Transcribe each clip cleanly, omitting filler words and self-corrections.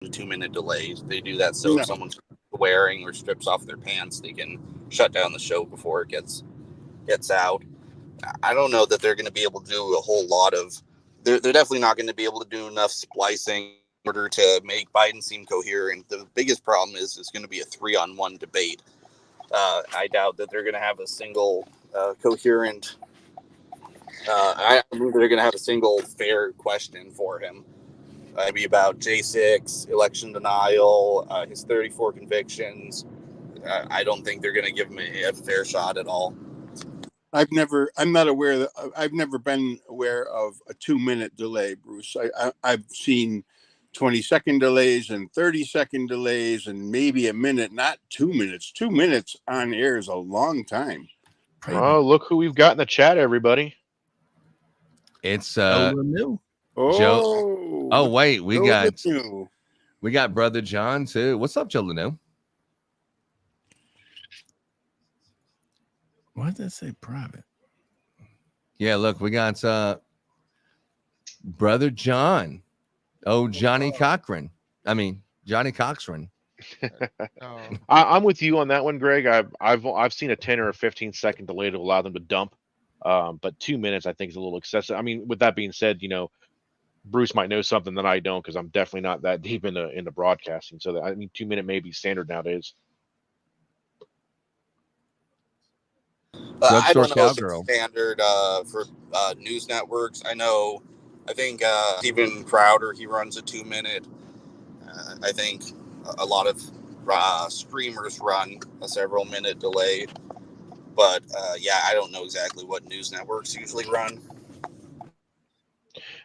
a 2 minute delay. They do that so No. if someone's wearing or strips off their pants, they can shut down the show before it gets out. I don't know that they're going to be able to do a whole lot of. They're definitely not going to be able to do enough splicing in order to make Biden seem coherent. The biggest problem is it's going to be a 3-on-1 debate. I doubt that they're going to have a single coherent. I believe they're going to have a single fair question for him. Maybe about J6, election denial, his 34 convictions. I don't think they're going to give him a fair shot at all. I've never been aware of a 2-minute delay, Bruce. I've seen 20-second delays and 30-second delays and maybe a minute, not 2 minutes. 2 minutes on air is a long time. Oh, look who we've got in the chat, everybody. It's Oh, Joe. Oh wait, we Joe got Brother John too. What's up, Joe Lanu? Why did that say private? Yeah, look, we got Brother John. Oh, Johnny Cochran. I mean, Johnny Cochran. I'm with you on that one, Greg. I've seen a 10 or a 15-second delay to allow them to dump, but 2 minutes I think is a little excessive. I mean, with that being said, Bruce might know something that I don't because I'm definitely not that deep into broadcasting. So 2-minute may be standard nowadays. I don't know if it's standard for news networks. I think Steven Crowder, he runs a 2 minute. I think a lot of streamers run a several minute delay. But I don't know exactly what news networks usually run.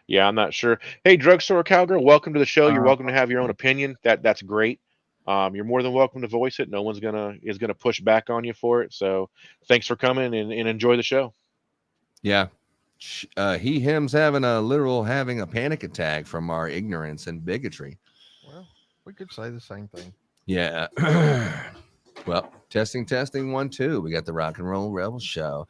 Yeah, I'm not sure. Hey, Drugstore Cowgirl, welcome to the show. You're welcome to have your own opinion. That's great. You're more than welcome to voice it. No one's is gonna push back on you for it. So thanks for coming and enjoy the show. Yeah. Him's having a panic attack from our ignorance and bigotry. Well, we could say the same thing. Yeah. Well, testing 1 2. We got the Rock and Roll Rebel Show.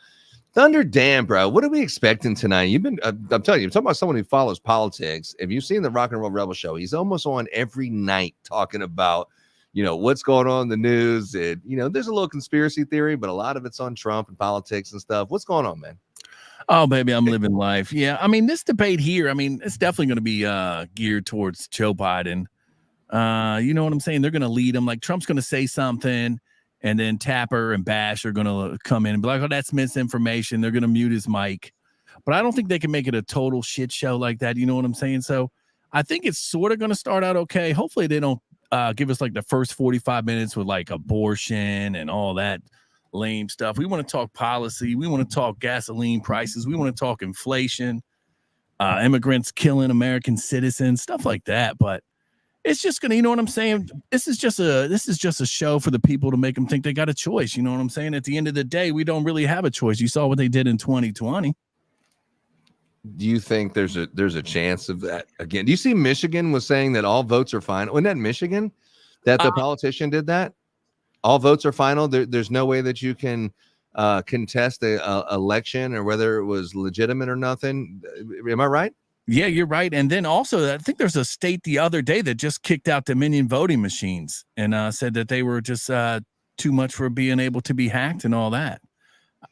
Thunder Dan, bro, what are we expecting tonight? You've been, I'm telling you, I'm talking about someone who follows politics. If you've seen the Rock and Roll Rebel Show, he's almost on every night talking about, what's going on in the news. And, there's a little conspiracy theory, but a lot of it's on Trump and politics and stuff. What's going on, man? Oh, baby, I'm living life. Yeah, this debate here, it's definitely going to be geared towards Joe Biden. You know what I'm saying? They're going to lead him. Like, Trump's going to say something, and then Tapper and Bash are going to come in and be like, oh, that's misinformation. They're going to mute his mic. But I don't think they can make it a total shit show like that. You know what I'm saying? So I think it's sort of going to start out okay. Hopefully they don't give us like the first 45 minutes with like abortion and all that lame stuff. We want to talk policy. We want to talk gasoline prices. We want to talk inflation, immigrants killing American citizens, stuff like that. But it's just gonna, you know what I'm saying? This is just a show for the people to make them think they got a choice. You know what I'm saying? At the end of the day, we don't really have a choice. You saw what they did in 2020. Do you think there's a chance of that again? Do you see Michigan was saying that all votes are final? Wasn't that Michigan that the politician did that? All votes are final. There's no way that you can contest the election or whether it was legitimate or nothing. Am I right? Yeah, you're right. And then also, I think there's a state the other day that just kicked out Dominion voting machines and said that they were just too much for being able to be hacked and all that.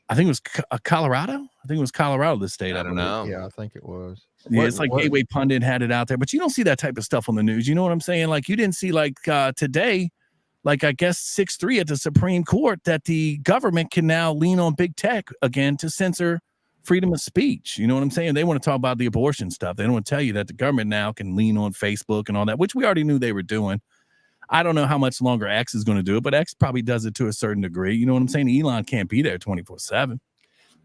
I think it was Colorado. I think it was Colorado, the state. I don't know. Yeah, I think it was. Yeah, it's like Gateway Pundit had it out there, but you don't see that type of stuff on the news. You know what I'm saying? Like, you didn't see like today, like I guess 6-3 at the Supreme Court, that the government can now lean on big tech again to censor freedom of speech. You know what I'm saying? They want to talk about the abortion stuff. They don't want to tell you that the government now can lean on Facebook and all that, which we already knew they were doing. I don't know how much longer X is going to do it, but X probably does it to a certain degree. You know what I'm saying? Elon can't be there 24/7.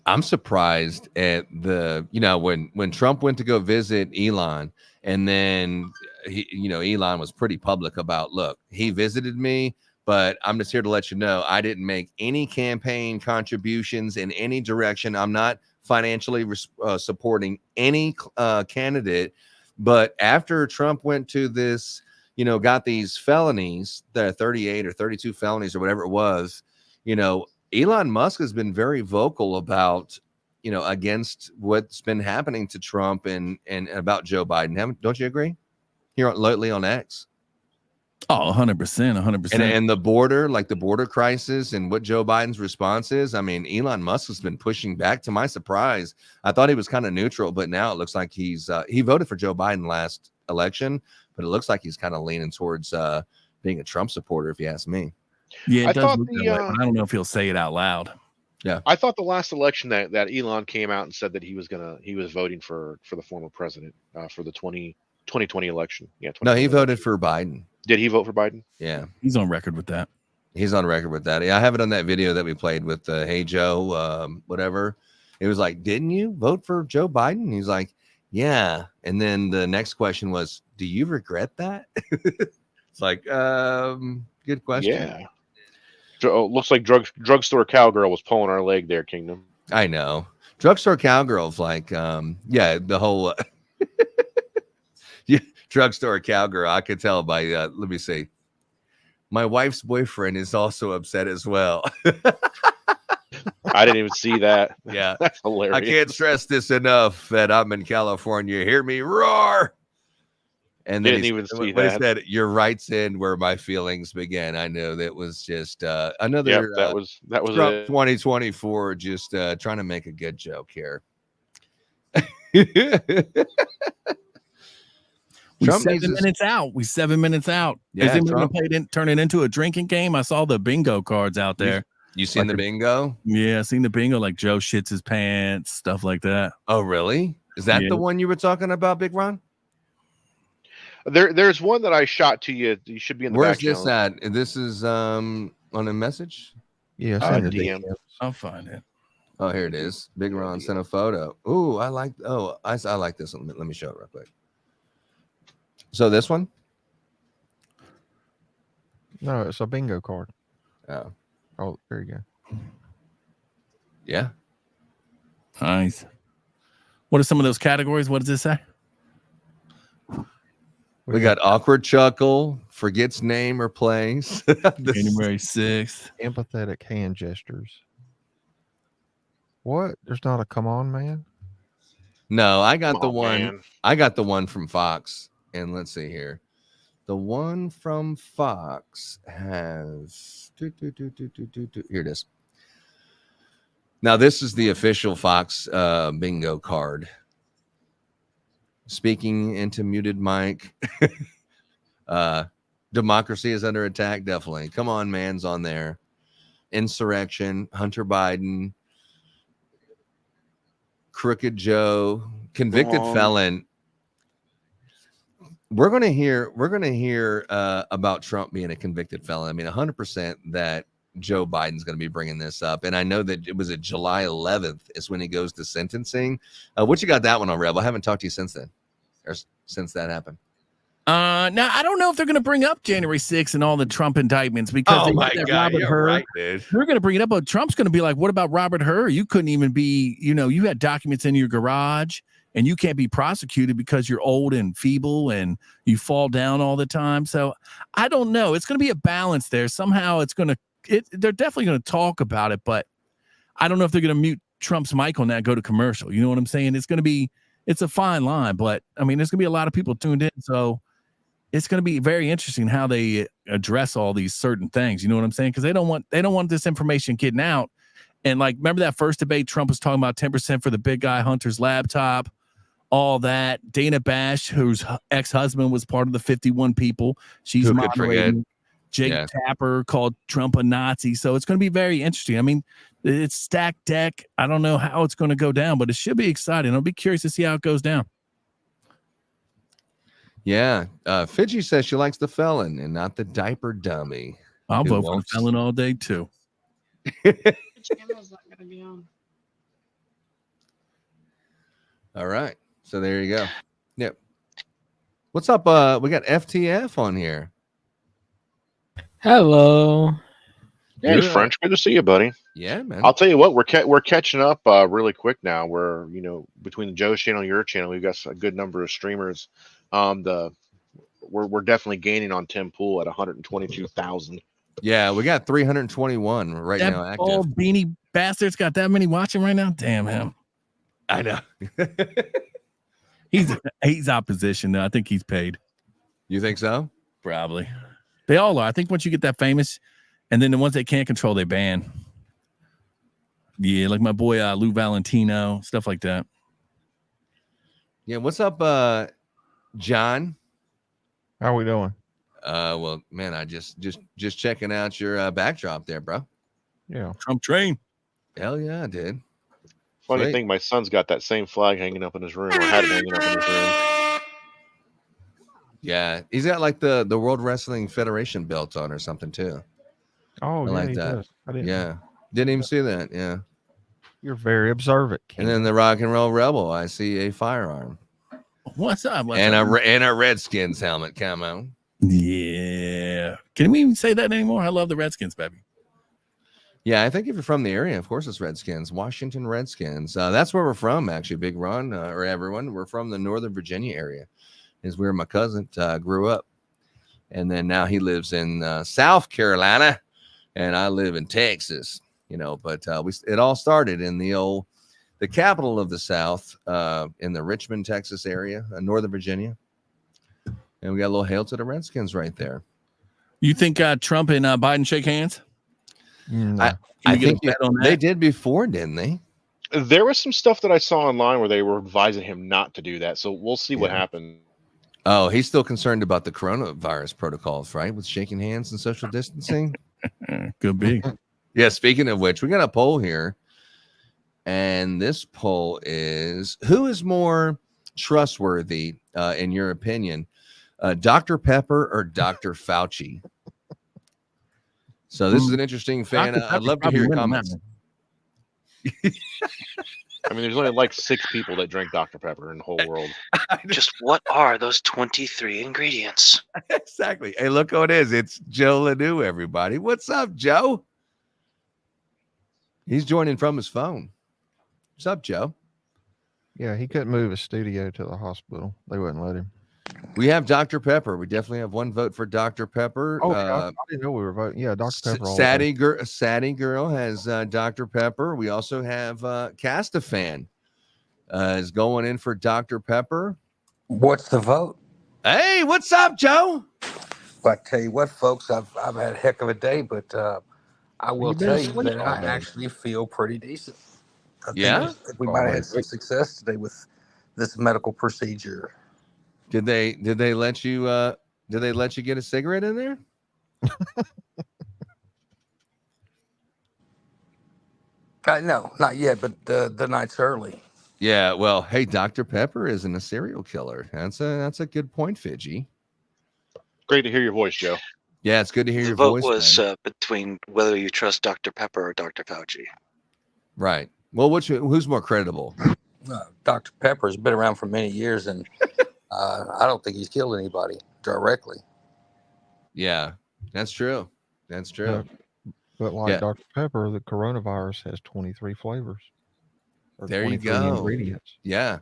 I'm surprised at when Trump went to go visit Elon, and then Elon was pretty public about, look, he visited me, but I'm just here to let you know I didn't make any campaign contributions in any direction. I'm not financially supporting any candidate. But after Trump went to this, got these felonies, the 38 or 32 felonies or whatever it was, Elon Musk has been very vocal about, against what's been happening to Trump and about Joe Biden. Don't you agree? Here lately on X. Oh, 100%, 100%. And the border, like the border crisis and what Joe Biden's response is. I mean, Elon Musk has been pushing back. To my surprise, I thought he was kind of neutral, but now it looks like he voted for Joe Biden last election, but it looks like he's kind of leaning towards being a Trump supporter, if you ask me. Yeah, I it does thought look that way, but I don't know if he'll say it out loud. I thought the last election that Elon came out and said that he was voting for the former president for the 2020 election. Yeah. No, he 2020 voted election. for Biden. Did he vote for Biden? Yeah, He's on record with that. he's on record with that. Yeah, I have it on that video that we played with Hey Joe, whatever. It was like, didn't you vote for Joe Biden? He's like, yeah. And then the next question was, do you regret that? It's like, good question. Yeah. Looks like drugstore cowgirl was pulling our leg there, Kingdom. I know. Drugstore cowgirls, like, yeah, the whole yeah, drugstore cowgirl. I could tell by let me see. My wife's boyfriend is also upset as well. I didn't even see that. Yeah, That's hilarious. I can't stress this enough that I'm in California. Hear me roar. And then Didn't even see what he that. said, your rights end where my feelings began. I know that was just another Yep, that was Trump it. 2024, just trying to make a good joke here. We Trump 7 needs his- minutes out. We 7 minutes out. Yeah, Is anyone Trump- going to turn it into a drinking game? I saw the bingo cards out there. You seen Like the bingo? Yeah, I seen the bingo, like Joe shits his pants, stuff like that. Oh, really? Is that Yeah. the one you were talking about, Big Ron? There's one that I shot to you. You should be in the Where's back this channel. at? This is on a message. Yeah, Uh, send the DM. DMs. I'll find it. Oh, here it is. Big Ron sent a photo. Ooh, I like. Oh, I like this one. Let me show it real quick. So this one. No, it's a bingo card. Oh, Oh, there you go. yeah. Nice. What are some of those categories? What does this say? We got awkward chuckle, forgets name or place. This- January 6th. empathetic hand gestures. What? There's not a come on, man. No, I got Come the on, one. man. I got the one from Fox. And let's see here. The one from Fox has here it is. Now, this is the official Fox bingo card. Speaking into muted mic. Democracy is under attack, definitely. Come on, man's on there. Insurrection, Hunter Biden, Crooked Joe, convicted felon. We're gonna hear about Trump being a convicted felon. I mean, 100% that Joe Biden's going to be bringing this up, and I know that it was July 11th is when he goes to sentencing. What you got that one on, Rebel? I haven't talked to you since then, or since that happened. Now I don't know if they're going to bring up January 6th and all the Trump indictments because they got that Robert you're Hur. right, dude. They're going to bring it up, but Trump's going to be like, "What about Robert Hur? You couldn't even be, you had documents in your garage, and you can't be prosecuted because you're old and feeble and you fall down all the time." So I don't know. It's going to be a balance there. Somehow it's going to. They're definitely going to talk about it, but I don't know if they're going to mute Trump's mic on that, go to commercial. You know what I'm saying? It's a fine line, but I mean, there's going to be a lot of people tuned in, so it's going to be very interesting how they address all these certain things. You know what I'm saying? Because they don't want this information getting out. And like, remember that first debate? Trump was talking about 10% for the big guy Hunter's laptop, all that. Dana Bash, whose ex-husband was part of the 51 people, she's Who could forget? moderating. Jake Yeah. Tapper called Trump a Nazi. So it's going to be very interesting. I mean, it's stacked deck. I don't know how it's going to go down, but it should be exciting. I'll be curious to see how it goes down. Yeah, Fidji says she likes the felon and not the diaper dummy. I'll Who vote for the won't? felon all day too. Which channel is that going to be on? All right, so there you go. Yep. What's up? We got FTF on here. Hello. Hey, Yeah. French, good to see you, buddy. Yeah, man. I'll tell you what, we're catching up really quick now. We're between the Joe's channel, your channel, we've got a good number of streamers. We're definitely gaining on Tim Pool at 122,000. Yeah, we got 321 right That now active. bald beanie bastard's got that many watching right now. Damn him. I know. He's opposition though. I think he's paid. You think so? Probably. They all are. I think once you get that famous, and then the ones they can't control, they ban. Yeah, like my boy Lou Valentino, stuff like that. Yeah, what's up, John? How we doing? Well, man, I just checking out your backdrop there, bro. Yeah. Trump train. Hell yeah, I did. Funny Sweet. thing, my son's got that same flag hanging up in his room, or had it hanging up in his room. Yeah, he's got like the World Wrestling Federation belt on or something too. Oh, I yeah, like he that. does. I didn't. Yeah, didn't even see that. Yeah, You're very observant. and King. then the Rock and Roll Rebel, I see a firearm What's up? What's and up? a Redskins helmet. Come on. Yeah. Can we even say that anymore? I love the Redskins, baby. Yeah, I think if you're from the area, of course it's Redskins, Washington Redskins. That's where we're from, actually. Big Ron or everyone, we're from the Northern Virginia area. Is where my cousin grew up, and then now he lives in South Carolina, and I live in Texas. You know, but it all started in the capital of the South, in the Richmond, Texas area, Northern Virginia, and we got a little hail to the Redskins right there. You think Trump and Biden shake hands? No. Can I you get think a bet on that? they did before, didn't they? There was some stuff that I saw online where they were advising him not to do that. So we'll see what Yeah. happens. Oh, he's still concerned about the coronavirus protocols, right? With shaking hands and social distancing. Could be. Yeah, speaking of which, we got a poll here. And this poll is, who is more trustworthy, in your opinion, Dr. Pepper or Dr. Fauci? So this is an interesting fan. Dr. I'd love to Pepper hear your probably comments. I mean, there's only like 6 people that drink Dr. Pepper in the whole world. Just what are those 23 ingredients? Exactly. Hey, look who it is. It's Joe Ledoux, everybody. What's up, Joe? He's joining from his phone. What's up, Joe? Yeah, he couldn't move his studio to the hospital. They wouldn't let him. We have Dr. Pepper. We definitely have one vote for Dr. Pepper. Oh, I didn't know we were voting. Yeah, Dr. Pepper. all the way. Sadie girl has Dr. Pepper. We also have Castafan is going in for Dr. Pepper. What's the vote? Hey, what's up, Joe? Well, I tell you what, folks, I've had a heck of a day, but I will You've been tell you asleep that all I day. actually feel pretty decent. I think Yeah? we might have had Always. some success today with this medical procedure. Did they let you get a cigarette in there? No, not yet, but the night's early. Yeah, well, hey, Dr. Pepper isn't a serial killer. That's a good point, Fidgy. Great to hear your voice, Joe. Yeah, it's good to hear The your vote voice. was man. between whether you trust Dr. Pepper or Dr. Fauci. Right. Well, who's more credible? Dr. Pepper has been around for many years, and I don't think he's killed anybody directly. Yeah, that's true. That's true. But like Yeah. Dr. Pepper, the coronavirus has 23 flavors. Or There you 23 go. Ingredients. Yeah.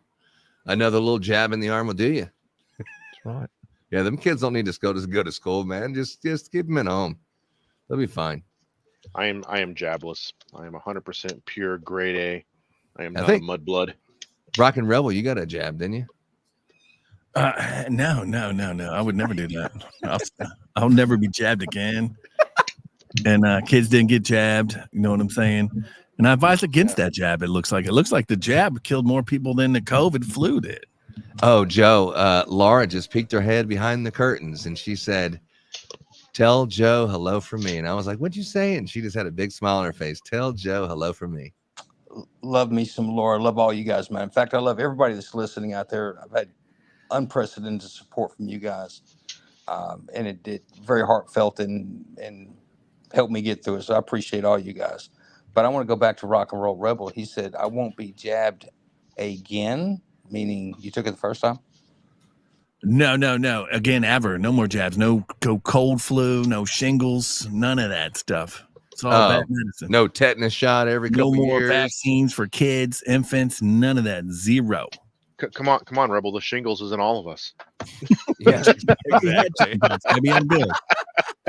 Another little jab in the arm will do you. That's right. Yeah, them kids don't need to go to school, man. Just keep them at home. They'll be fine. I am jabless. I am 100% pure grade A. I am I not think- a mudblood. Rock and Rebel, you got a jab, didn't you? No. I would never do that. I'll never be jabbed again. And kids didn't get jabbed. You know what I'm saying? And I advise against that jab. It looks like the jab killed more people than the COVID flu did. Oh, Joe, Laura just peeked her head behind the curtains and she said, "Tell Joe hello from me." And I was like, "What'd you say?" And she just had a big smile on her face. "Tell Joe hello from me." Love me some Laura. Love all you guys, man. In fact, I love everybody that's listening out there. I've had unprecedented support from you guys, and it very heartfelt and helped me get through it. So I appreciate all you guys. But I want to go back to Rock and Roll Rebel. He said, "I won't be jabbed again," meaning you took it the first time. No. Again, ever. No more jabs. No cold flu. No shingles. None of that stuff. It's all Oh, bad medicine. No tetanus shot every No couple more years. vaccines for kids, infants. None of that. Zero. Come on, Rebel. The shingles is in all of us. Yeah, exactly. Maybe I'm good.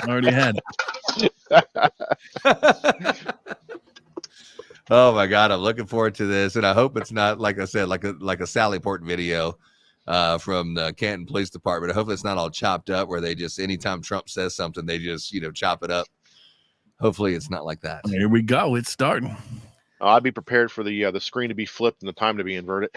I already had it. Oh my God, I'm looking forward to this, and I hope it's not like I said, like a Sally Port video from the Canton Police Department. Hopefully it's not all chopped up where they just, anytime Trump says something, they just, chop it up. Hopefully it's not like that. Here we go. It's starting. I'd be prepared for the screen to be flipped and the time to be inverted.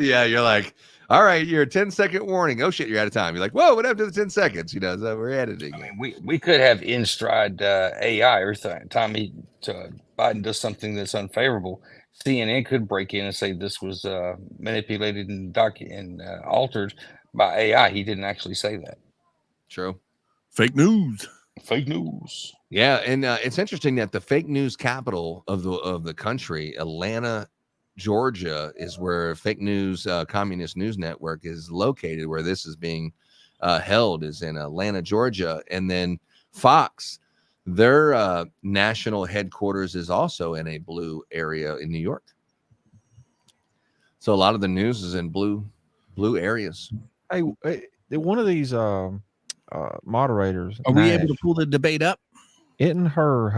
Yeah, you're like, all right, you're a 10-second warning. Oh shit, you're out of time. You're like, whoa, what happened to the 10 seconds? So we're editing. I mean, we could have in stride AI every time Biden does something that's unfavorable. CNN could break in and say this was manipulated and altered by AI. He didn't actually say that. True. Fake news. Fake news. Yeah, and it's interesting that the fake news capital of the country, Atlanta, Georgia, is where fake news communist news network is located, where this is being held, is in Atlanta, Georgia. And then Fox, their national headquarters is also in a blue area in New York. So a lot of the news is in blue areas. Hey, one of these moderators, Are we Nash, able to pull the debate up? wasn't her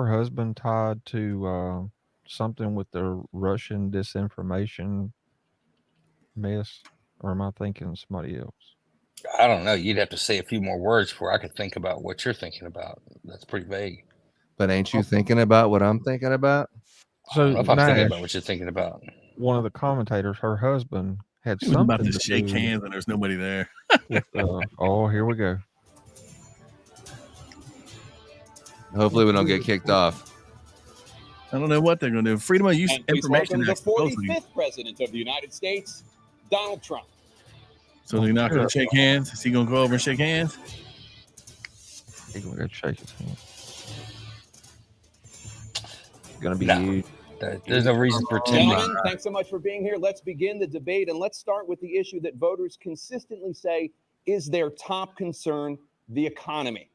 husband tied to something with the Russian disinformation mess? Or am I thinking somebody else? I don't know. You'd have to say a few more words before I could think about what you're thinking about. That's pretty vague. But ain't you thinking about what I'm thinking about? I don't know if I'm thinking Nash, about what you're thinking about. one of the commentators, her husband had He was something about to to shake do hands and there's nobody there. with, oh, here we go. Hopefully we don't get kicked off. I don't know what they're going to do. Freedom of use And please information. welcome the Act, supposedly. 45th president of the United States, Donald Trump. So you're not going to shake hands? Is he going to go over and shake hands? He's gonna go shake his hand. Gonna be No. huge. There's no reason for pretending. Gentlemen, thanks so much for being here. Let's begin the debate, and let's start with the issue that voters consistently say is their top concern, the economy.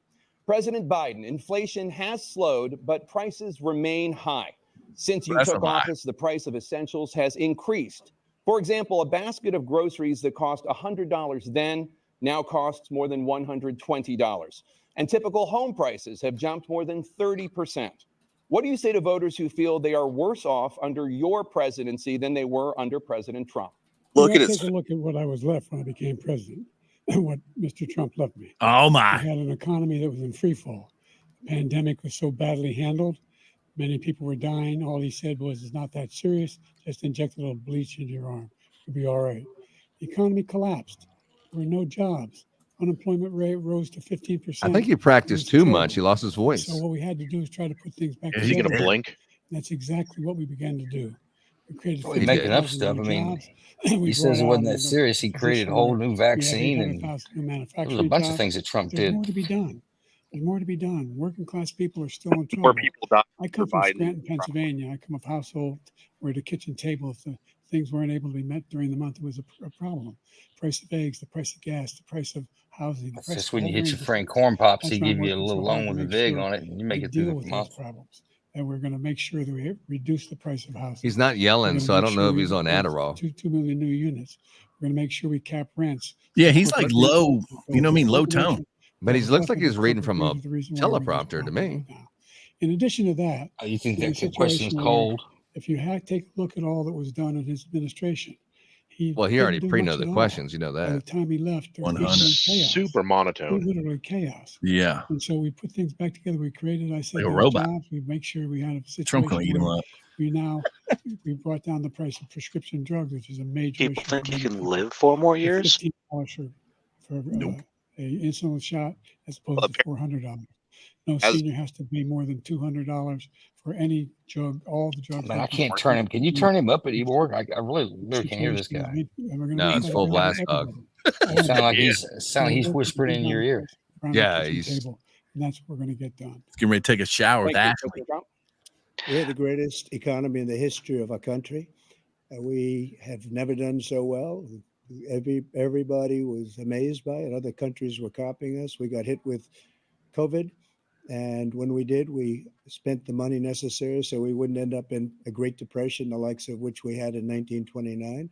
President Biden, inflation has slowed, but prices remain high. Since you That's a took lie. office, the price of essentials has increased. For example, a basket of groceries that cost $100 then now costs more than $120. And typical home prices have jumped more than 30%. What do you say to voters who feel they are worse off under your presidency than they were under President Trump? Look at Take a look at what I was left when I became president and what Mr. Trump left me. Oh, We my. had an economy that was in free fall. The pandemic was so badly handled. Many people were dying. All he said was, it's not that serious. Just inject a little bleach into your arm. You'll be all right. The economy collapsed. There were no jobs. Unemployment rate rose to 15%. I think he practiced too much. He lost his voice. So what we had to do is try to put things back Is he together. going to blink? That's exactly what we began to do. We created Well, he's making up 50,000 stuff. I new mean, jobs. We he says it brought wasn't out that serious. He created a additional- whole new vaccine, and 800,000 new there manufacturing was a bunch of jobs. things that Trump There's did. more to be done. There's more to be done. Working class people are still in trouble. More people die. I come for from Biden. Scranton, Pennsylvania. I come of household where the kitchen table, if the things weren't able to be met during the month, it was a problem. Price of eggs, the price of gas, the price of housing. The That's price just of when you all hit your range of friend things. Corn Pops, That's he why I'm give you a working so little hard loan to with a make vig sure on it, and you make we it through deal the with those month. problems. And we're going to make sure that we reduce the price of housing. He's not We're yelling, gonna so I make don't sure know if we he's on build Adderall. 2 million new units. We're going to make sure we cap rents. Yeah, he's like Corporate low, greed- you know what I mean? Low corporation- tone. But he Yeah, looks like definitely he's reading corporate from greed a is the reason why we're in this teleprompter to problem me. right now. In addition to that, Oh, you think we're in a that question's situation where cold? if you take a look at all that was done in his administration, Well, he didn't already do pre-know much the at all. questions. You know By the that. time he left, there was 100. chaos. Super monotone. Literally chaos. Yeah. And so we put things back together. We created, I said, Like a those robot. jobs. We make sure we had a Trump going to eat situation him where up. we brought down the price of prescription drugs, which is a major People issue. for think you many can people. live 4 more At years? $15 for Nope. a insulin shot as opposed Well, to $400. No as- senior has to pay more than $200 for any drug, all the drugs. Man, they I can can't turn him. Can you turn him up anymore? I really can't hear this guy. No, it's full blast, dog. It sound like he's whispering in your ear. Yeah, he's- and that's what we're going to get done. He's getting ready to take a shower with Thank you, Ashley. Mr. Trump. We have the greatest economy in the history of our country. We have never done so well. Everybody was amazed by it. Other countries were copying us. We got hit with COVID. And when we did, we spent the money necessary so we wouldn't end up in a Great Depression, the likes of which we had in 1929.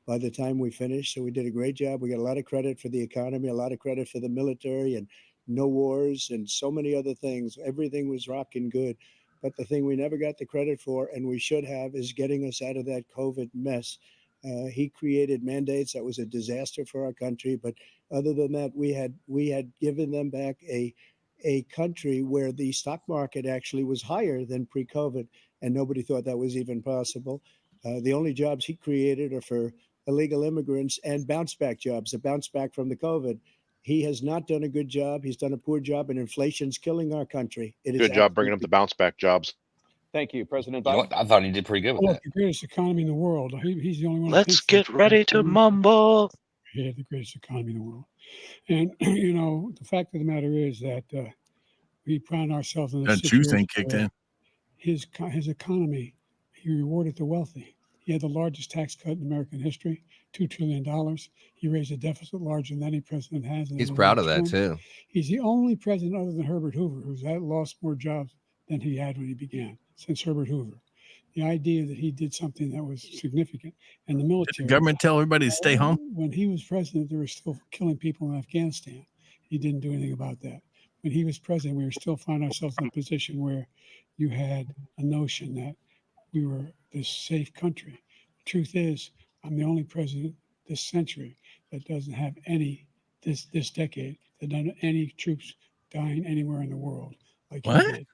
By the time we finished, so we did a great job. We got a lot of credit for the economy, a lot of credit for the military, and no wars and so many other things. Everything was rocking good. But the thing we never got the credit for, and we should have, is getting us out of that COVID mess. He created mandates that was a disaster for our country. But other than that, we had given them back a country where the stock market actually was higher than pre-COVID, and nobody thought that was even possible. The only jobs he created are for illegal immigrants and bounce back jobs, a bounce back from the COVID. He has not done a good job. He's done a poor job, and inflation's killing our country. It is Good job bringing up the bounce back jobs. Thank you, President You know Biden. what? I thought he did pretty good with Oh, that. the greatest economy in the world. He's the only one. who Let's thinks that get ready to mumble. He had the greatest economy in the world. And, you know, the fact of the matter is that we find ourselves in a That juice situation ain't kicked where in. his economy, he rewarded the wealthy. He had the largest tax cut in American history, $2 trillion. He raised a deficit larger than any president has. in He's a proud of long that term. too. He's the only president other than Herbert Hoover who's lost more jobs than he had when he began, since Herbert Hoover. The idea that he did something that was significant, and the Did military. the government tell everybody to stay home? When he was president, they were still killing people in Afghanistan. He didn't do anything about that. When he was president, we were still finding ourselves in a position where you had a notion that we were this safe country. The truth is, I'm the only president this century that doesn't have this decade, that doesn't have any troops dying anywhere in the world like What? he did.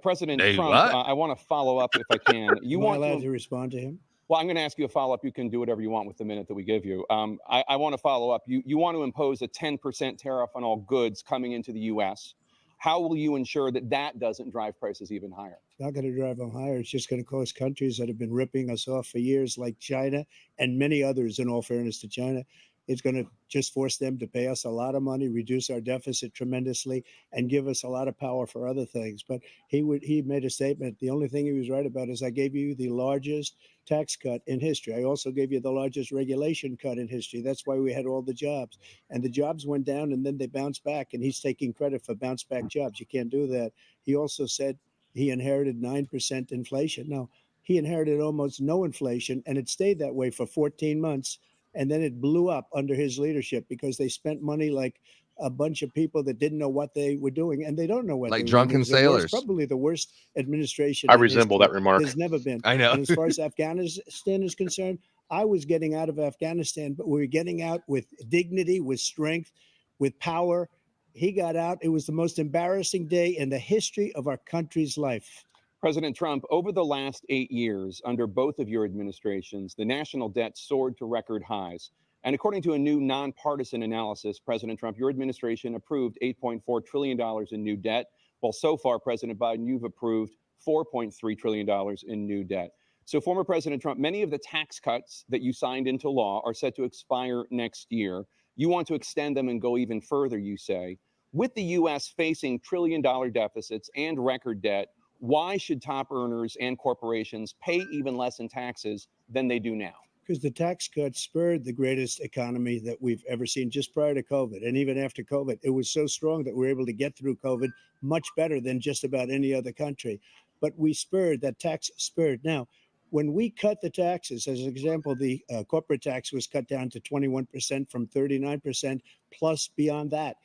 President Hey, Trump, what? I want to follow up if I can. You Am I want allowed to to respond to him? Well, I'm going to ask you a follow-up. You can do whatever you want with the minute that we give you. I want to follow up. You want to impose a 10% tariff on all goods coming into the U.S. How will you ensure that that doesn't drive prices even higher? It's not going to drive them higher. It's just going to cost countries that have been ripping us off for years, like China and many others, in all fairness to China. It's going to just force them to pay us a lot of money, reduce our deficit tremendously, and give us a lot of power for other things. But he made a statement. The only thing he was right about is I gave you the largest tax cut in history. I also gave you the largest regulation cut in history. That's why we had all the jobs. And the jobs went down and then they bounced back. And he's taking credit for bounce back jobs. You can't do that. He also said he inherited 9% inflation. Now, he inherited almost no inflation, and it stayed that way for 14 months. And then it blew up under his leadership because they spent money like a bunch of people that didn't know what they were doing, and they don't know what Like they were drunken doing. It was the sailors. worst, probably the worst administration. I in resemble history. that remark. There's never been. I know. And as far as Afghanistan is concerned, I was getting out of Afghanistan, but we were getting out with dignity, with strength, with power. He got out. It was the most embarrassing day in the history of our country's life. President Trump, over the last 8 years, under both of your administrations, the national debt soared to record highs. And according to a new nonpartisan analysis, President Trump, your administration approved $8.4 trillion in new debt. Well, so far, President Biden, you've approved $4.3 trillion in new debt. So, former President Trump, many of the tax cuts that you signed into law are set to expire next year. You want to extend them and go even further, you say. With the U.S. facing trillion-dollar deficits and record debt, why should top earners and corporations pay even less in taxes than they do now? Because the tax cuts spurred the greatest economy that we've ever seen just prior to COVID. And even after COVID, it was so strong that we were able to get through COVID much better than just about any other country. But we spurred, that tax spurred. Now, when we cut the taxes, as an example, the corporate tax was cut down to 21% from 39%, plus beyond that.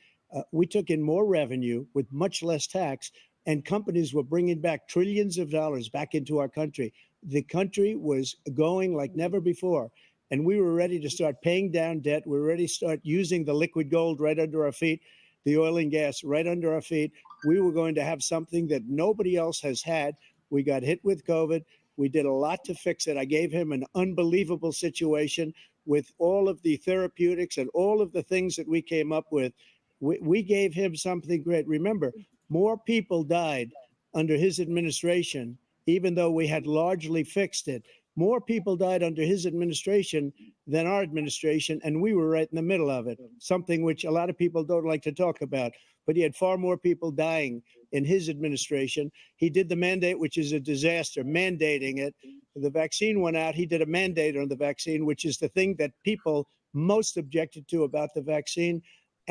We took in more revenue with much less tax, and companies were bringing back trillions of dollars back into our country. The country was going like never before, and we were ready to start paying down debt. We were ready to start using the liquid gold right under our feet, the oil and gas right under our feet. We were going to have something that nobody else has had. We got hit with COVID. We did a lot to fix it. I gave him an unbelievable situation with all of the therapeutics and all of the things that we came up with. We gave him something great. Remember, more people died under his administration, even though we had largely fixed it. More people died under his administration than our administration, and we were right in the middle of it, something which a lot of people don't like to talk about. But he had far more people dying in his administration. He did the mandate, which is a disaster, mandating it. The vaccine went out. He did a mandate on the vaccine, which is the thing that people most objected to about the vaccine.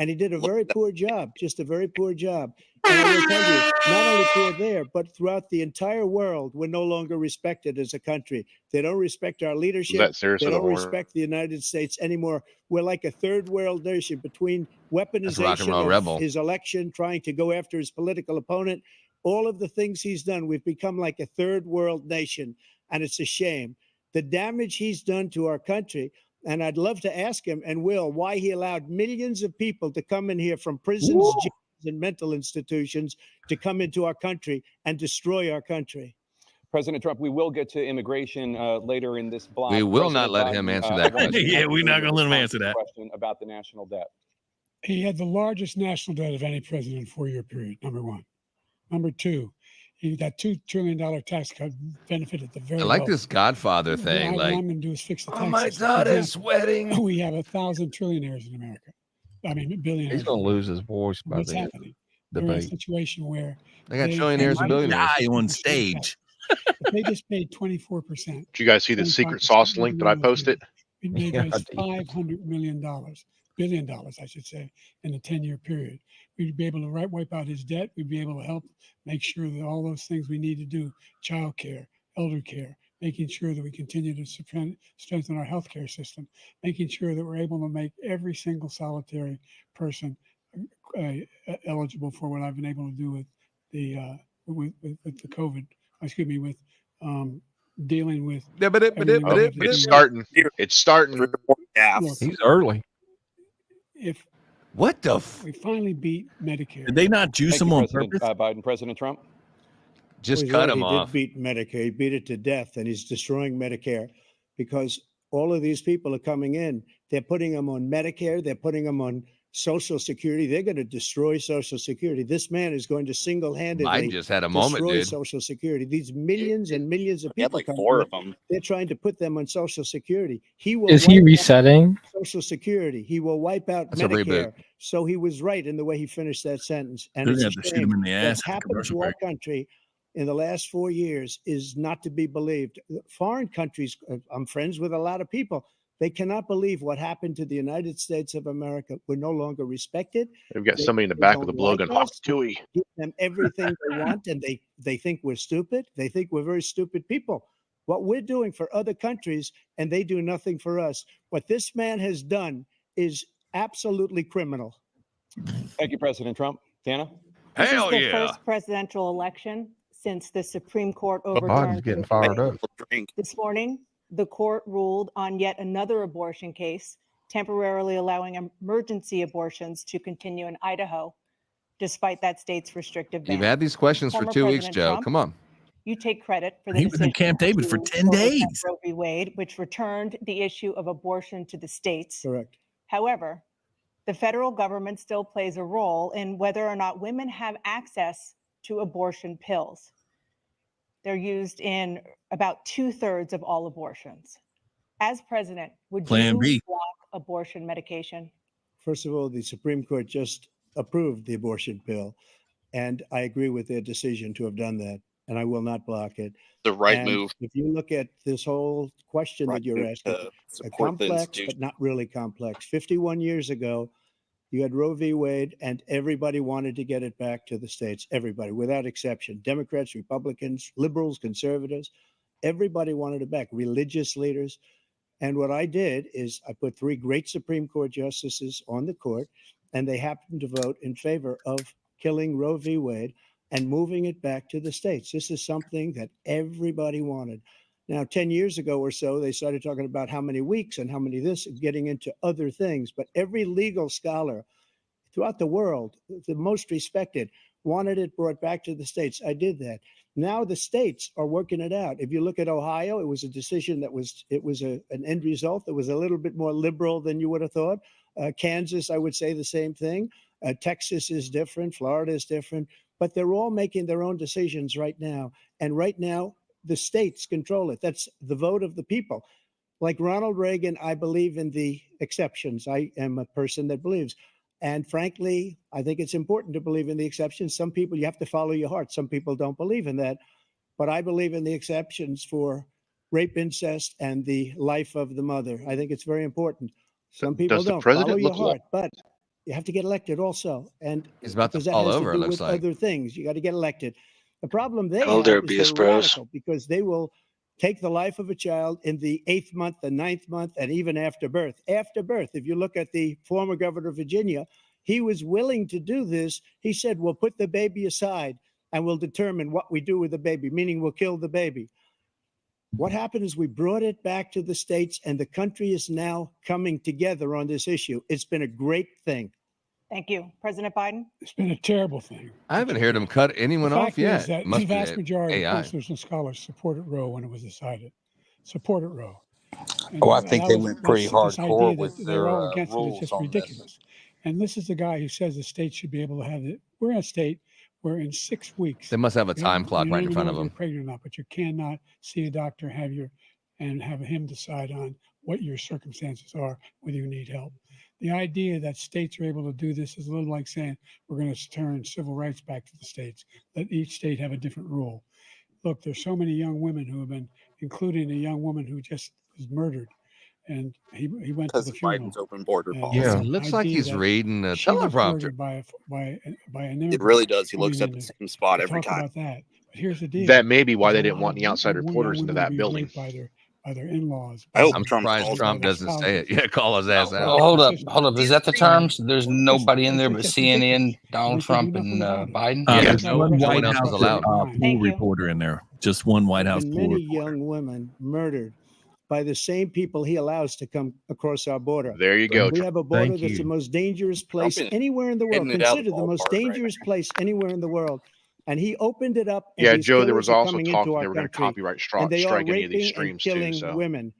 And he did a very poor job, just a very poor job. And I will tell you, not only poor there, but throughout the entire world, we're no longer respected as a country. They don't respect our leadership. that serious They or the don't horror? respect the United States anymore. We're like a third world nation between rock and weaponization roll of rebel. his election, trying to go after his political opponent. All of the things he's done, we've become like a third world nation. And it's a shame. the damage he's done to our country. And I'd love to ask him, and will, why he allowed millions of people to come in here from prisons, jails, and mental institutions to come into our country and destroy our country. President Trump, we will get to immigration later in this block. We will not President let him Biden, answer I that wanted to question. Yeah, ask we're you not in gonna let him response answer to the that. question about the national debt. He had the largest national debt of any president in a 4-year period, number one. Number two, that $2 trillion tax cut benefited the very I like wealthy. this Godfather What thing. I'm Like, going to do is fix the tax oh, my system. For daughter's example, wedding. we have 1,000 trillionaires in America. I mean, billionaires. He's going to lose his voice by What's the happening? They're in a debate. situation where They got trillionaires and billionaires. Die on stage. if they just paid 24%. Did you guys see the secret sauce link that I posted? We'd make Yeah, us I did. $500 billion, I should say, in a 10-year period. We'd be able to wipe out his debt. We'd be able to help make sure that all those things we need to do, child care, elder care, making sure that we continue to strengthen our healthcare system, making sure that we're able to make every single solitary person eligible for what I've been able to do with the COVID, with dealing with. everything we have to It's do. starting. It's starting. Look, He's early. if What the? we finally beat Medicare, Did they not juice Thank him you, on President purpose? Biden. President Trump. Just He's cut right. him He off. did beat Medicare. He beat it to death, and he's destroying Medicare because all of these people are coming in. They're putting them on Medicare. They're putting them on Social Security. They're going to destroy Social Security. This man is going to single-handedly Biden just had a moment, destroy dude. Social Security. These millions and millions of He had people like coming 4 in, of them. they're trying to put them on Social Security. He will Is he wipe out resetting? Social Security. He will wipe out That's a reboot. Medicare. So he was right in the way he finished that sentence. And They're it's gonna a have to shoot him in the shame. ass What's at the happened commercial to our break. country in the last 4 years is not to be believed. Foreign countries, I'm friends with a lot of people. They cannot believe what happened to the United States of America. We're no longer respected. We've got They- somebody in the they back with a don't blowgun. like us. Tui. Give them everything they want, and they think we're stupid. They think we're very stupid people. What we're doing for other countries, and they do nothing for us. What this man has done is absolutely criminal. Thank you, President Trump. Dana. This Hell is the yeah. first presidential election since the Supreme Court Biden's overturned getting Roe v. fired Wade. up. Drink. This morning, the court ruled on yet another abortion case, temporarily allowing emergency abortions to continue in Idaho, despite that state's restrictive ban. You've had these questions for Former 2 weeks, President Joe. Trump, Come on. You take credit for the He was in decision Camp David for to 10 overturn days. Roe v. Wade, which returned the issue of abortion to the states. Correct. However, the federal government still plays a role in whether or not women have access to abortion pills. They're used in about 2/3 of all abortions. As president, would Plan you B. block abortion medication? First of all, the Supreme Court just approved the abortion bill, and I agree with their decision to have done that, and I will not block it. The right And move. if you look at this whole question Right that you're move asking, to support the complex, institution. but not really complex. 51 years ago, you had Roe v. Wade, and everybody wanted to get it back to the states. Everybody, without exception. Democrats, Republicans, liberals, conservatives, everybody wanted it back. Religious leaders. And what I did is I put 3 great Supreme Court justices on the court, and they happened to vote in favor of killing Roe v. Wade and moving it back to the states. This is something that everybody wanted. Now, 10 years ago or so, they started talking about how many weeks and how many this, getting into other things. But every legal scholar throughout the world, the most respected, wanted it brought back to the states. I did that. Now the states are working it out. If you look at Ohio, it was a decision that was an end result that was a little bit more liberal than you would have thought. Kansas, I would say the same thing. Texas is different. Florida is different. But they're all making their own decisions right now. And right now, the states control it. That's the vote of the people. Like Ronald Reagan, I believe in the exceptions. I am a person that believes. And frankly, I think it's important to believe in the exceptions. Some people, you have to follow your heart. Some people don't believe in that. But I believe in the exceptions for rape, incest, and the life of the mother. I think it's very important. Some people Does the don't. president Follow your look like- heart. But you have to get elected also. And He's about to because that fall has over, it do looks with like. other things. You got to get elected. The problem they Hold have there, is BS they're Bros. radical because they will take the life of a child in the 8th month, the 9th month, and even after birth. After birth, if you look at the former governor of Virginia, he was willing to do this. He said, we'll put the baby aside and we'll determine what we do with the baby, meaning we'll kill the baby. What happened is we brought it back to the states, and the country is now coming together on this issue. It's been a great thing. Thank you. President Biden? It's been a terrible thing. I haven't heard him cut anyone The off fact yet. is that Must the be vast majority of AI. counselors and scholars supported Roe when it was decided. Supported Roe. Oh, I And think that they was- went pretty this hardcore idea with that their they're all against it is rules just on this. ridiculous. And this is the guy who says the state should be able to have it. We're in a state where in 6 weeks They must have a you time don't- clock you right don't in even front know of if you're them. pregnant or not, but you cannot see a doctor, have him decide on what your circumstances are, whether you need help. The idea that states are able to do this is a little like saying we're going to turn civil rights back to the states. Let each state have a different rule. Look, there's so many young women who have been, including a young woman who just was murdered, and he went to Because the of funeral. Biden's open border And policy. Yeah. It looks like idea he's that reading a she was teleprompter. murdered by an immigrant. It really does. He coming looks at in the to- same spot to every talk time. about that. But here's the deal. That may be why they There's a didn't lot want any of outside young reporters into women that being building. raped by their in-laws. I hope I'm Trump surprised calls Trump him. doesn't say it. Yeah, call his ass Well, out. hold up. Is that the terms? There's nobody in there but It's just CNN, ridiculous. Donald They can do Trump, and nothing about it. Biden. Yeah, There's no- one no White one else House is allowed. pool Thank you. reporter in there. Just one White There House have pool been many reporter. young women murdered by the same people he allows to come across our border. There you go. We have a border Thank that's the you. most dangerous place Trump anywhere in the world, hitting it out of the considered the most ballpark right dangerous place anywhere in the world. And he opened it up, and Yeah, these Joe, there was killers are also coming talk into that our they were going to country, copyright and they are strike any of these raping and streams too. killing So women.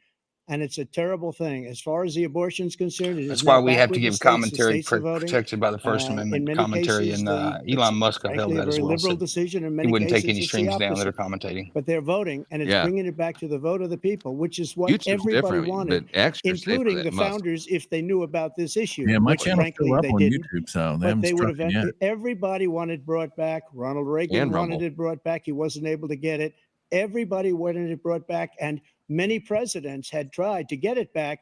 And it's a terrible thing. As far as the abortion is concerned, it is That's now why we back have with to the give states. The commentary states are voting. protected by the First In Amendment many commentary, cases, and it's Elon Musk upheld frankly a that as very well. liberal Said decision. In he many wouldn't cases, take any it's the streams down that are opposite. commentating. But they're voting, and it's Yeah. bringing it back to the vote of the people, which is what YouTube's everybody different, wanted, but extra safe for including that the Musk. founders, if they knew about this issue. Yeah, my which channel's frankly still up they on didn't. YouTube, so they But haven't they would struck have. it yet. Everybody wanted brought back. Ronald Reagan And wanted Rumble. it brought back. He wasn't able to get it. Everybody wanted it brought back, and many presidents had tried to get it back.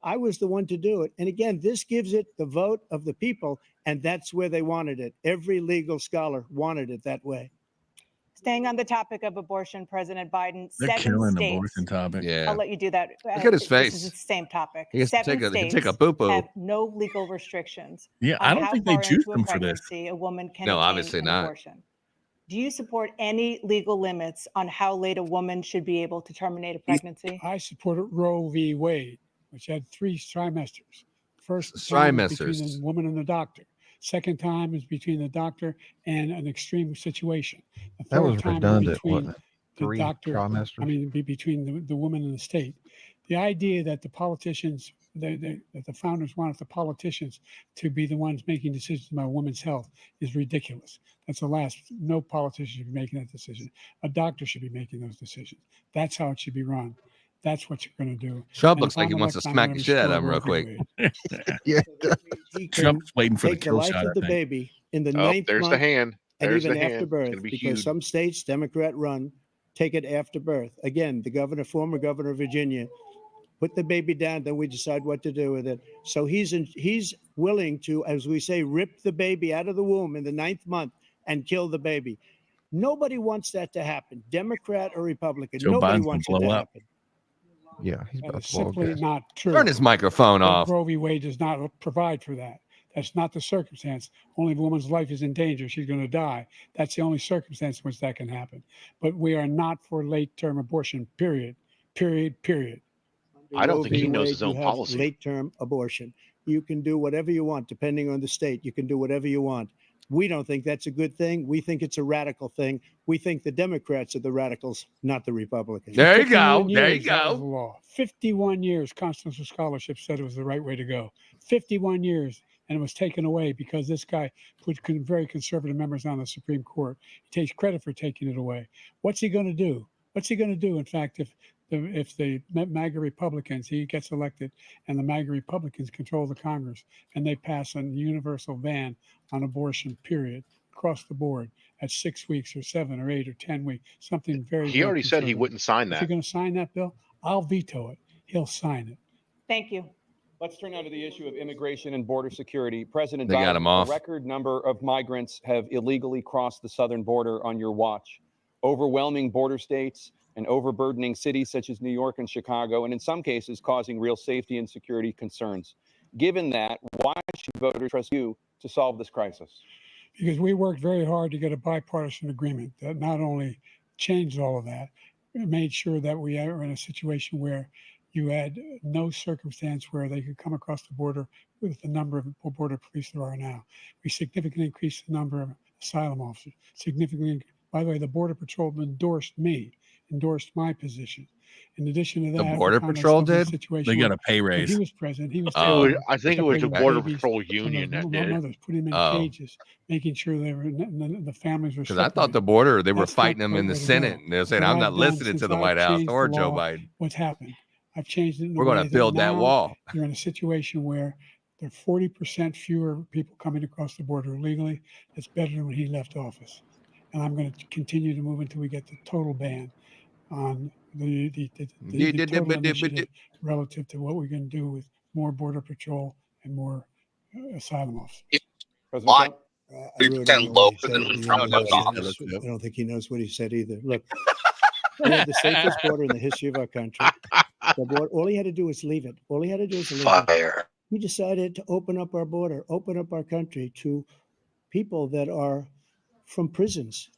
I was the one to do it. And again, this gives it the vote of the people, and that's where they wanted it. Every legal scholar wanted it that way. Staying on the topic of abortion, President Biden, They're 7 killing the states. abortion topic. Yeah. I'll let you do that. Look at his This face. is the same topic. He has to 7 take a states poo-poo. have no legal restrictions Yeah, on I don't how think they far choose into a them for this. pregnancy a woman can No, obtain obviously an not. abortion. Do you support any legal limits on how late a woman should be able to terminate a pregnancy? I supported Roe v. Wade, which had 3 trimesters. First time was between Trimesters. the woman and the doctor. Second time is between the doctor and an extreme situation. The That third was time is redundant, between wasn't it? the 3 doctor. trimesters. I mean, be between the woman and the state. The idea that the politicians, that the founders wanted the politicians to be the ones making decisions about a woman's health is ridiculous. That's the last. No politician should be making that decision. A doctor should be making those decisions. That's how it should be run. That's what you're going to do. Trump And looks if like he I'm wants to elected, I'm smack gonna the shit out of him restore real Roe v. quick. Wade. Yeah. He can Trump's waiting for the take the kill life shot, of I the think. baby in the oh, ninth there's the month hand. and There's even the after hand. It's birth, going to be because huge. some states, Democrat run, take it after birth. Again, the former governor of Virginia, put the baby down, then we decide what to do with it. So he's willing to, as we say, rip the baby out of the womb in the 9th month and kill the baby. Nobody wants that to happen, Democrat or Republican. Joe Nobody Biden's gonna wants it blow to up. happen. Yeah, he's That about is to blow simply gas. not true. Turn his microphone But off. Roe v. Wade does not provide for that. That's not the circumstance. Only if a woman's life is in danger, she's going to die. That's the only circumstance in which that can happen. But we are not for late-term abortion, period. Period. I don't Roe think v. he knows Wade, his own you have policy. late-term abortion. You can do whatever you want, depending on the state. You can do whatever you want. We don't think that's a good thing. We think it's a radical thing. We think the Democrats are the radicals, not the Republicans. There you go. 51 There you years, that was the go. law. 51 years, constitutional scholarship said it was the right way to go. 51 years, and it was taken away because this guy put very conservative members on the Supreme Court. He takes credit for taking it away. What's he going to do? What's he going to do? In fact, if the MAGA Republicans, he gets elected, and the MAGA Republicans control the Congress, and they pass a universal ban on abortion, period, across the board at 6 weeks or 7 or 8 or 10 weeks, something very. He already said he conservative. wouldn't sign Is he that. going to sign that bill? I'll veto it. He'll sign it. Thank you. Let's turn now to the issue of immigration and border security. President They got Biden, him off. a record number of migrants have illegally crossed the southern border on your watch. Overwhelming border states and overburdening cities such as New York and Chicago, and in some cases causing real safety and security concerns. Given that, why should voters trust you to solve this crisis? Because we worked very hard to get a bipartisan agreement that not only changed all of that, made sure that we are in a situation where you had no circumstance where they could come across the border with the number of border police there are now. We significantly increased the number of asylum officers. By the way, the Border Patrol endorsed my position. In addition to The that, we Border found Patrol ourselves in a did? situation They got where a pay when he raise. was president, he was Oh. taking I think it was the separating Border babies Patrol from Union that did it. mothers, putting them in Oh. cages, making sure the families were Because I thought separated. the border, they were That's not fighting the them right in the way to Senate. go. And they're saying, What I'm I've not done listening since to the I've White House changed the or Joe law, Biden. what's happened? I've changed it in a We're going way to that build that now wall. you're in a situation where there are 40% fewer people coming across the border illegally. It's better than when he left office. And I'm going to continue to move until we get the total ban on the total initiative relative to what we're going to do with more Border Patrol and more asylum officers. Why? Trump? I really don't know what he said at the end of this. I don't think he knows what he said either. Look, we had the safest border in the history of our country. All he had to do was leave it. All he had to do was leave it. He decided to open up our border, open up our country to people that are from prisons,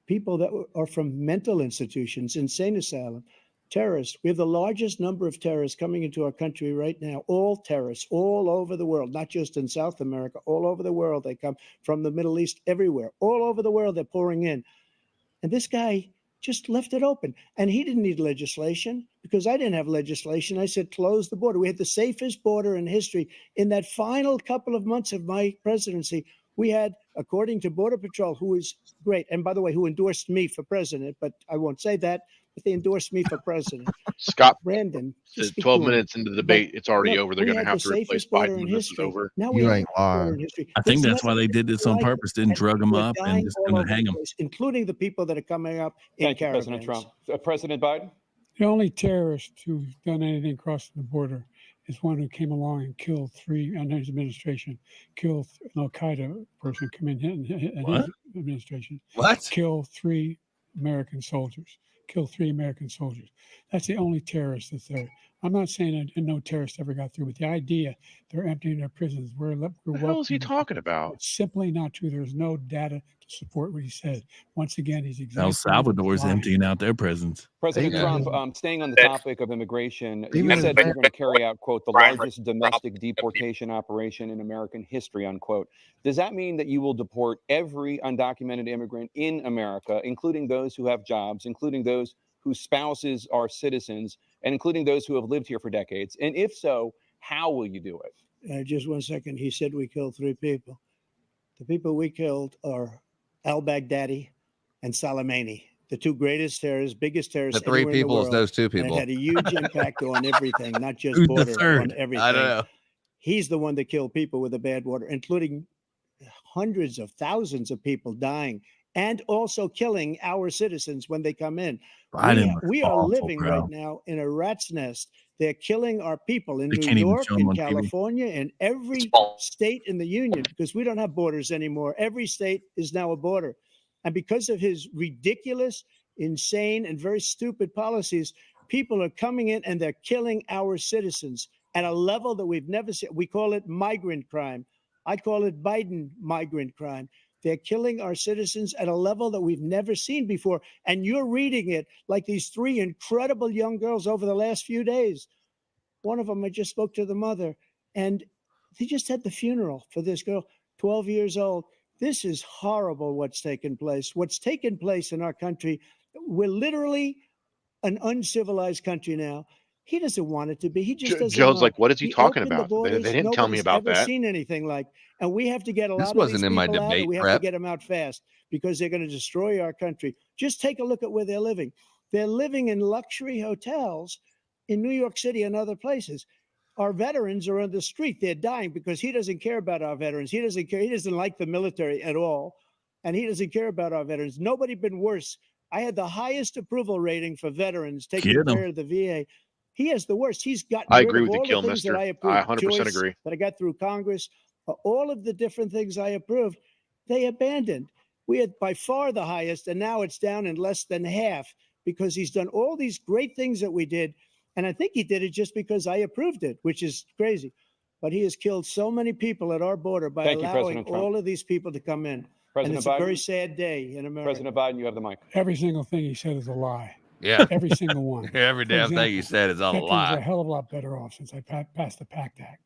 people that are from mental institutions, insane asylum, terrorists. We have the largest number of terrorists coming into our country right now, all terrorists all over the world, not just in South America, all over the world. They come from the Middle East, everywhere, all over the world, they're pouring in. And this guy just left it open. And he didn't need legislation because I didn't have legislation. I said, close the border. We had the safest border in history. In that final couple of months of my presidency, we had, according to Border Patrol, who is great, and by the way, who endorsed me for president, but I won't say that, but they endorsed me for president. Scott, Brandon, 12 minutes into the debate, it's already over. They're going to have to replace Biden when this is over. Now we have border in history. I think There's that's why they did this on nothing purpose. Didn't like drug them people are up and dying just all going over to hang the them. place, including the people that are coming up in Thank you, caravans. President Trump. President Biden? The only terrorist who's done anything crossing the border is one who came along and killed three, under his administration, killed an Al-Qaeda person come in his What? administration. What? Kill three American soldiers. That's the only terrorist that's there. I'm not saying that no terrorist ever got through, but the idea they're emptying their prisons. We're What the hell is he talking about? It's simply not true. There's no data to support what he said. Once again, he's El Salvador's emptying out their prisons. President Yeah. Trump, staying on the topic of immigration, you said you were going to carry out, quote, the largest domestic deportation operation in American history, unquote. Does that mean that you will deport every undocumented immigrant in America, including those who have jobs, including those whose spouses are citizens, and including those who have lived here for decades? And if so, how will you do it? Just 1 second. He said we killed three people. The people we killed are al-Baghdadi and Soleimani, the two greatest terrorists, biggest terrorists. The three anywhere in the people is world. those two And people. it had a huge impact on everything, not just Who's the border, third? on everything. I don't know. He's the one that killed people with the bad water, including hundreds of thousands of people dying and also killing our citizens when they come in. Biden was We are awful, living bro. right now in a rat's nest. They're killing our people in They New can't even York, show 'em in on TV. California, in every state in the union because we don't have borders anymore. Every state is now a border. And because of his ridiculous, insane, and very stupid policies, people are coming in and they're killing our citizens at a level that we've never seen. We call it migrant crime. I call it Biden migrant crime. They're killing our citizens at a level that we've never seen before. And you're reading it like these three incredible young girls over the last few days. One of them, I just spoke to the mother, and they just had the funeral for this girl, 12 years old. This is horrible what's taken place. What's taken place in our country, we're literally an uncivilized country now. He doesn't want it to be. He just doesn't Joe's know. like, what is he talking opened the about? They borders. didn't tell me Nobody's about ever that. seen anything like. And we have to get a This lot of wasn't these in my people out, debate and we have prep. to get them out fast because they're going to destroy our country. Just take a look at where they're living. They're living in luxury hotels in New York City and other places. Our veterans are on the street. They're dying because he doesn't care about our veterans. He doesn't care. He doesn't like the military at all. And he doesn't care about our veterans. Nobody been worse. I had the highest approval rating for veterans taking Get 'em. care of the VA. He has the worst. He's got I rid agree of with you, all the things Kilmister. that I I approved. 100% Choice agree. that I got through Congress, all of the different things I approved, they abandoned. We had by far the highest, and now it's down in less than half because he's done all these great things that we did. And I think he did it just because I approved it, which is crazy. But he has killed so many people at our border by Thank you, allowing President Trump. all of these people to come in. And President it's a very Biden? sad day in America. President Biden, you have the mic. Every single thing he said is a lie. Yeah. Every single one. Every For damn thing you example, said is a veterans are a lie. hell of a lot better off since I passed the PACT Act.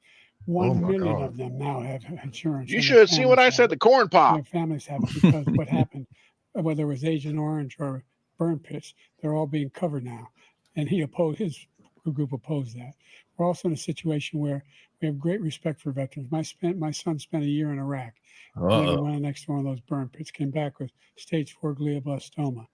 Oh 1 my million God. of them now have insurance. You and should their have seen what families I have said. it. The corn pop. Their families have it because what happened, whether it was Agent Orange or burn pits, they're all being covered now. And his group opposed that. We're also in a situation where we have great respect for veterans. My son spent a year in Iraq. Went and went next to one of those burn pits, came back with stage 4 glioblastoma.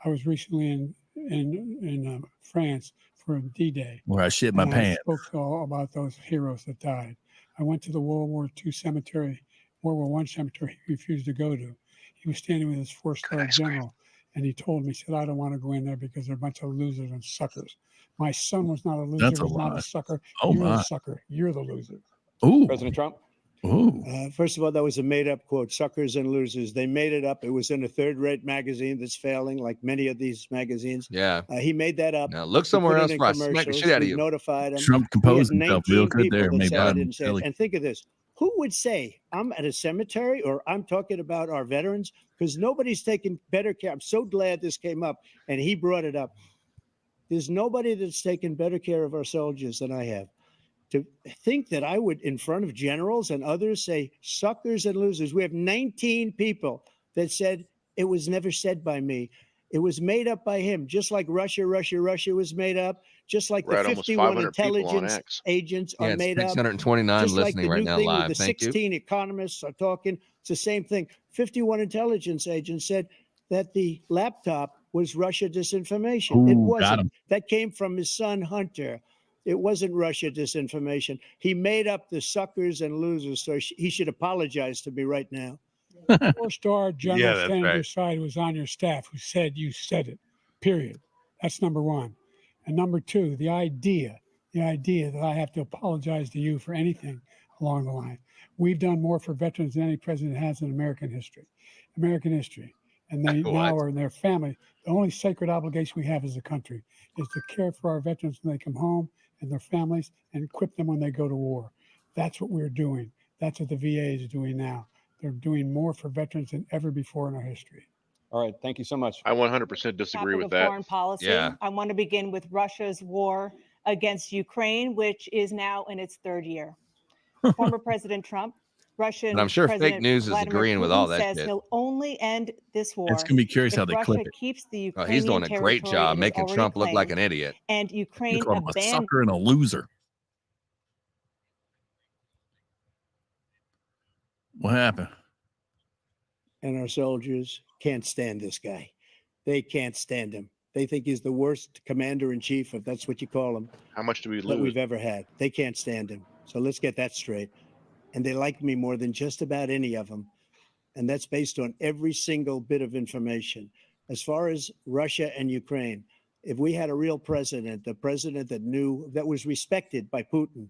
I was recently in France for D-Day. Where I shit my and I pants. spoke all about those heroes that died. I went to the World War II cemetery, World War I cemetery he refused to go to. He was standing with his 4-star general, and he told me, he said, I don't want to go in there because they're a bunch of losers and suckers. My son was not a loser, That's a was not lie. a sucker. Oh, You're my. the sucker. You're the loser. Ooh. President Trump? Ooh. First of all, that was a made-up quote, suckers and losers. They made it up. It was in a third-rate magazine that's failing, like many of these magazines. Yeah. He made that up. Now look He somewhere put it else in before I smack the commercials. shit out of We've you. notified him. Trump We had composed himself real 19 good people there. that Made said I that didn't say it. silly. And think of this. Who would say I'm at a cemetery or I'm talking about our veterans? Because nobody's taking better care. I'm so glad this came up and he brought it up. There's nobody that's taken better care of our soldiers than I have. To think that I would, in front of generals and others, say suckers and losers. We have 19 people that said it was never said by me. It was made up by him, just like Russia was made up, just like We're the at almost 51 500 people on intelligence X. agents Yeah, are it's made up. 629 Just like listening the right new now thing live. with the Thank you. 16 economists are talking. It's the same thing. 51 intelligence agents said that the laptop was Russia disinformation. It Ooh, got wasn't. him. That came from his son, Hunter. It wasn't Russia disinformation. He made up the suckers and losers, so he should apologize to me right now. 4-star general Yeah, that's standing right. beside who was on your staff who said you said it, period. That's number one. And number two, the idea that I have to apologize to you for anything along the line. We've done more for veterans than any president has in American history. And they now are in their family. The only sacred obligation we have as a country is to care for our veterans when they come home and their families and equip them when they go to war. That's what we're doing. That's what the VA is doing now. They're doing more for veterans than ever before in our history. All right. Thank you so much. I 100% disagree Topic with of that. foreign policy. Yeah. I want to begin with Russia's war against Ukraine, which is now in its third year. Former President Trump, Russian And I'm sure President fake news is Vladimir agreeing with Putin all that says shit. he'll only end this war It's gonna be curious if how they Russia clip it. keeps the Oh, Ukrainian he's doing a great territory job it has making already Trump look like claimed, an idiot. and You Ukraine call him a abandons. sucker and a loser. What happened? And our soldiers can't stand this guy. They can't stand him. They think he's the worst commander in chief, if that's what you call him, How much do we that lose? we've ever had. They can't stand him. So let's get that straight. And they like me more than just about any of them. And that's based on every single bit of information. As far as Russia and Ukraine, if we had a real president, a president that knew, that was respected by Putin,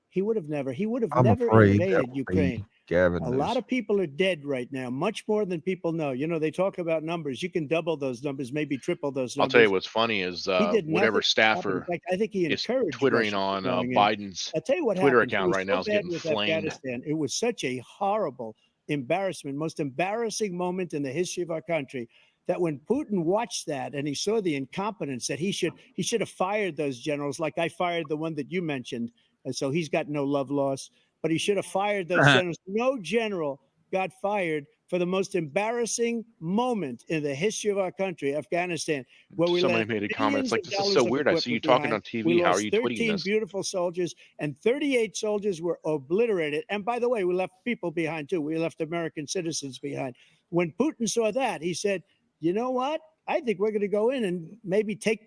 he would have never I'm invaded afraid that would Ukraine. be Gavin A lot Newsom. of people are dead right now, much more than people know. You know, they talk about numbers. You can double those numbers, maybe triple those I'll numbers. tell you what's funny is He did whatever nothing to stop it. In staffer fact, I think he is encouraged twittering Russia on from going in. Biden's I'll tell you what Twitter happened. It account was right now so is bad getting with flamed. Afghanistan. It was such a horrible embarrassment, most embarrassing moment in the history of our country, that when Putin watched that and he saw the incompetence, that he should have fired those generals, like I fired the one that you mentioned. And so he's got no love lost, but he should have fired those generals. No general got fired for the most embarrassing moment in the history of our country, Afghanistan, where we Somebody left made a comment. It's billions like, of this is dollars so of weird. I see you equipment talking behind. on TV. We How are lost you tweeting 13 this? beautiful soldiers, and 38 soldiers were obliterated. And by the way, we left people behind too. We left American citizens behind. When Putin saw that, he said, you know what? I think we're going to go in and maybe take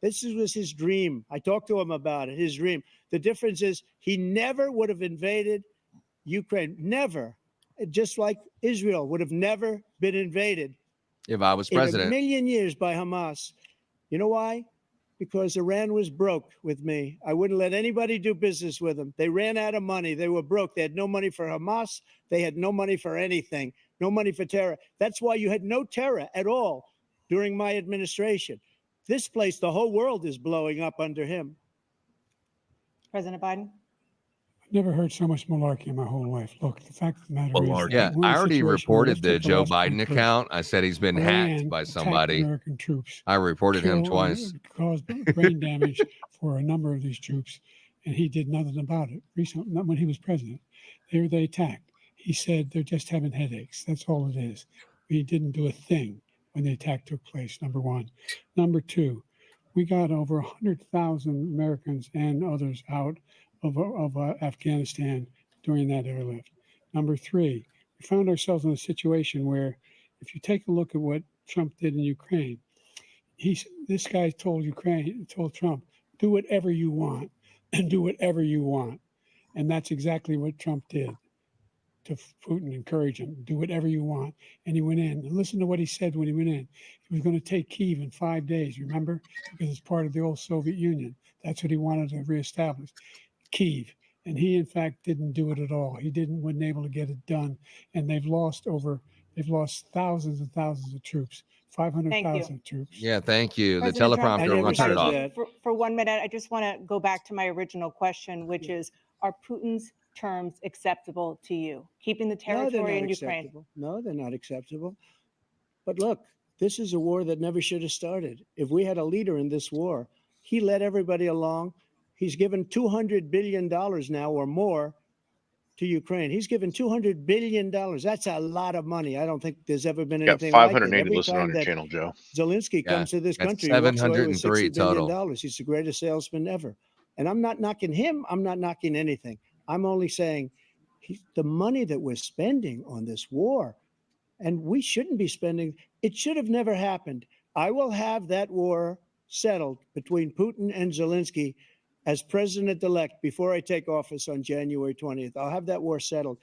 this was his dream. I talked to him about it, his dream. The difference is he never would have invaded Ukraine. Never. Just like Israel would have never been invaded If I was in a president. million years by Hamas. You know why? Because Iran was broke with me. I wouldn't let anybody do business with them. They ran out of money. They were broke. They had no money for Hamas. They had no money for anything, no money for terror. That's why you had no terror at all during my administration. This place, the whole world is blowing up under him. President Biden? Never heard so much malarkey in my whole life. Look, the fact of the matter is, Malarkey. Yeah, we're in I a already situation where reported let's the take the Joe last point Biden first. account. I said he's been Iran hacked by attacked somebody. American troops, I reported him killed twice. caused brain damage for a number of these troops, and he did nothing about it. Recently, not when he was president, they attacked. He said they're just having headaches. That's all it is. He didn't do a thing when the attack took place. Number one. Number 2, we got over 100,000 Americans and others out of Afghanistan during that airlift. Number 3, we found ourselves in a situation where, if you take a look at what Trump did in Ukraine, this guy told Trump, do whatever you want and do whatever you want. And that's exactly what Trump did to Putin, encourage him, do whatever you want. And he went in. And listen to what he said when he went in. He was going to take Kyiv in 5 days, remember? Because it's part of the old Soviet Union. That's what he wanted to reestablish, Kyiv. And he, in fact, didn't do it at all. He wasn't able to get it done. And they've lost thousands and thousands of troops, 500,000 troops. Yeah, thank you. The President Trump, teleprompter, I we're never going to turn said it off. that. For 1 minute, I just want to go back to my original question, which is, are Putin's terms acceptable to you? Keeping the No, they're territory not in Ukraine. acceptable. No, they're not acceptable. But look, this is a war that never should have started. If we had a leader in this war, he led everybody along. He's given $200 billion now or more to Ukraine. He's given $200 billion. That's a lot of money. I don't think there's ever been You got anything like it. 580 Every listeners on time your that channel, Joe. Zelensky Yeah, comes to this that's country, he walks away with 703 $60 billion. total. He's the greatest salesman ever. And I'm not knocking him. I'm not knocking anything. I'm only saying the money that we're spending on this war, and we shouldn't be spending, it should have never happened. I will have that war settled between Putin and Zelensky as president-elect before I take office on January 20th. I'll have that war settled.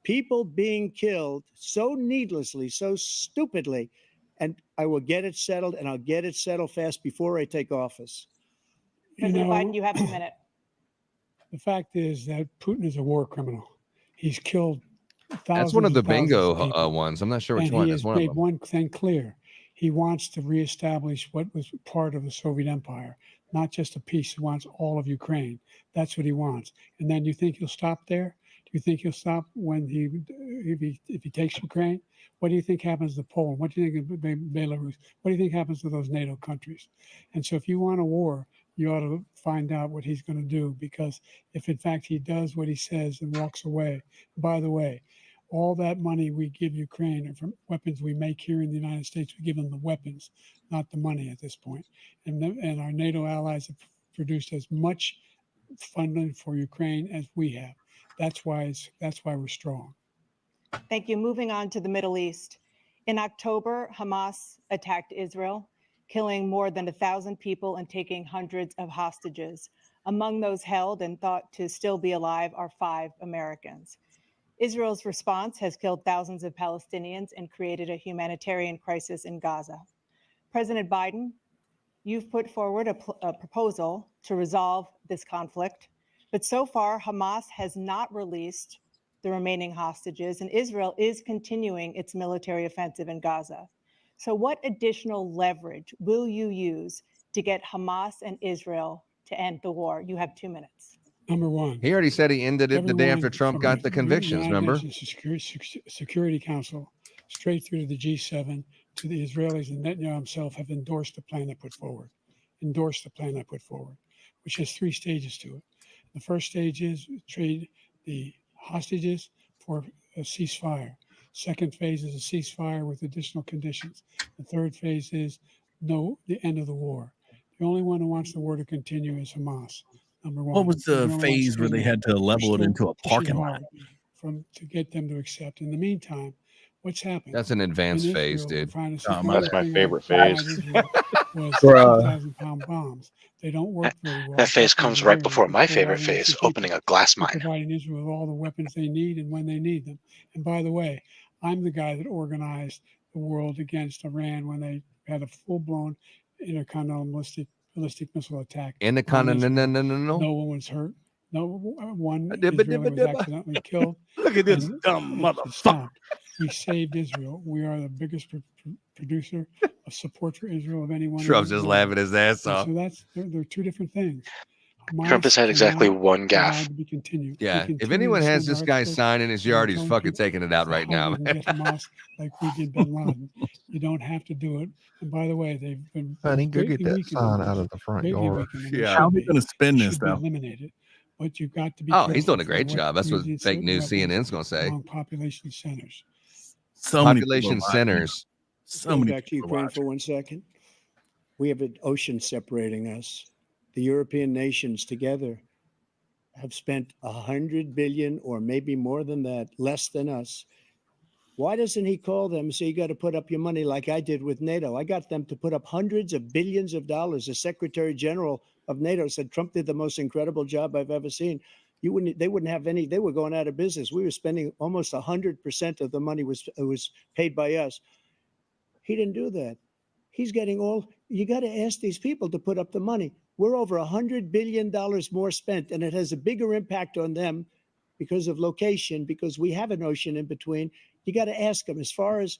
People being killed so needlessly, so stupidly, and I will get it settled, and I'll get it settled fast before I take office. President Biden, you have a minute. The fact is that Putin is a war criminal. He's killed thousands. That's one of the and thousands of bingo people. ones. I'm not sure which And one. he That's has one of made them. one thing clear. He wants to reestablish what was part of the Soviet Empire, not just a piece. He wants all of Ukraine. That's what he wants. And then you think he'll stop there? Do you think he'll stop when if he takes Ukraine? What do you think happens to Poland? What do you think of Belarus? What do you think happens to those NATO countries? And so if you want a war, you ought to find out what he's going to do, because if in fact he does what he says and walks away, by the way, all that money we give Ukraine are from weapons we make here in the United States. We give them the weapons, not the money at this point. And our NATO allies have produced as much funding for Ukraine as we have. That's why we're strong. Thank you. Moving on to the Middle East. In October, Hamas attacked Israel, killing more than 1,000 people and taking hundreds of hostages. Among those held and thought to still be alive are 5 Americans. Israel's response has killed thousands of Palestinians and created a humanitarian crisis in Gaza. President Biden, you've put forward a proposal to resolve this conflict, but so far Hamas has not released the remaining hostages, and Israel is continuing its military offensive in Gaza. So what additional leverage will you use to get Hamas and Israel to end the war? You have 2 minutes. Number one, He already said he ended it the day after everyone Trump from got the convictions, United remember? Nations Security Council, straight through to the G7, to the Israelis, and Netanyahu himself have endorsed the plan I put forward, which has 3 stages to it. The first stage is trade the hostages for a ceasefire. Second phase is a ceasefire with additional conditions. The third phase is the end of the war. The only one who wants the war to continue is Hamas. Number one. What was They're the only ones phase where they standing had to up. level it They're into a still pushing parking lot? hard to get them to accept. In the meantime, what's happened? That's an advanced in phase, Israel, dude. trying to Oh, see my one That's my thing favorite that phase. Israel was Bruh. 2,000-pound bombs. They don't work very well. That phase That's comes why right we're before my providing favorite innocent phase, people. opening a glass We're mine. providing Israel with all the weapons they need and when they need them. And by the way, I'm the guy that organized the world against Iran when they had a full-blown intercontinental ballistic missile attack. In the on Israel. continental. No one was hurt. No one Dibba, Israeli dibba, was dibba. accidentally killed. Look at this and dumb it motherfucker. stopped. We saved Israel. We are the biggest producer of support for Israel of anyone. Trump's just laughing his ass off. So they're 2 different things. Trump has had exactly one allowed gaffe. to be continued. We Yeah. If continue anyone to has send this our guy experts sign in his and yard, he's telling fucking people taking it out right how now. we can get Hamas like we did Bin Laden. You don't have to do it. And by the way, they've been Honey, go get greatly that weakened. sign out of the front Greatly yard. weakened. And they Yeah. How are should they be. going to spin They this should be though? eliminated. But you've got to be Oh, he's careful doing a for great what job. That's what using fake certain news weapons CNN's going to say. among population centers. So many people Population are watching. centers. So Go many back to people are Ukraine watching. for 1 second. We have an ocean separating us. The European nations together have spent 100 billion, or maybe more than that, less than us. Why doesn't he call them and say, you got to put up your money like I did with NATO? I got them to put up hundreds of billions of dollars. The Secretary General of NATO said Trump did the most incredible job I've ever seen. They wouldn't have any, they were going out of business. We were spending almost 100% of the money was paid by us. He didn't do that. He's getting all, you got to ask these people to put up the money. We're over $100 billion more spent, and it has a bigger impact on them because of location, because we have an ocean in between. You got to ask them. As far as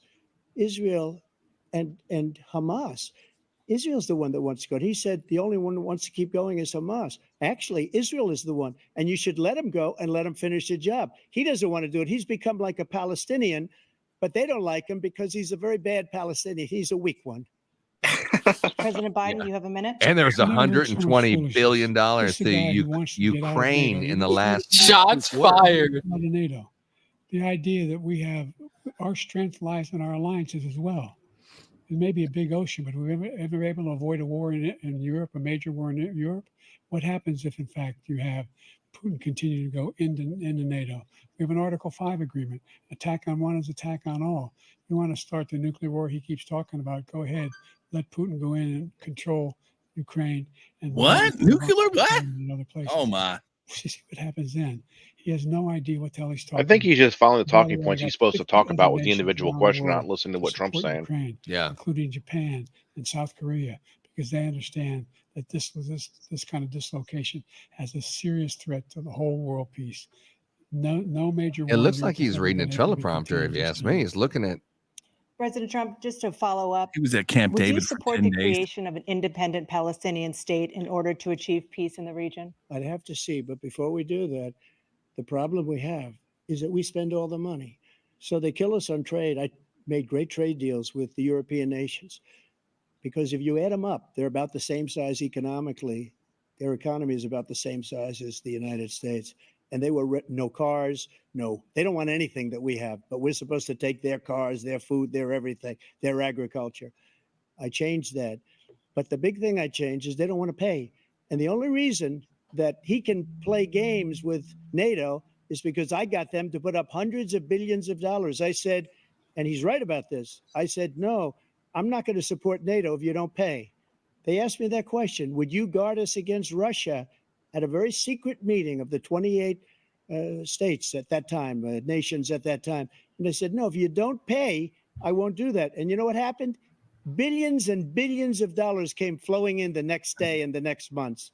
Israel and Hamas, Israel's the one that wants to go. He said the only one that wants to keep going is Hamas. Actually, Israel is the one, and you should let him go and let him finish the job. He doesn't want to do it. He's become like a Palestinian, but they don't like him because he's a very bad Palestinian. He's a weak one. President Biden, you have a minute. And there was You never heard so much $120 billion This is to the guy who wants to get out of Ukraine NATO. in the You last Shots quarter. fired. Out of NATO. The idea that we have our strength lies in our alliances as well. It may be a big ocean, but we're ever able to avoid a war in Europe, a major war in Europe? What happens if, in fact, you have Putin continue to go into NATO? We have an Article 5 agreement. Attack on one is attack on all. You want to start the nuclear war he keeps talking about, go ahead. Let Putin go in and control Ukraine. And What? Nuclear what? in other places. Oh my. See what happens then. He has no idea what the hell he's talking I think he's just following the By the talking way, points I he's got supposed to 50 talk other about with the nations individual around the question, not world listening to what Trump's support saying. Ukraine, Yeah. including Japan and South Korea, because they understand that this kind of dislocation has a serious threat to the whole world peace. No major. It war in looks Europe like has he's ever reading a been able to be teleprompter, if you contained ask as me. now. He's looking at. President Trump, just to follow up, He was at Camp would you David for support 10 the days. creation of an independent Palestinian state in order to achieve peace in the region? I'd have to see, but before we do that, the problem we have is that we spend all the money. So they kill us on trade. I made great trade deals with the European nations because if you add them up, they're about the same size economically. Their economy is about the same size as the United States. And they were no cars, they don't want anything that we have, but we're supposed to take their cars, their food, their everything, their agriculture. I changed that. But the big thing I changed is they don't want to pay. And the only reason that he can play games with NATO is because I got them to put up hundreds of billions of dollars. I said, and he's right about this. I said, no, I'm not going to support NATO if you don't pay. They asked me that question. Would you guard us against Russia at a very secret meeting of the 28 states at that time, nations at that time? And they said, no, if you don't pay, I won't do that. And you know what happened? Billions and billions of dollars came flowing in the next day and the next months.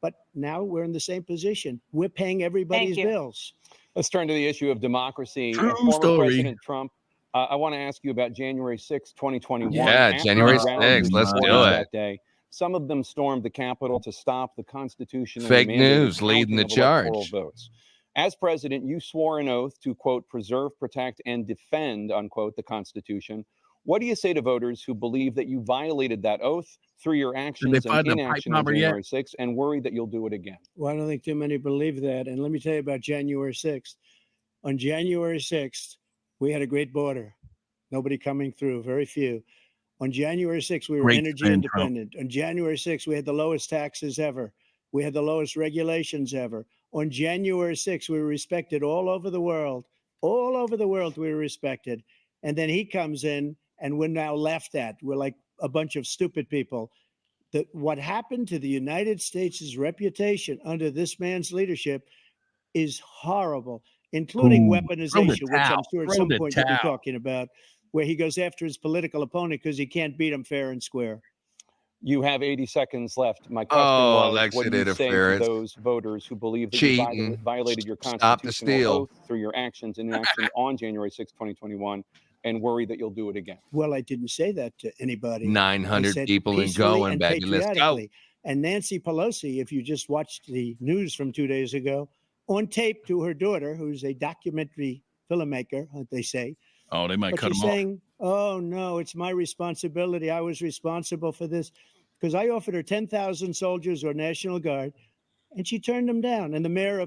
But now we're in the same position. We're paying everybody's you. bills. Let's turn to the issue of democracy. True Former story. President Trump, I want to ask you about January 6, 2021. Yeah, After January you rallied 6th, your let's do supporters it. That day, some of them stormed the Capitol to stop the constitutional Fake mandated news leading the counting of electoral charge. votes. As president, you swore an oath to, quote, preserve, protect, and defend, unquote, the Constitution. What do you say to voters who believe that you violated that oath through your actions and find the pipe inaction on bomber yet? January 6th and worry that you'll do it again? Well, I don't think too many believe that. And let me tell you about January 6th. On January 6th, we had a great border. Nobody coming through, very few. On January 6th, we were Great energy defend, Trump. independent. On January 6th, we had the lowest taxes ever. We had the lowest regulations ever. On January 6th, we were respected all over the world. All over the world, we were respected. And then he comes in, and we're now laughed at. We're like a bunch of stupid people. What happened to the United States' reputation under this man's leadership is horrible, including Ooh, weaponization, which I'm towel. sure at Throw some the point you'll be towel. talking about, where he goes after his political opponent because he can't beat him fair and square. You have 80 seconds left. My question Oh, was, election what do you say to interference. those voters who believe that Cheating. you violated your Stop the constitutional steal. oath through your actions and inaction on January 6, 2021, and worry that you'll do it again? Well, I didn't say that to anybody. I 900 said people and peacefully going, and baby. Let's go. patriotically. And Nancy Pelosi, if you just watched the news from 2 days ago, on tape to her daughter, who's a documentary filmmaker, they say. Oh, they might But cut she's him off. saying, oh, no, it's my responsibility. I was responsible for this because I offered her 10,000 soldiers or National Guard, and she turned them down. And the mayor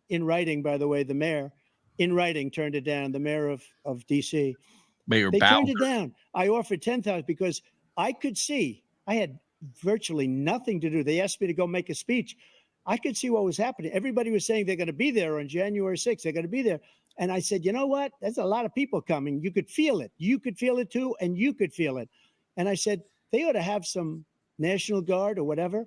in writing, by the way, the mayor in writing turned it down, the mayor of D.C. Mayor They turned it Bowser. down. I offered 10,000 because I could see I had virtually nothing to do. They asked me to go make a speech. I could see what was happening. Everybody was saying they're going to be there on January 6th. They're going to be there. And I said, you know what? There's a lot of people coming. You could feel it. You could feel it too, and you could feel it. And I said, they ought to have some National Guard or whatever.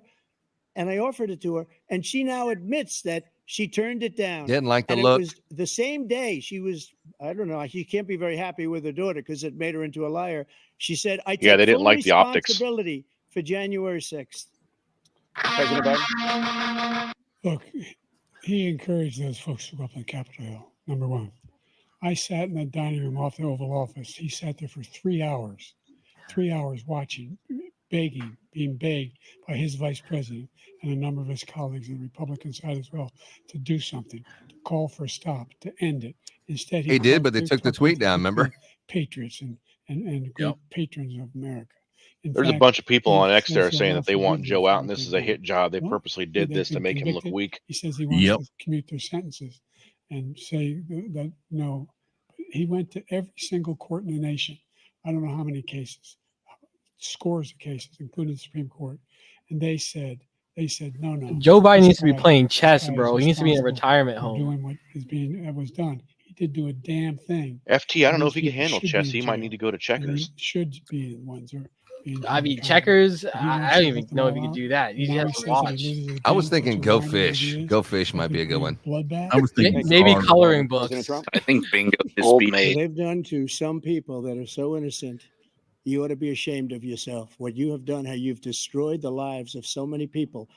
And I offered it to her. And she now admits that she turned it down. Didn't like the and look. It was the same day she was, I don't know, she can't be very happy with her daughter because it made her into a liar. She said, I take Yeah, they didn't full like the optics. responsibility for January 6th. President Biden? Look, he encouraged those folks to go up on Capitol Hill, number one. I sat in the dining room off the Oval Office. He sat there for 3 hours watching, begging, being begged by his vice president and a number of his colleagues on the Republican side as well to do something, to call for a stop, to end it. Instead, He did, called but they took the tweet down, remember? Patriots and great patrons of America. In There's a fact, bunch of people he on X there says he'll saying that they not want forgive Joe them out, for and what this is they've a hit done. job. They Well, purposely did they've this to been make him look convicted. weak. He says he wants to commute their sentences and say that no. He went to every single court in the nation. I don't know how many cases, scores of cases, including the Supreme Court, and they said no. Joe Biden this needs to be guy- playing this chess, guy is bro. He needs to be in a responsible retirement for home. doing what was done. He did do a damn thing. FT, I don't And know these if he can people handle should be chess. in He might jail. need to go to And checkers. they should be the ones who are being I held mean, accountable. checkers. If he I wants don't to even let them know all if he could out, do that. You now just he have to says that he watch. loses I was again, thinking which Go is why Fish. he is. Go Fish I might be a think good we one. bloodbath. I was thinking Maybe Favre. coloring President books. Trump? I think bingo is Old beat. What mate. they've done to some people that are so innocent, you ought to be ashamed of yourself. What you have done, how you've destroyed the lives of so many people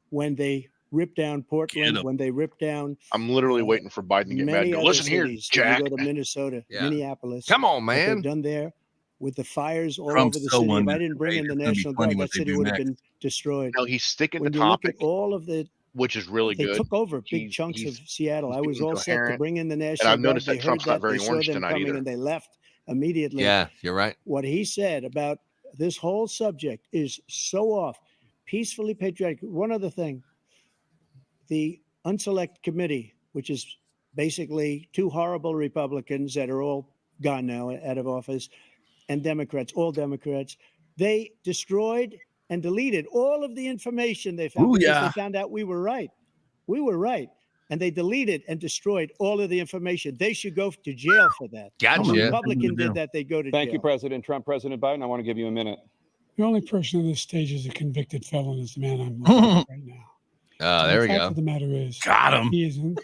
when they ripped down Portland, him. when they ripped down I'm literally waiting for Biden to get mad many and go, other listen here, cities. When Jack. you go to Minnesota, Yeah. Minneapolis, Come on, what they've man. done there with the fires all Trump's over the so city. If I didn't bring in underestimated. the It's gonna be National funny Guard, what that they city do would have next. been destroyed. No, he's sticking to When you look topic, at all of the, which is really they good. took over big He's- chunks of he's- Seattle. he's I was being all set to coherent. bring in the And National I've Guard. noticed They that heard Trump's not that, very they saw orange them tonight coming, either. and they left immediately. Yeah, you're right. What he said about this whole subject is so off. Peacefully patriotic. One other thing, the Unselect Committee, which is basically two horrible Republicans that are all gone now out of office, and Democrats, all Democrats, they destroyed and deleted all of the information they found because they found out we were right. We were right. And they deleted and destroyed all of the information. They should go to jail for that. Gotcha. If a Republican did that, they'd go to Thank jail. you, President Trump. President Biden, I want to give you a minute. The only person on this stage is a convicted felon is the man I'm looking at right now. Oh, there we The fact go. of the matter is, Got him.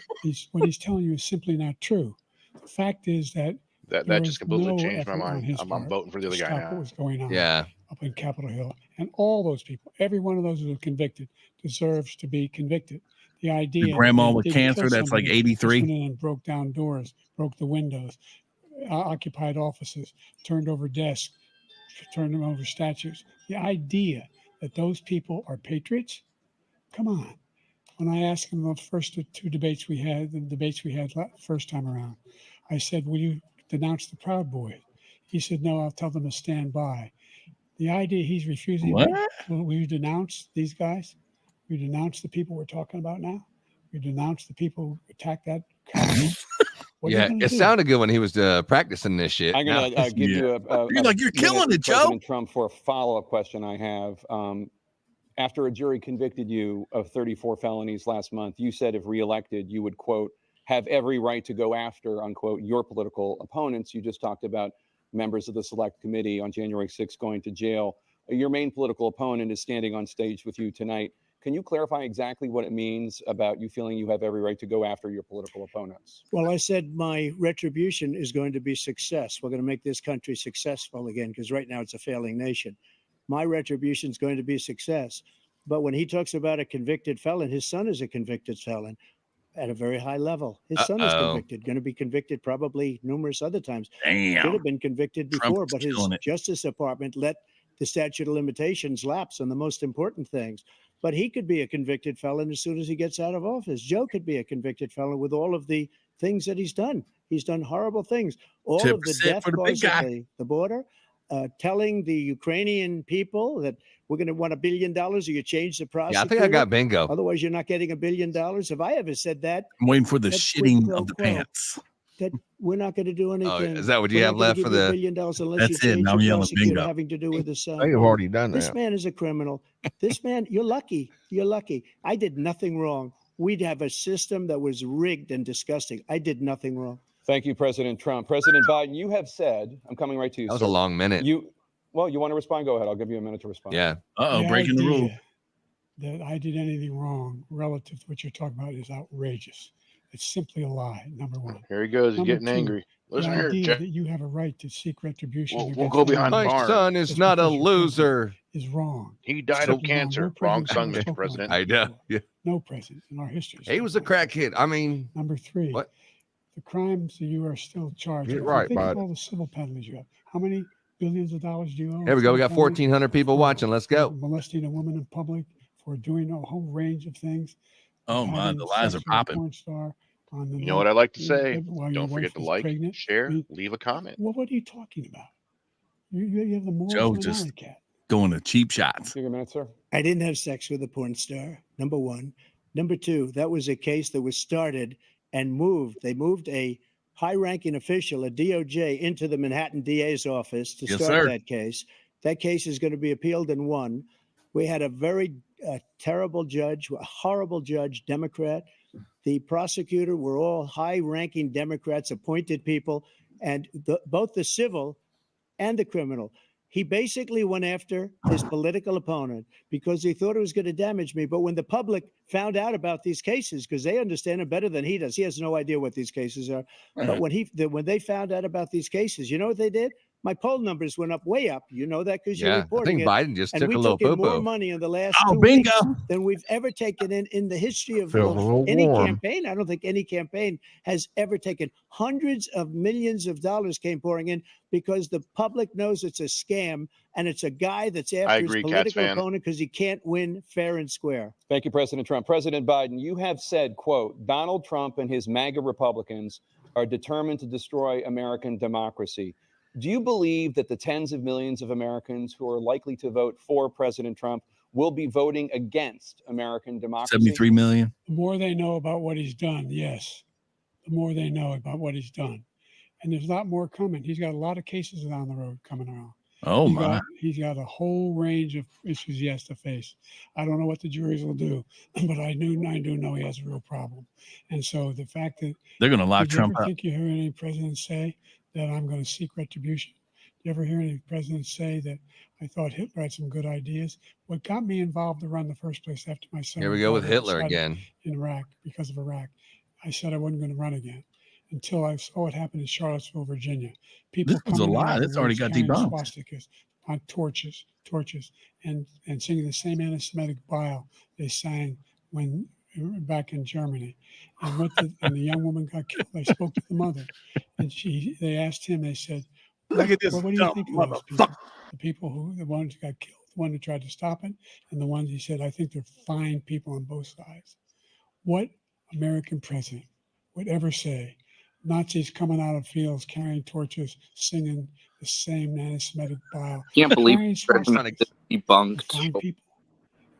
What he's telling you is simply not true. The fact is that That there just was completely no changed my effort on mind. his I'm part voting for the other to guy stop now. what was going on Yeah. up in Capitol Hill. And all those people, every one of those who were convicted, deserves to be convicted. The idea The grandma that they with didn't kill cancer that's like somebody, just 83. went in and broke down doors, broke the windows, occupied offices, turned over desks, turned over statues. The idea that those people are patriots, come on. When I asked him the first two debates we had, first time around, I said, will you denounce the Proud Boys? He said, no, I'll tell them to stand by. The idea he's refusing, What? will you denounce these guys? We denounce the people we're talking about now. We denounce the people who attacked that. What are you Yeah, gonna it do? sounded good when he was practicing this shit. I'm going to give you a You're like, you're killing minute, it, Joe. President Trump, for a follow-up question I have. After a jury convicted you of 34 felonies last month, you said if reelected, you would, quote, have every right to go after, unquote, your political opponents. You just talked about members of the Select Committee on January 6th going to jail. Your main political opponent is standing on stage with you tonight. Can you clarify exactly what it means about you feeling you have every right to go after your political opponents? Well, I said my retribution is going to be success. We're going to make this country successful again, because right now it's a failing nation. My retribution is going to be success. But when he talks about a convicted felon, his son is a convicted felon at a very high level. His son is convicted, going to be convicted probably numerous other times. Damn. Should have been convicted Trump before, is but his killing it. Justice Department let the statute of limitations lapse on the most important things. But he could be a convicted felon as soon as he gets out of office. Joe could be a convicted felon with all of the things that he's done. He's done horrible things. All of the 10% death for the big goes at guy. the border, telling the Ukrainian people that we're going to want $1 billion or you change the prosecutor. Yeah, I think I got bingo. Otherwise, you're not getting $1 billion. If I ever said that, I'm waiting for the that's quid shitting pro of the quo. pants. That we're not going to do anything. Oh, is that what you We're have not gonna left give for you $1 the? billion unless you That's it. change Now I'm the yelling prosecutor bingo. having to do with the son. They have already done This that. man is a criminal. This man, you're lucky. You're lucky. I did nothing wrong. We'd have a system that was rigged and disgusting. I did nothing wrong. Thank you, President Trump. President Biden, you have said, I'm coming right to you, That was sir. a long minute. You want to respond? Go ahead. I'll give you a minute to respond. Yeah. Uh-oh, breaking the rule. That I did anything wrong relative to what you're talking about is outrageous. It's simply a lie, number one. Here he goes. He's Number getting two, angry. Listen the here, idea Jeff. that you have a right to seek retribution. We'll against go behind the anyone My barn. son is just not a because you're president loser. is wrong. He died Simply of wrong. cancer. No Wrong president son, ever Mr. spoke like President. that I know. before. Yeah. No president in our history. He was a crack kid. I mean, Number three, what? the crimes that you are still charged Get with. right, Think of bud. all the civil penalties you have. How many billions of dollars do you owe? There we go. We got Civil penalties 1,400 people for watching. Let's go. molesting a woman in public, for doing a whole range of things. Oh my, having the lies sex are with a popping. porn star on the You know what I like to night say? while your Don't wife forget to was like, pregnant. share, I mean, leave a comment. what are you talking about? You have the morals Joe of an just alley cat. going to cheap shots. Take a minute, sir. I didn't have sex with a porn star, number one. Number two, that was a case that was started and moved. They moved a high-ranking official, a DOJ, into the Manhattan DA's office to Yes, start sir. that case. That case is going to be appealed and won. We had a very terrible judge, a horrible judge, Democrat. The prosecutor were all high-ranking Democrats, appointed people, and both the civil and the criminal. He basically went after his political opponent because he thought it was going to damage me. But when the public found out about these cases, because they understand it better than he does, he has no idea what these cases are. But when they found out about these cases, you know what they did? My poll numbers went up, way up. You know that because you're Yeah. I reporting think it. Biden just And took we a little took in more poo-poo. money in the last Oh, 2 bingo. weeks than we've ever taken in the history of Feels a little any warm. campaign. I don't think any campaign has ever taken hundreds of millions of dollars came pouring in because the public knows it's a scam and it's a guy that's after his agree, Cats political fan. opponent because he can't win fair and square. Thank you, President Trump. President Biden, you have said, quote, Donald Trump and his MAGA Republicans are determined to destroy American democracy. Do you believe that the tens of millions of Americans who are likely to vote for President Trump will be voting against American democracy? 73 million. The more they know about what he's done, yes, the more they know about what he's done. And there's a lot more coming. He's got a lot of cases down the road coming around. Oh my. He's got a whole range of issues he has to face. I don't know what the juries will do, but I do know he has a real problem. And so the fact that They're going to lock did you Trump ever up. think you heard any president say that I'm going to seek retribution? You ever hear any president say that I thought Hitler had some good ideas? What got me involved to run in the first place after my son Here we was go with killed Hitler outside again. in Iraq because of Iraq, I said I wasn't going to run again until I saw what happened in Charlottesville, Virginia. People This was a coming out lie. of the This already woods got carrying debunked. swastikas on torches, and singing the same anti-Semitic bile they sang when back in Germany. And and the young woman got killed. I spoke to the mother, and they asked him. They said, Look at this "What do you dumb think of those people? motherfucker." The people the ones who got killed, the one who tried to stop it, and the ones he said, I think they're fine people on both sides." What American president would ever say Nazis coming out of fields carrying torches, singing the same anti-Semitic bile? Can't believe carrying it's debunked. fine people.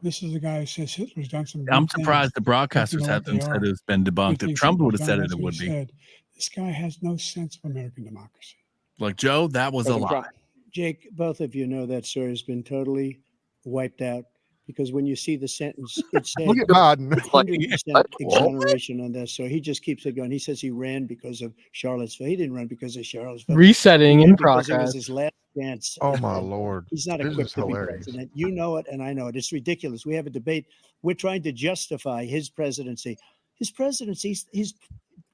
This is the guy who says Hitler's done some. I'm good things. surprised the But you broadcasters know what haven't they said are? it's been Good debunked. If things Trump that would have John said it, Lester it would be. said. This guy has no sense of American democracy. Like, Joe, that was a President lie. Trump. Jake, both of you know that story has been totally wiped out because when you see the sentence, it said Look at Biden. 100% exoneration on that. So he just keeps it going. He says he ran because of Charlottesville. He didn't run because of Charlottesville. Resetting He in ran because it was progress. his last chance. Oh my Lord. He's not This equipped is to be hilarious. president. You know it, and I know it. It's ridiculous. We have a debate. We're trying to justify his presidency. His presidency is,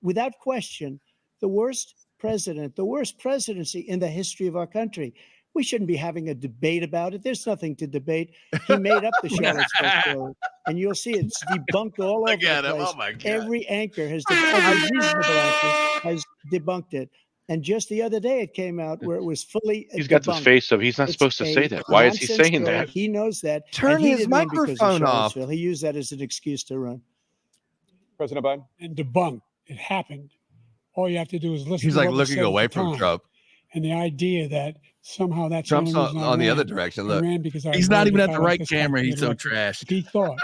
without question, the worst presidency in the history of our country. We shouldn't be having a debate about it. There's nothing to debate. He made up the Charlottesville story, and you'll see it's debunked all over Look at the him. place. Oh my God. Every anchor every reasonable anchor has debunked it. And just the other day, it came out where it was fully. He's got this debunked. face of he's not It's supposed to a say that. Why is he nonsense saying story. that? He knows that. Turn and he his didn't run because of microphone off. Charlottesville. He used that as an excuse to run. President Biden? And debunked. It happened. All you have to do is listen He's to like what was looking said at away the from time. Trump. And the idea that somehow that's Trump's the only reason I on the ran. other direction. I Look, ran because I He's was not worried even at about the right this happening camera. in He's the so election. trash. If he thought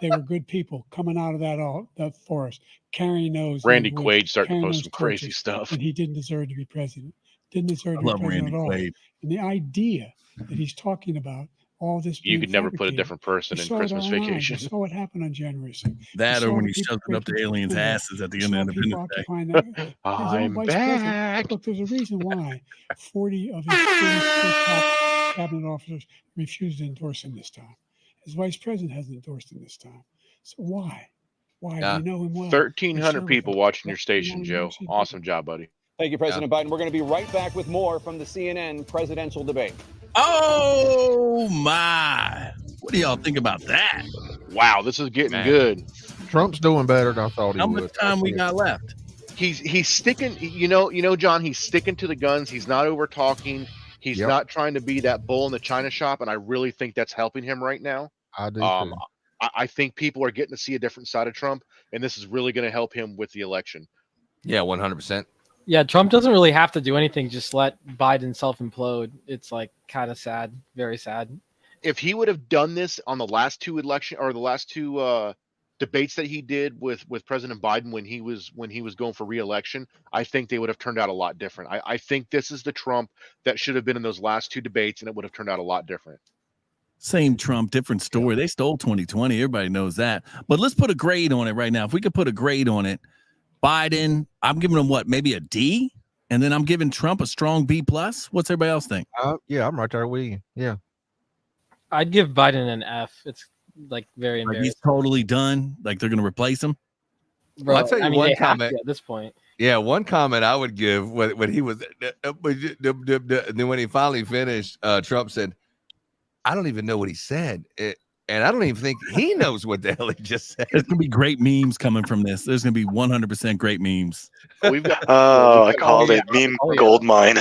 they were good people coming out of that forest, carrying those Randy those woods, Quaid starting to carrying post those some crazy torches, stuff. and he didn't deserve to be president. Didn't deserve I to be love president Randy at all. Quaid. And the idea that he's talking about all this You being could never put a fabricated, different person we in saw it Christmas online. Vacation. We saw what happened on January 6th. That We or saw when the he people shoves it up the breaking aliens' windows. asses at the We end of saw people Independence Day. occupying that. His own I'm vice president. back. Look, there's a reason why 40 of his 44 top cabinet officers refused to endorse him this time. His vice president hasn't endorsed him this time. So why? Why? Yeah. We know him well. We 1,300 served with people him. watching your Let station, him Joe. endorse his Awesome people. job, buddy. Thank you, President Biden. We're going to be right back with more from the CNN presidential debate. Oh my! What do y'all think about that? Wow, this is getting Man. good. Trump's doing better than I thought he How would. much time we got left? He's sticking. You know, John. He's sticking to the guns. He's not over talking. He's Yep. not trying to be that bull in the china shop, and I really think that's helping him right now. I do Um, too. I think people are getting to see a different side of Trump, and this is really going to help him with the election. Yeah, 100%. Yeah, Trump doesn't really have to do anything. Just let Biden self implode. It's like kind of sad, very sad. If he would have done this on the last two debates that he did with President Biden when he was going for re-election, I think they would have turned out a lot different. I think this is the Trump that should have been in those last two debates, and it would have turned out a lot different. Same Trump, different story. They stole 2020. Everybody knows that. But let's put a grade on it right now. If we could put a grade on it, Biden, I'm giving him what, maybe a D, and then I'm giving Trump a strong B plus. What's everybody else think? Yeah, I'm right there with you. Yeah. I'd give Biden an F. It's like very Like embarrassing. he's totally done. Like they're gonna replace him. Bro, I'll tell you I mean, one they have comment. to at this point. Yeah, one comment I would give when he was, then when he finally finished, Trump said, "I don't even know what he said, and I don't even think he knows what the hell he just said." There's gonna be great memes coming from this. There's gonna be 100% great memes. We've got Oh, I called it meme gold mine.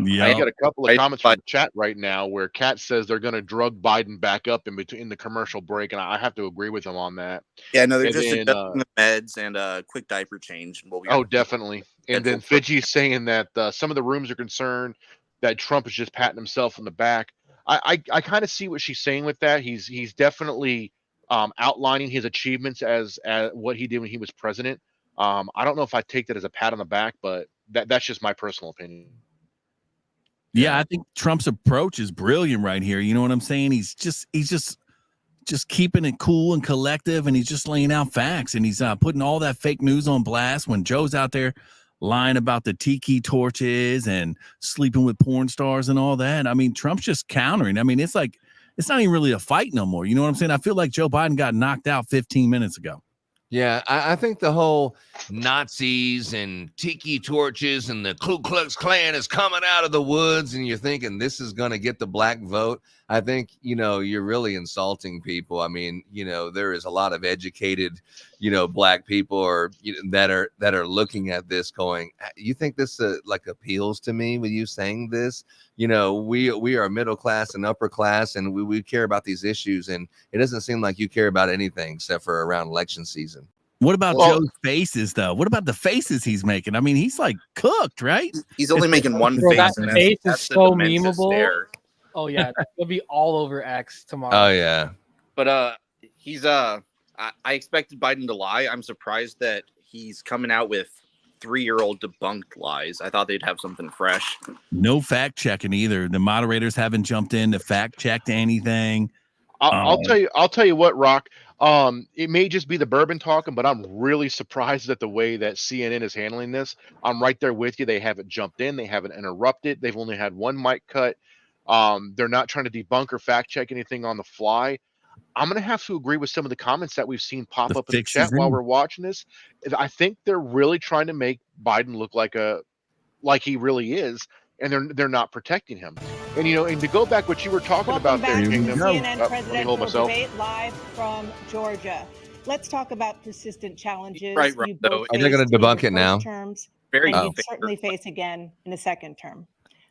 Yeah, I got a couple of comments from the chat right now where Kat says they're going to drug Biden back up in between the commercial break, and I have to agree with him on that. Yeah, no, they're And just then, adjusting the meds and a quick diaper change. And we'll be Oh, definitely. And then Fidji's saying that some of the rooms are concerned that Trump is just patting himself on the back. I kind of see what she's saying with that. He's definitely outlining his achievements as what he did when he was president. I don't know if I take that as a pat on the back, but that's just my personal opinion. Yeah, I think Trump's approach is brilliant right here. You know what I'm saying? He's just keeping it cool and collective, and he's just laying out facts, and he's putting all that fake news on blast when Joe's out there lying about the tiki torches and sleeping with porn stars and all that. I mean, Trump's just countering. I mean, it's like it's not even really a fight no more. You know what I'm saying? I feel like Joe Biden got knocked out 15 minutes ago. Yeah, I think the whole Nazis and tiki torches and the Ku Klux Klan is coming out of the woods, and you're thinking this is going to get the black vote. I think, you're really insulting people. I mean, there is a lot of educated, black people or that are looking at this going, you think this like appeals to me with you saying this? We are middle class and upper class, and we care about these issues, and it doesn't seem like you care about anything except for around election season. What about Joe's faces, though? What about the faces he's making? I mean, he's like cooked, right? He's only making one Bro, face, that and face that's is the so dementia memeable. stare. Oh yeah, it'll be all over X tomorrow. Oh yeah. But he's I expected Biden to lie. I'm surprised that he's coming out with 3-year-old debunked lies. I thought they'd have something fresh. No fact checking either. The moderators haven't jumped in to fact check anything. I'll tell you what, Rock. It may just be the bourbon talking, but I'm really surprised at the way that CNN is handling this. I'm right there with you. They haven't jumped in. They haven't interrupted. They've only had one mic cut. They're not trying to debunk or fact check anything on the fly. I'm going to have to agree with some of the comments that we've seen pop up in the chat while we're watching this. I think they're really trying to make Biden look like he really is, and they're not protecting him. And and to go back what you were talking about there, Kingdom. CNN Let me presidential hold myself. debate live from Georgia. Let's talk about persistent challenges. Right, You though. both Are they gonna faced in debunk your it now? first terms Very and Oh. you'd certainly face again in a second term.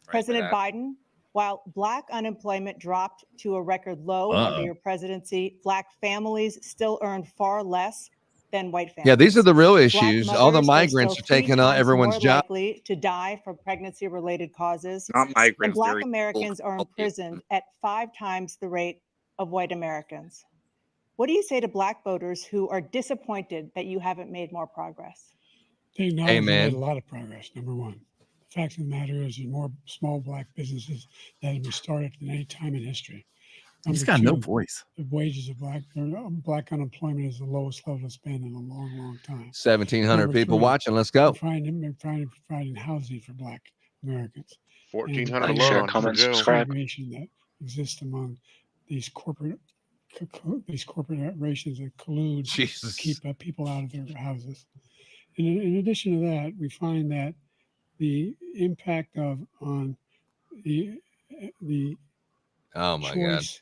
President that. Biden, while Black unemployment dropped to a record low under your presidency, Black families still earned far less than white families. Yeah, these are the real Black issues. All the mothers were migrants still are taking 3 on times everyone's more job. likely to die from pregnancy-related causes. Not And migrants. Black they're Americans are illegal. imprisoned at 5 times the rate of white Americans. What do you say to Black voters who are disappointed that you haven't made more progress? They acknowledge we made Amen. a lot of progress, number one. The fact of the matter is there's more small Black businesses that have been started than any time in history. He's Number got no two, voice. the wages of Black unemployment is the lowest level it's been in a long, long time. 1,700 Number people three, watching. Let's go. providing housing for Black Americans. 1,400 Like, alone share, on comment, Joe. subscribe. Segregation that exists among these corporations that collude Jesus. to keep people out of their houses. And in addition to that, we find that the impact on the Oh my God. choice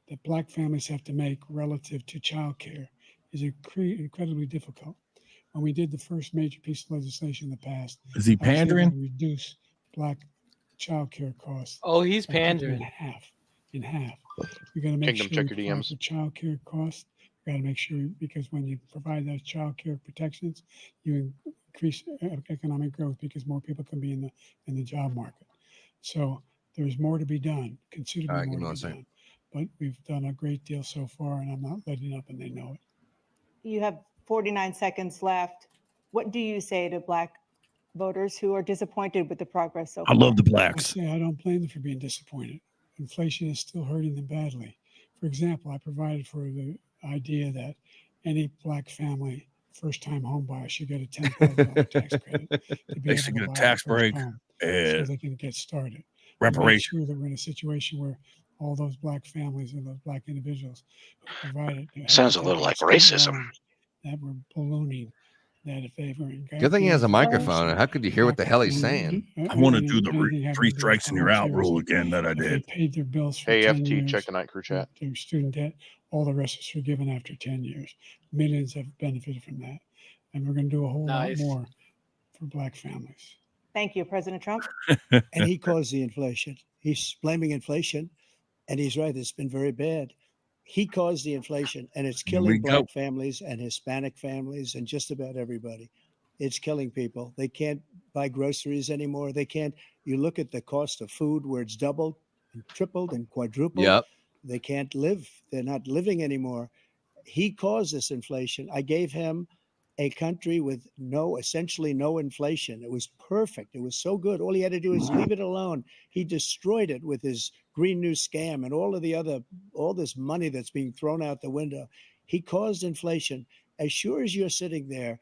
that Black families have to make relative to childcare is incredibly difficult. When we did the first major piece of legislation in the past, Is he I was able pandering? to reduce Black childcare costs Oh, he's by cutting them pandering. in half. We got to make Kingdom, sure check we your provide DMs. for childcare costs. We got to make sure, because when you provide those childcare protections, you increase economic growth because more people can be in the job market. So there's more to be done, considerably All right, give me more one to be second. done. But we've done a great deal so far, and I'm not letting up, and they know it. You have 49 seconds left. What do you say to Black voters who are disappointed with the progress so I far? love the I Blacks. say I don't blame them for being disappointed. Inflation is still hurting them badly. For example, I provided for the idea that any Black family first-time home buyer should get a $10,000 tax credit to be They able should to get a buy tax their first break home, and so they can get started. reparation. Make sure that we're in a situation where all those Black families and those Black individuals who provided Sounds a little like racism. that were ballooning. That if they were in Good thing he has a guaranteed microphone. hours, How could you hear what the hell he's saying? I want to do the anything having 3 to do with strikes and you're out volunteers, rule again that I if they did. paid their bills for Hey, 10 FT, years, check the night crew chat. their student debt, all the rest is forgiven after 10 years. Millions have benefited from that. And we're going to do a whole Nice. lot more for Black families. Thank you, President Trump. And he caused the inflation. He's blaming inflation, and he's right. It's been very bad. He caused the inflation, and it's Here we killing go. Black families and Hispanic families and just about everybody. It's killing people. They can't buy groceries anymore. They can't. You look at the cost of food where it's doubled and tripled and quadrupled. Yep. They can't live. They're not living anymore. He caused this inflation. I gave him a country with essentially no inflation. It was perfect. It was so good. All he had to do is leave it alone. He destroyed it with his Green New Scam and all this money that's being thrown out the window. He caused inflation. As sure as you're sitting there,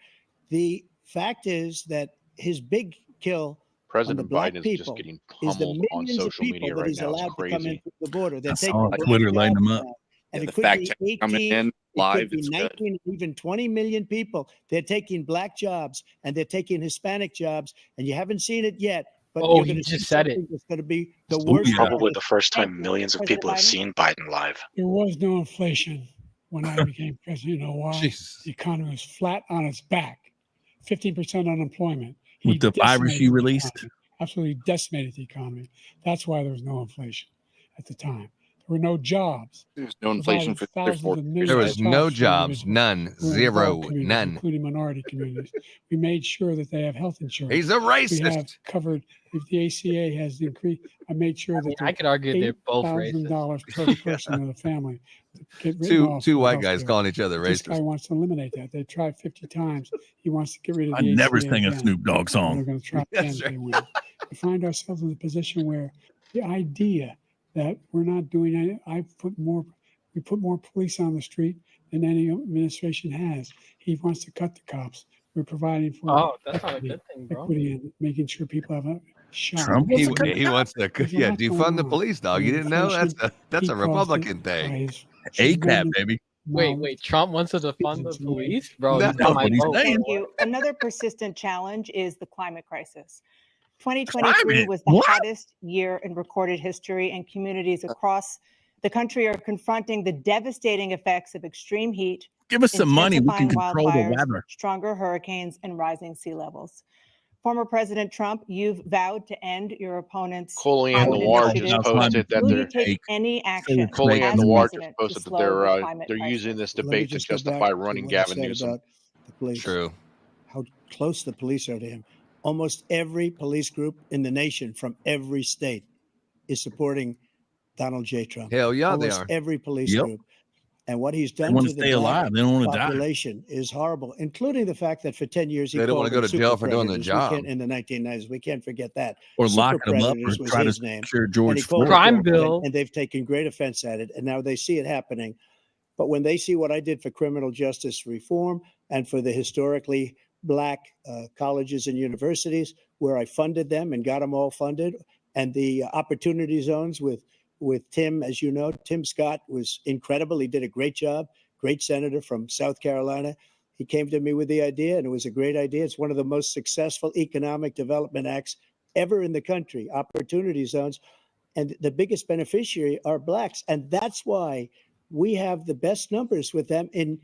the fact is that his big kill on the President Black Biden is people just getting is the pummeled on millions of social people media that right he's now. It's allowed to come in crazy. through the border. They're I taking saw working Twitter lighting jobs them up. now. And Yeah, it the could fact be check 18, coming in it live. could be It's 19, good. even 20 million people. They're taking Black jobs and they're taking Hispanic jobs, and you haven't seen it yet. But Oh, you're he going to see just said it. something that's going to be the Oh, worst. yeah. Probably the first Thank time you, millions of President people have Biden. seen Biden live. There was no inflation when I became president. You know why? Jesus. The economy was flat on its back, 15% unemployment. He With the virus decimated you the released? economy, absolutely decimated the economy. That's why there was no inflation at the time. There were no jobs. There's no inflation Provided for the other thousands 4 of years. millions There of was no for jobs, individuals none, who are in zero, developed communities, none. including minority communities. We made sure that they have health insurance. He's a We have racist. covered, if the ACA has increased, I made sure I that mean, I there's could argue they're both racist. $8,000 per person in the family to get written Two off two for white guys healthcare. calling each other This guy racist. wants to eliminate that. They tried 50 times. He wants to get rid of I the never ACA sang a again. Snoop Dogg And they're song. going to try again That's if they win. We find ourselves in a position where the idea that we're not doing any, we put more police on the street than any administration has. He wants to cut the cops. We're providing for Oh, that's not a good thing, bro. equity and making sure people have a shot. Trump He, wants to cut he wants to, There's a yeah, lot going defund the on. police, dog. And You didn't know? That's inflation, that's he a caused it Republican by thing. his ACAB, tremendous baby. Wait, amount Trump wants to defund the business police? Bro, No. he's got my What he's vote. saying. Thank you. Another persistent challenge is the climate crisis. 2023 Climate? was the What? hottest year in recorded history, and communities across the country are confronting the devastating effects of extreme heat, Give us some money. We can intensifying control the wildfires, weather. stronger hurricanes, and rising sea levels. Former President Trump, you've vowed to end your opponent's Coley and climate Noir just initiative. posted that Will you they're take any action Coley and as Noir just president to posted that slow the climate they're using crisis? this Let me debate to just go justify back to running what I Gavin said Newsom. about the police. True. How close the police are to him. Almost every police group in the nation from every state is supporting Donald J. Trump. Hell yeah, they Almost are. every police Yep. group. And what he's They done want to to the stay black alive. They don't want to die. population is horrible, including the fact that for 10 years he They don't called want to go them to jail super for doing their predators. job. We can't, in the 1990s, we can't forget that. Or Super locking them up or predators was try to his name. secure And George he called Floyd. it Crime that, bill. and they've taken great offense at it, and now they see it happening. But when they see what I did for criminal justice reform and for the historically black colleges and universities, where I funded them and got them all funded, and the opportunity zones with Tim, as you know, Tim Scott was incredible. He did a great job, great senator from South Carolina. He came to me with the idea, and it was a great idea. It's one of the most successful economic development acts ever in the country, opportunity zones. And the biggest beneficiary are blacks. And that's why we have the best numbers with them in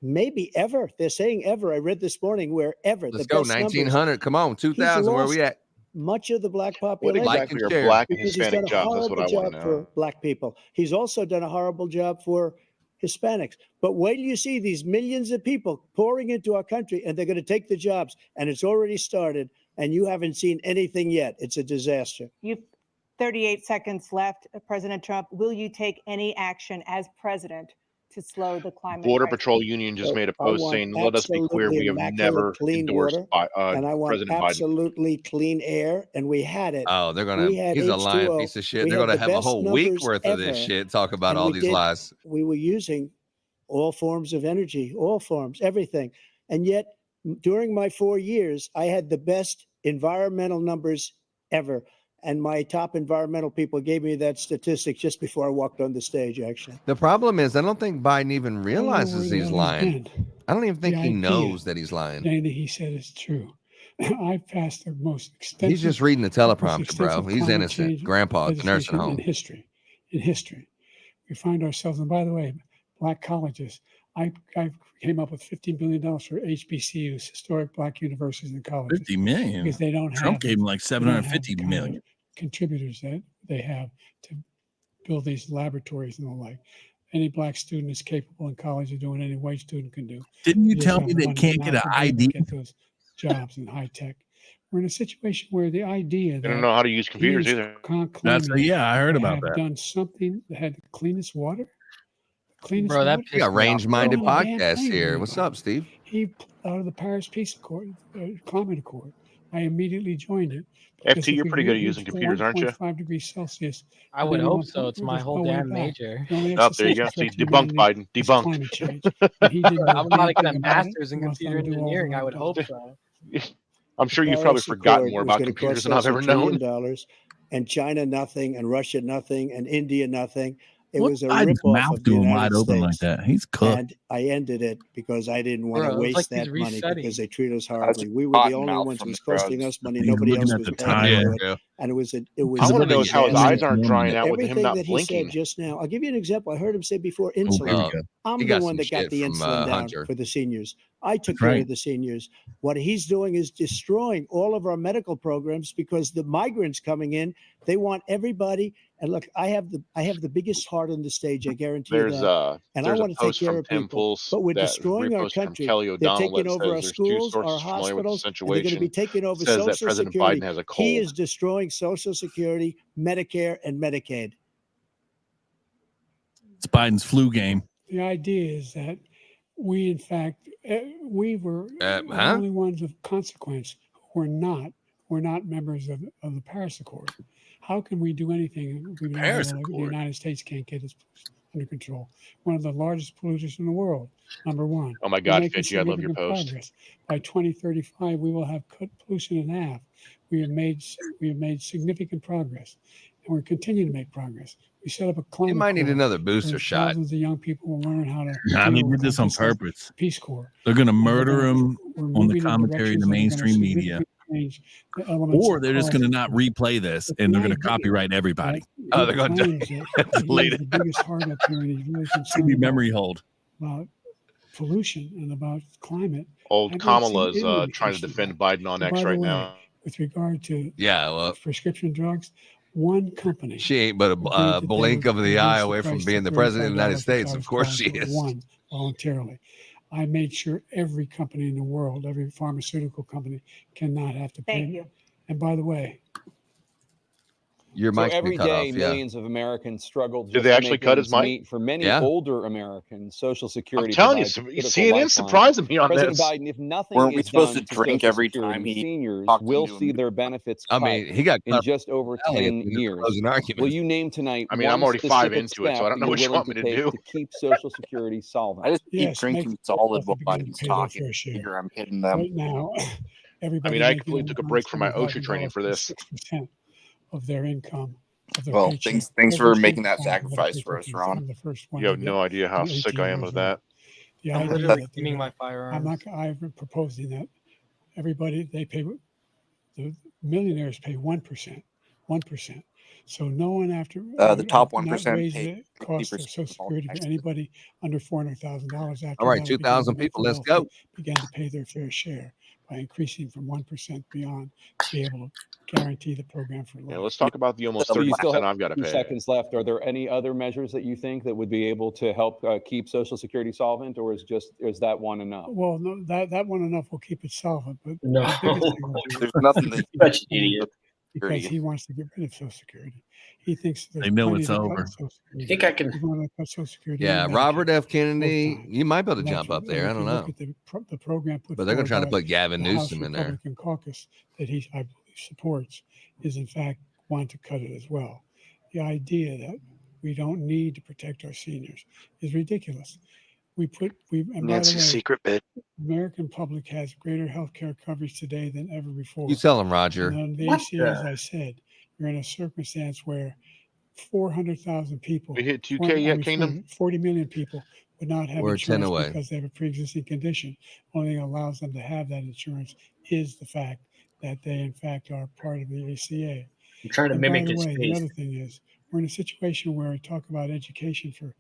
maybe ever. They're saying ever. I read this morning where ever. Let's the go. best numbers. 1900. Come on. He's 2000. Where we lost at? much of the black What population. Like exactly and are share. black and Because he's done Hispanic a jobs? That's what horrible I want job to know. for black people. He's also done a horrible job for Hispanics. But wait till you see these millions of people pouring into our country, and they're going to take the jobs, and it's already started, and you haven't seen anything yet. It's a disaster. You've 38 seconds left. President Trump, will you take any action as president to slow the climate Border crisis? Patrol Union just So made a I post want saying, "Let us be clear, we absolutely have immaculate never clean endorsed water, and I want President Biden." absolutely clean air, and we had it. Oh, they're gonna. We had He's a lying H2O. piece of shit. We They're had gonna the have a best whole week numbers worth of this ever, shit. Talk about and all we these did. lies. We were using all forms of energy, all forms, everything. And yet, during my 4 years, I had the best environmental numbers ever. And my top environmental people gave me that statistic just before I walked on the stage, actually. The problem is, I don't think Biden even realizes he's lying. I don't even think The he idea knows that he's lying. Anything he said is true. I've passed the most extensive. He's just reading the teleprompter, bro. extensive He's climate innocent. change Grandpa at the nursing legislation home. In history, we find ourselves. And by the way, black colleges. I came up with $15 billion for HBCUs, historic black universities and colleges. 50 million. Because they don't Trump have. gave him like they don't have the 750 kind of million. contributors that they have to build these laboratories and the like. Any black student is capable in college of doing any white student can do. Didn't you just tell have me they money can't not get an to be able to ID? Get those jobs in high tech. We're in a situation where the idea They don't that know how to use computers he is either. That's claiming yeah, I heard to about have that. done something that had the cleanest water. Cleanest Bro, that water. We got range-minded Not a damn podcasts thing here. we What's got. up, Steve? He pulled out of the Paris Peace Accord, Climate Accord. I immediately joined it. because FT, if you're we pretty good at reach using the computers, aren't you? 1.5 degrees Celsius, I would then hope one so. point, It's we're my just whole no way damn back. major. The only Oh, there you go. existential See, threat to debunked, humanity Biden. is Debunked. climate change. And he didn't know I'm about to get a anything about it. master's in He wants to computer undo all the engineering. I work would done. hope so. I'm sure The you've probably Paris forgotten Accord more was about going to computers cost than I've us $1 ever trillion, known. and China nothing, and Russia nothing, and India nothing. It What was a Biden's ripoff mouth of the doing United wide open like States. that? He's cooked. And I ended it because I didn't want to Bro, it's waste like he's that money resetting. because they treat us That's horribly. We were the cotton only mouth ones. It from was the costing drugs. us money. He's Nobody looking else at was the paying time. for it. And it was I a want to about know to how his get eyes in aren't the drying morning. out with him everything not that he blinking. said just now. I'll give you an example. I heard him say before Oh, here insulin. we go. I'm He the got one some that got shit the from insulin down Hunter. for the seniors. I took That's care right. of the seniors. What he's doing is destroying all of our medical programs because the migrants coming in, they want everybody. And look, I have the biggest heart on the stage. I guarantee you There's that. And I there's a want to take post care from of Tim people. Pulse But we're that destroying our reposted from country. Kelly They're O'Donnell taking that over says our there's two schools, our sources familiar with the hospitals, and they're going to situation. be taking over Says that Social President Security. Biden has a He cold. is destroying Social Security, Medicare, and Medicaid. It's Biden's flu game. The idea is that we, in fact, we were the Huh? only ones of consequence who were not members of the Paris Accord. How can we do anything? We know Paris the Accord. United States can't get its pollution under control. One of the largest polluters in the world, number one. Oh my We're God, making Fitchy, I love your significant post. progress. By 2035, we will have cut pollution in half. We have made significant progress, and we're continuing to make progress. We set up a He climate might need corps another booster where shot. thousands of young people will learn how to. Nah, they deal did with this on this is purpose. Peace Corps. They're going to We're murder gonna- him we're on the moving in commentary in the directions that are gonna mainstream media. significantly change the elements Or of they're just going to policy. not replay this But and they're the going to idea copyright everybody. that Oh, he they're going to claims that he delete has it. the biggest heart up here and he's really Should be concerned memory hold. about pollution and about climate. Old I've not seen Kamala's any trying to indication of defend that. Biden on And X by the right way, now. with regard to Yeah, well, prescription drugs, one company she ain't but agreed a that they blink would of the eye reduce the away from price to being the president of the United $35, States. which I Of course she was is. one voluntarily. I made sure every company in the world, every pharmaceutical company, cannot have to pay. Thank you. And by the way, Your So mic's been every cut day, off. Yeah. millions of Americans struggle Did just they to actually make cut his ends mic? meet. For many Yeah. older Americans, Social Security I'm telling you, provides a critical CNN's lifeline. surprising me on President this. Biden, if nothing Weren't we is supposed done to to drink Social every Security, time he seniors talked will into see him? their benefits I cut mean, he got in cut just over off at 10 the end of the years. closing Will argument. you name tonight I mean, one I'm already 5 specific into it, so step I don't that know you're what you willing want me to to take do. to keep Social Security solvent? I just keep yes, drinking make solid people while begin to Biden's pay their talking. fair share. Figure I'm hitting them. Right now, I everybody mean, I making completely over took a break from my OSHA training $120,000 for this. 6% of their income, of their Well, paycheck. thanks Every for making single that time sacrifice for us, Ron. I'm the first one You to have get no idea how to sick 18 I am years of that. old. The I'm idea literally that cleaning my I'm firearms. not. I'm proposing that everybody they pay. The millionaires pay 1%, 1%. So no one after The top I've not 1% raised pay the cost 60% of Social of all Security for taxes. anybody under $400,000. After All right, that, I began to 2,000 make people. the Let's go. wealthy begin to pay their fair share by increasing from 1% beyond to be able to guarantee the program for life. Yeah, let's talk about the almost So you still 30% have I've got to 2 pay. seconds left. Are there any other measures that you think that would be able to help keep Social Security solvent, or is that one enough? Well, no, that one enough will keep it solvent, but No. the biggest thing will be There's nothing that Such an idiot. because he wants to get rid of Social Security. He thinks there's They know plenty it's to cut over. in Social Security. I think I can. He's going to cut Social Security. Yeah, and Robert Medicare F. Kennedy. both times. You might be able to And jump that's- up there. I and if don't you look know. at the program put But they're going to try to forward put Gavin by the House Newsom in there. Republican caucus that he, I believe, supports is in fact want to cut it as well. The idea that we don't need to protect our seniors is ridiculous. And by the Nancy's way, secret bit. American public has greater health care coverage today than ever before. You tell him, Roger. And on the What ACA, as the- I said, you're in a circumstance where 400,000 people, We hit 2K yet, Kingdom? 40 million people would not have We're 10 insurance away. because they have a pre-existing condition. Only thing that allows them to have that insurance is the fact that they, in fact, are part of the ACA. I'm trying to And by mimic the his way, the face. other thing is we're in a situation where we talk about education for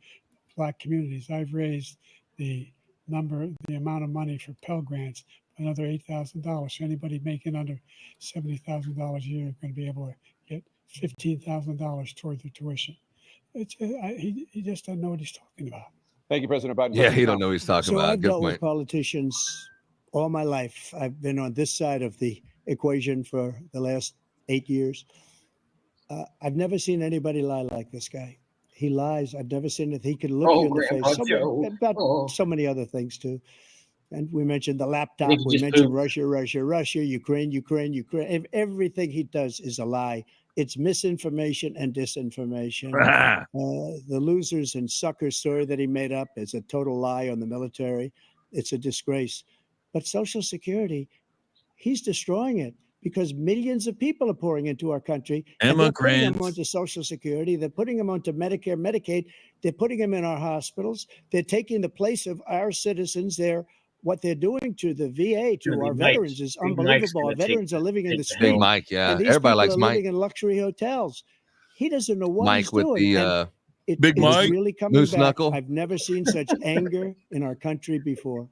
Black communities. I've raised the amount of money for Pell Grants by another $8,000. So anybody making under $70,000 a year is going to be able to get $15,000 toward their tuition. He just doesn't know what he's talking about. Thank you, President Biden. Yeah, President he Trump. don't know what he's talking So about. I've Good dealt with point. politicians all my life. I've been on this side of the equation for the last 8 years. I've never seen anybody lie like this guy. He lies. I've never seen it. He can look you in the Grandpa face. Joe. About so many other things too. And we mentioned the laptop. think he We just mentioned pooped. Russia, Ukraine. Everything he does is a lie. It's misinformation and disinformation. The losers and suckers story that he made up is a total lie on the military. It's a disgrace. But Social Security, he's destroying it because millions of people are pouring into our country. And they're putting them Immigrants. onto Social Security. They're putting them onto Medicare, Medicaid. They're putting them in our hospitals. They're taking the place of our citizens. What they're doing to the VA, to Gonna be our Mike's. veterans is Big Mike's unbelievable. Our gonna take- veterans are living in the take the street. Big Mike, yeah. And these Everybody people likes are Mike. living in luxury hotels. He doesn't know what Mike he's with doing. the And Big it's Mike, really coming moose back. knuckle. I've never seen such anger in our country before.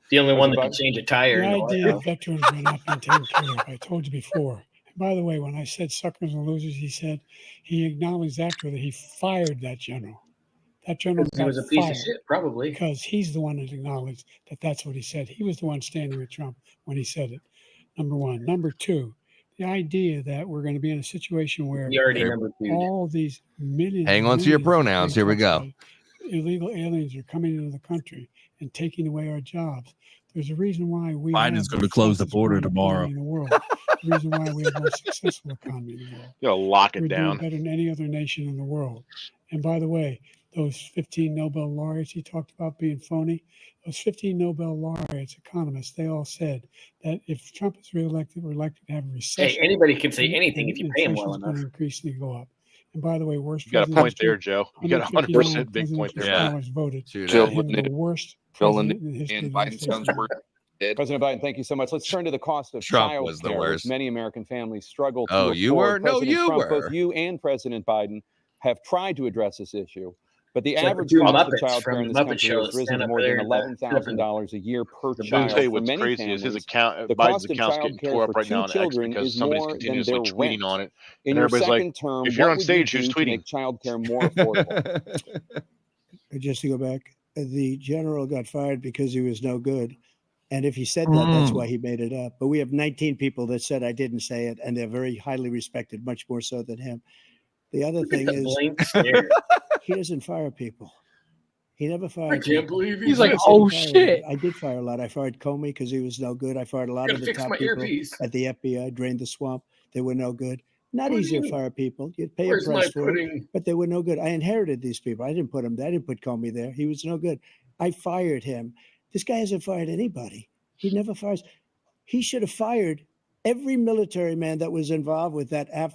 The only one that President can change a tire. The in the White idea House. that veterans are not being taken care of, I told you before. And by the way, when I said suckers and losers, he acknowledged after that he fired that general. That general He got was a piece fired of shit, probably. because he's the one that acknowledged that that's what he said. He was the one standing with Trump when he said it. Number one. Number two, the idea that we're going to be in a situation where He already number two. all these millions. Hang on to your millions of pronouns. Here we go. classified illegal aliens are coming into the country and taking away our jobs. There's a reason why we Biden's have going to close the fastest border growing tomorrow. economy in the world. The reason why we have the most successful economy in the world. You gotta lock We're it down. doing better than any other nation in the world. And by the way, those 15 Nobel laureates he talked about being phony, those 15 Nobel laureates, economists, they all said that if Trump is reelected, we're likely to have a recession. Hey, anybody can say and- anything and if you pay him well inflation's going enough. to increasingly go up. And by the way, worst You got a president in point there, history, Joe. You got a 100% big point there. Yeah. voted True Jill him that. the worst Jill president in the history and of the United Biden States. sounds worse. Did. President Biden, thank you so much. Let's turn to the cost of Trump child was the care, worst. which many American families struggle to Oh, you afford. were? No, President you Trump, were. Both you and President Biden have tried to address this issue. But the It's like the average two cost of Muppets childcare from in the this Muppet country Show has that risen stand to up more there than in the $11,000 a year per I'll tell child. you For what's many crazy is his families, account, the Biden's cost of account's getting childcare tore up for right 2 now on X children because is somebody's more than continuously their tweeting rent. on it, In and your everybody's like, second term, "If you're what on would you stage, who's do to tweeting?" make childcare more affordable? Just to go back, the general got fired because he was no good. And if he said that, that's why he made it up. But we have 19 people that said I didn't say it, and they're very highly respected, much more so than him. The other Look at thing the is, blank stare. he doesn't fire people. He never I fired can't people. believe He's he like, Never did. said he oh fired shit. anybody. I did fire a lot. I fired Comey because he was no good. I fired a lot I of gotta the fix top my people earpiece. at the FBI, drained the swamp. They were no good. Not What do easy to you- fire people. You'd pay a Where's my price for it, pudding? but they were no good. I inherited these people. I didn't put them there. I didn't put Comey there. He was no good. I fired him. This guy hasn't fired anybody. He never fires. He should have fired every military man that was involved with that Hell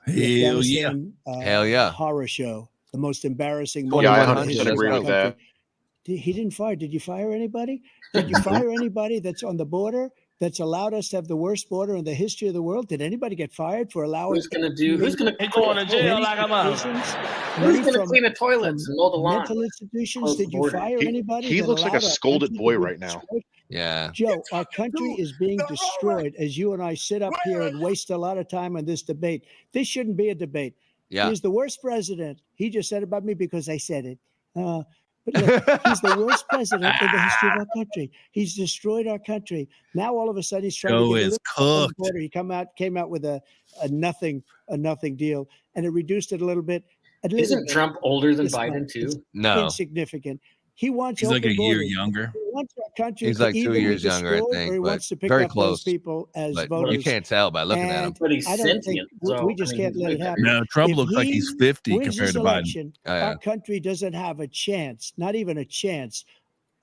Afghanistan Hell yeah. horror show, the most embarrassing Yeah, I moment in the 100% history of agree our with that. country. He didn't fire. Did you fire anybody? Did you fire anybody that's on the border that's allowed us to have the worst border in the history of the world? Did anybody get fired for allowing? Who's gonna do? Who's gonna They going to jail like a mother. Who's gonna clean the toilets and mow the lawn? mental institutions? Close the Did you border. fire anybody? He that looks like a allowed our scolded country to boy be right now. destroyed? Yeah. Joe, our country is being destroyed as you and I sit up here and waste a lot of time on this debate. This shouldn't be a debate. Yeah. He's the worst president. He just said about me because I said it. But look, he's the worst president in the history of our country. He's destroyed our country. Now all of a sudden he's trying Joe to get a is little stuff on the cooked. border. He came out with a nothing deal, and it reduced it a little bit. A little Isn't bit. Trump older than It's not- Biden it's too? No. insignificant. He wants He's like open a year borders. younger. He wants our country He's to like 2 either be years younger, I destroyed, think, or he but wants to pick very up those close. people as But voters. you can't tell by looking at him. And But he's I don't think sentient, we so, just I mean, can't he's let way it better. happen. No, Trump If looks like he he's 50 wins compared this to Biden. election, Oh, yeah. our country doesn't have a chance, not even a chance,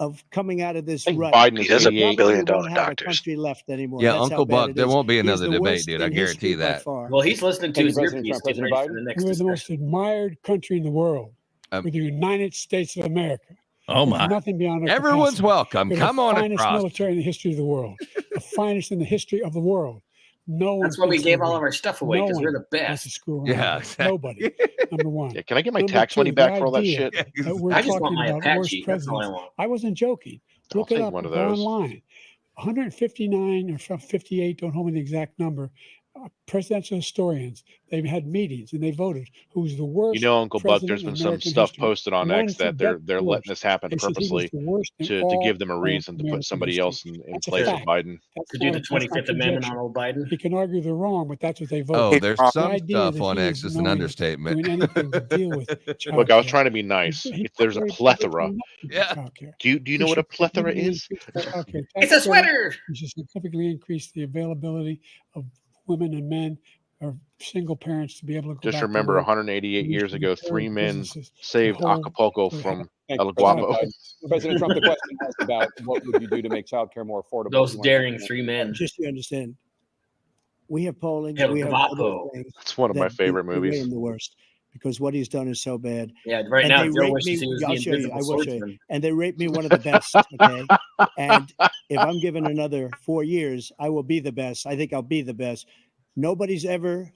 of coming out of this I think rut. Biden He is does gonna $1 Probably billion won't have a doctors. country left anymore. Yeah, That's how Uncle bad Buck, it there is. won't be He's another the debate, worst dude. I in guarantee history by that. far. Well, he's listening to Thank you, his President earpiece, Trump. getting President ready for Biden? the next We're the most discussion. admired country in the world. We're the United States of America. Oh There's my. nothing beyond our Everyone's capacity. welcome. We're Come the on finest across. military in the history of the world. The finest in the history of the world. No one. That's why we thinks gave we're all of good. our stuff away No because we're one the wants to best. screw around. Yeah, with us. exactly. Nobody. Number one. Yeah, can I get my Number tax money two, back the for all that idea shit? that we're I just want talking my about worst Apache. That's all I presidents. want. I wasn't joking. I'll Look it take up. one of Go those. online. 159 or 58, don't hold me the exact number, presidential historians. They've had meetings and they voted who's the worst. You know, Uncle Buck, president there's in been some American stuff history. posted on One X for that they're better or letting worse. this happen They said he was purposely the worst in to all give them a of reason to put American somebody history. else in That's a place of fact. Biden. That's To do the not, that's not 25th Amendment on conjecture. old Biden. He can argue they're wrong, but that's what they Oh, voted. there's The some idea stuff that on he X is that's an knowing understatement. doing anything to deal with Look, I was childcare. trying to be nice. He There's a encouraged plethora. enough people Yeah. childcare. Do you He know what a should plethora significantly is? increase the childcare It's tax a credit. sweater. He should significantly increase the availability of women and men or single parents to be able to go Just back to remember, work. 188 We years should ago, 3 encourage men businesses to saved hold Acapulco to from Thank El you, President Guapo. Biden. President Trump, the question was about what would you do to make childcare more affordable? Those You want to daring comment? 3 men. Just so you understand, we have pollings, El we have other Guapo. things It's one of my that favorite they rate movies. him the worst because what he's done is so bad. Yeah, right And now they Joe rate wishes me. he was I'll the show you. invisible I will show you. swordsman. And they rate me one of the best. Okay. And if I'm given another 4 years, I will be the best. I think I'll be the best. Nobody's ever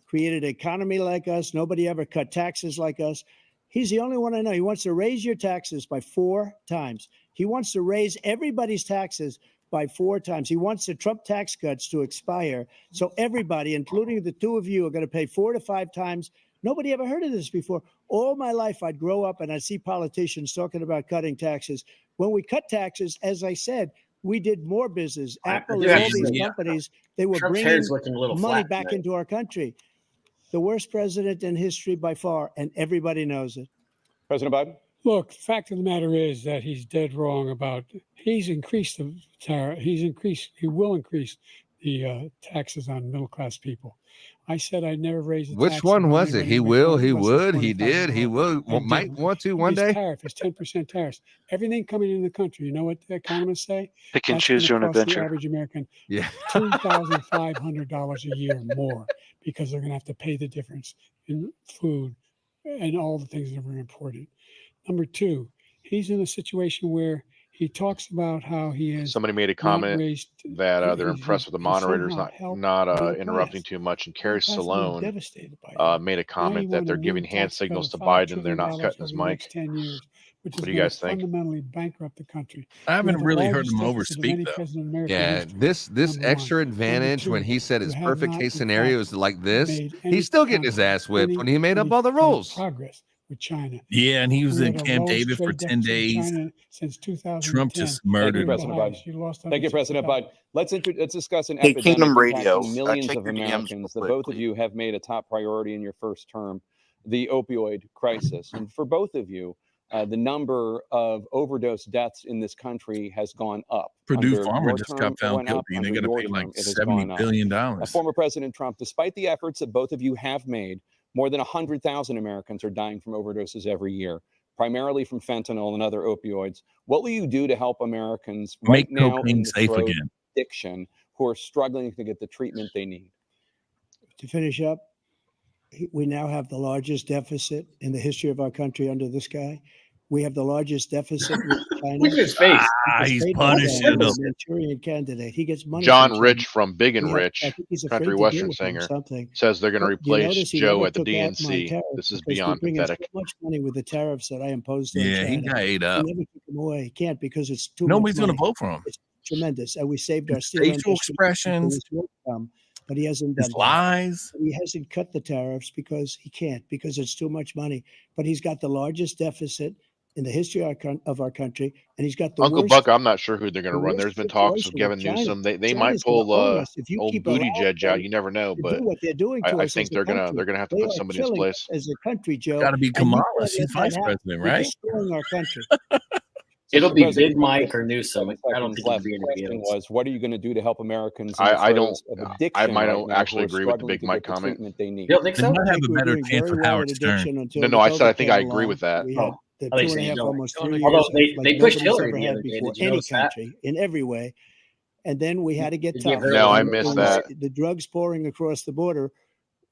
created an economy like us. Nobody ever cut taxes like us. He's the only one I know. He wants to raise your taxes by 4 times. He wants to raise everybody's taxes by 4 times. He wants the Trump tax cuts to expire. So everybody, including the 2 of you, are going to pay 4 to 5 times. Nobody ever heard of this before. All my life, I'd grow up and I'd see politicians talking about cutting taxes. When we cut taxes, as I said, we did more business. Apple do and have all to these say, yeah. companies, they were Trump's bringing hair's looking a little money flat back tonight. into our country. The worst president in history by far, and everybody knows it. President Biden? Look, fact of the matter is that he's dead wrong about. He's increased the tariff. He will increase the taxes on middle class people. I said I'd never raise the Which taxes one on was it? anybody He who makes will, less he than would, he did, he $20,000. will, I might did. want to one His day. tariff is 10% tariffs. Everything coming in the country. You know what the economists say? Pick and That's choose gonna your own cost the adventure. average American Yeah. $2,500 a year more because they're going to have to pay the difference in food and all the things that are very important. Number two, he's in a situation where He talks about how he has Somebody made a not comment raised. that they're impressed with the moderators somehow not helped not middle interrupting class. too much. And Middle Carrie class has been Salone devastated by made a Now you comment that want a they're giving new hand tax cut signals of to $5 Biden. trillion They're not cutting over his the mic. next 10 years, which What is do you going guys to think? fundamentally bankrupt the country. I You haven't have the really heard largest him deficit of overspeak any though. president in American Yeah, history. this Number one. extra Number advantage when two, he said you his have perfect not, case in scenario fact, is like this, made any he's still getting his progress, ass whipped when he made up all the rules. progress with China. Yeah, and he was We in had our Camp lowest David for trade 10 deficit with days. China since Trump 2010. just Thank you, murdered him. President Biden. Highest. You lost Thank you, President Biden. 160,000. Let's discuss an Hey, epidemic Kingdom Radio, impacting millions check of your DMs real Americans that quick, both of please. you have made a top priority in your first term, the opioid crisis. And for both of you, the number of overdose deaths in this country has gone up. Purdue Under Farmer your just term, got it found went up. guilty, and they're Under going to your pay like term, it has $70 gone up. billion. Former President Trump, despite the efforts that both of you have made, more than 100,000 Americans are dying from overdoses every year, primarily from fentanyl and other opioids. What will you do to help Americans right Make now in cocaine the safe throes of again. addiction who are struggling to get the treatment they need? To finish up, we now have the largest deficit in the history of our country under this guy. We have the largest deficit with China. Look at his face. He's State punishing of them. Manchurian candidate. He gets money. John from Rich China. from Big and I Rich, think he's afraid country to deal western with him, singer, something. says they're going to But you replace notice he Joe never at the took out my DNC. tariffs This is because we beyond bring in so pathetic. much money with the tariffs that I imposed on Yeah, he China. got ate He up. never took them away. He can't because it's too Nobody's much going to money. vote for him. It's tremendous. And we saved our His steel facial industry. expressions, But he hasn't his done that. lies. He hasn't cut the tariffs because he can't, because it's too much money. But he's got the largest deficit in the history of our country, and he's got the Uncle worst. Buck, I'm not sure who they're going to the run. worst There's been talks of situation Gavin with China. Newsom. They might China's gonna pull own us if you old keep Booty allowing Judge out. them You never know, to but do what they're doing to I us think as a they're gonna country. have to They put are somebody in his killing place. us as a country, Joe. Got to be and you Kamala. can't She's let that vice happen. president, You're right? destroying our country. It'll Mr. be President, Big Mike or Newsom. I don't think it'll left. be The anybody question else. was, what are you going to do to help Americans in the I don't. throes of I addiction might right don't now who actually are agree with the struggling Big to Mike get the comment. treatment they need? You don't think They so? might I have think a we're better doing chance very with well Howard at Stern. addiction until No, I said I COVID think came I agree along. with that. We had Oh, the I thought you 2.5, said you don't. almost 3 Although years they like pushed nobody's Hillary ever the had other day. before, Did you any notice that? country, in every way. And then we had to get They gave tough. her No, I the missed bonus. that. The drugs pouring across the border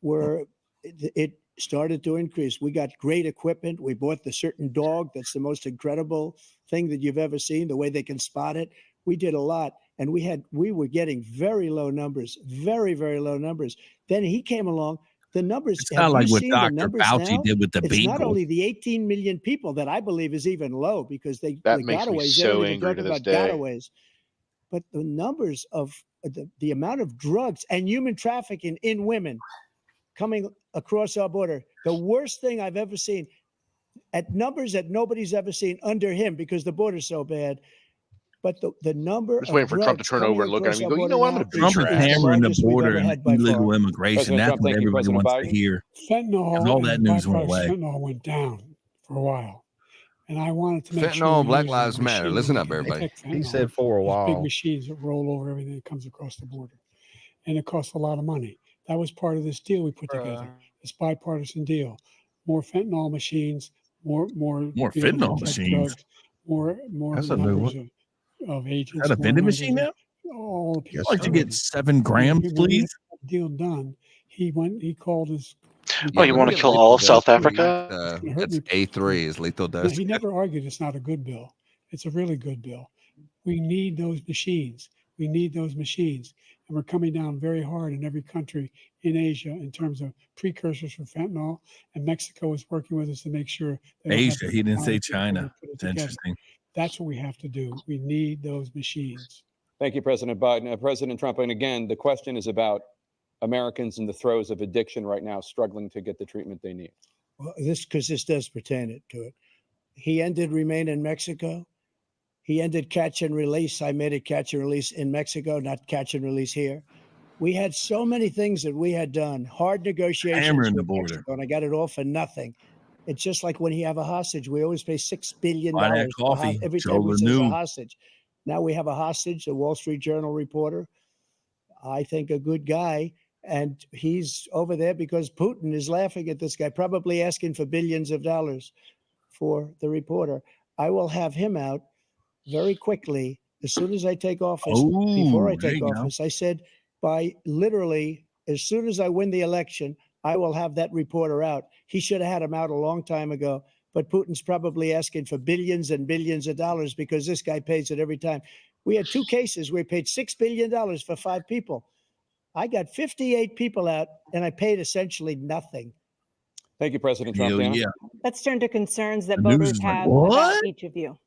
were, it started to increase. We got great equipment. We bought the certain dog that's the most incredible thing that you've ever seen, the way they can spot it. We did a lot, and we were getting very low numbers, very, very low numbers. Then he came along. The numbers, It's have not like you what seen the Dr. numbers Fauci now? did with the It's not Beagle. only the 18 million people that I believe is even low because the That makes me gotaways, they don't so even angry talk to this about day. gotaways. But the numbers of the amount of drugs and human trafficking in women coming across our border, the worst thing I've ever seen, at numbers that nobody's ever seen under him because the border's so bad. But the number Just of waiting for Trump to drugs turn coming over and look at across him and our go, you border know what? I'm now going to beat Trump your is ass. hammering the largest we've border ever and had by illegal far. immigration. President That's Trump, what thank you, everybody President wants Biden. to hear. Fentanyl Because all that and news went byproducts away. fentanyl went down for a while. And I wanted to make sure Fentanyl, we Black use a Lives Matter. machine Listen that up, can everybody. detect He fentanyl. said for a These big while. machines that roll over everything that comes across the border. And it costs a lot of money. That was part of this deal we put together, this bipartisan deal. More fentanyl machines, more More be able to fentanyl detect machines. drugs, more That's a new numbers one. of Is agents, that a more vending numbers machine of now? all the Yes, people. I'd like to sir. get 7 grams, When we please. had the deal done, he called his. Oh, you let me want to get a kill lethal all of dose, South please. Africa? It's gonna hurt That's me. A3 is lethal No, dose. he never argued it's not a good bill. It's a really good bill. We need those machines. We need those machines. And we're coming down very hard in every country in Asia in terms of precursors for fentanyl. And Mexico is working with us to make sure they don't have Asia. He didn't say technology before we China. put it It's together. interesting. That's what we have to do. We need those machines. Thank you, President Biden. President Trump, and again, the question is about Americans in the throes of addiction right now, struggling to get the treatment they need. Well, this does pertain to it. He ended Remain in Mexico. He ended catch and release. I made it catch and release in Mexico, not catch and release here. We had so many things that we had done, hard negotiations Hammering the with border. Mexico, and I got it all for nothing. It's just like when you have a hostage, we always pay $6 billion Buy that coffee. every Joe time we send a Lanu. hostage. Now we have a hostage, a Wall Street Journal reporter. I think a good guy, and he's over there because Putin is laughing at this guy, probably asking for billions of dollars for the reporter. I will have him out very quickly as soon as I take office. Before I Oh, there take you go. office, I said by literally as soon as I win the election, I will have that reporter out. He should have had him out a long time ago, but Putin's probably asking for billions and billions of dollars because this guy pays it every time. We had 2 cases where we paid $6 billion for 5 people. I got 58 people out, and I paid essentially nothing. Thank you, President Trump. Hell Dana? yeah. Let's turn to concerns that The news voters is like, have about what? each of you.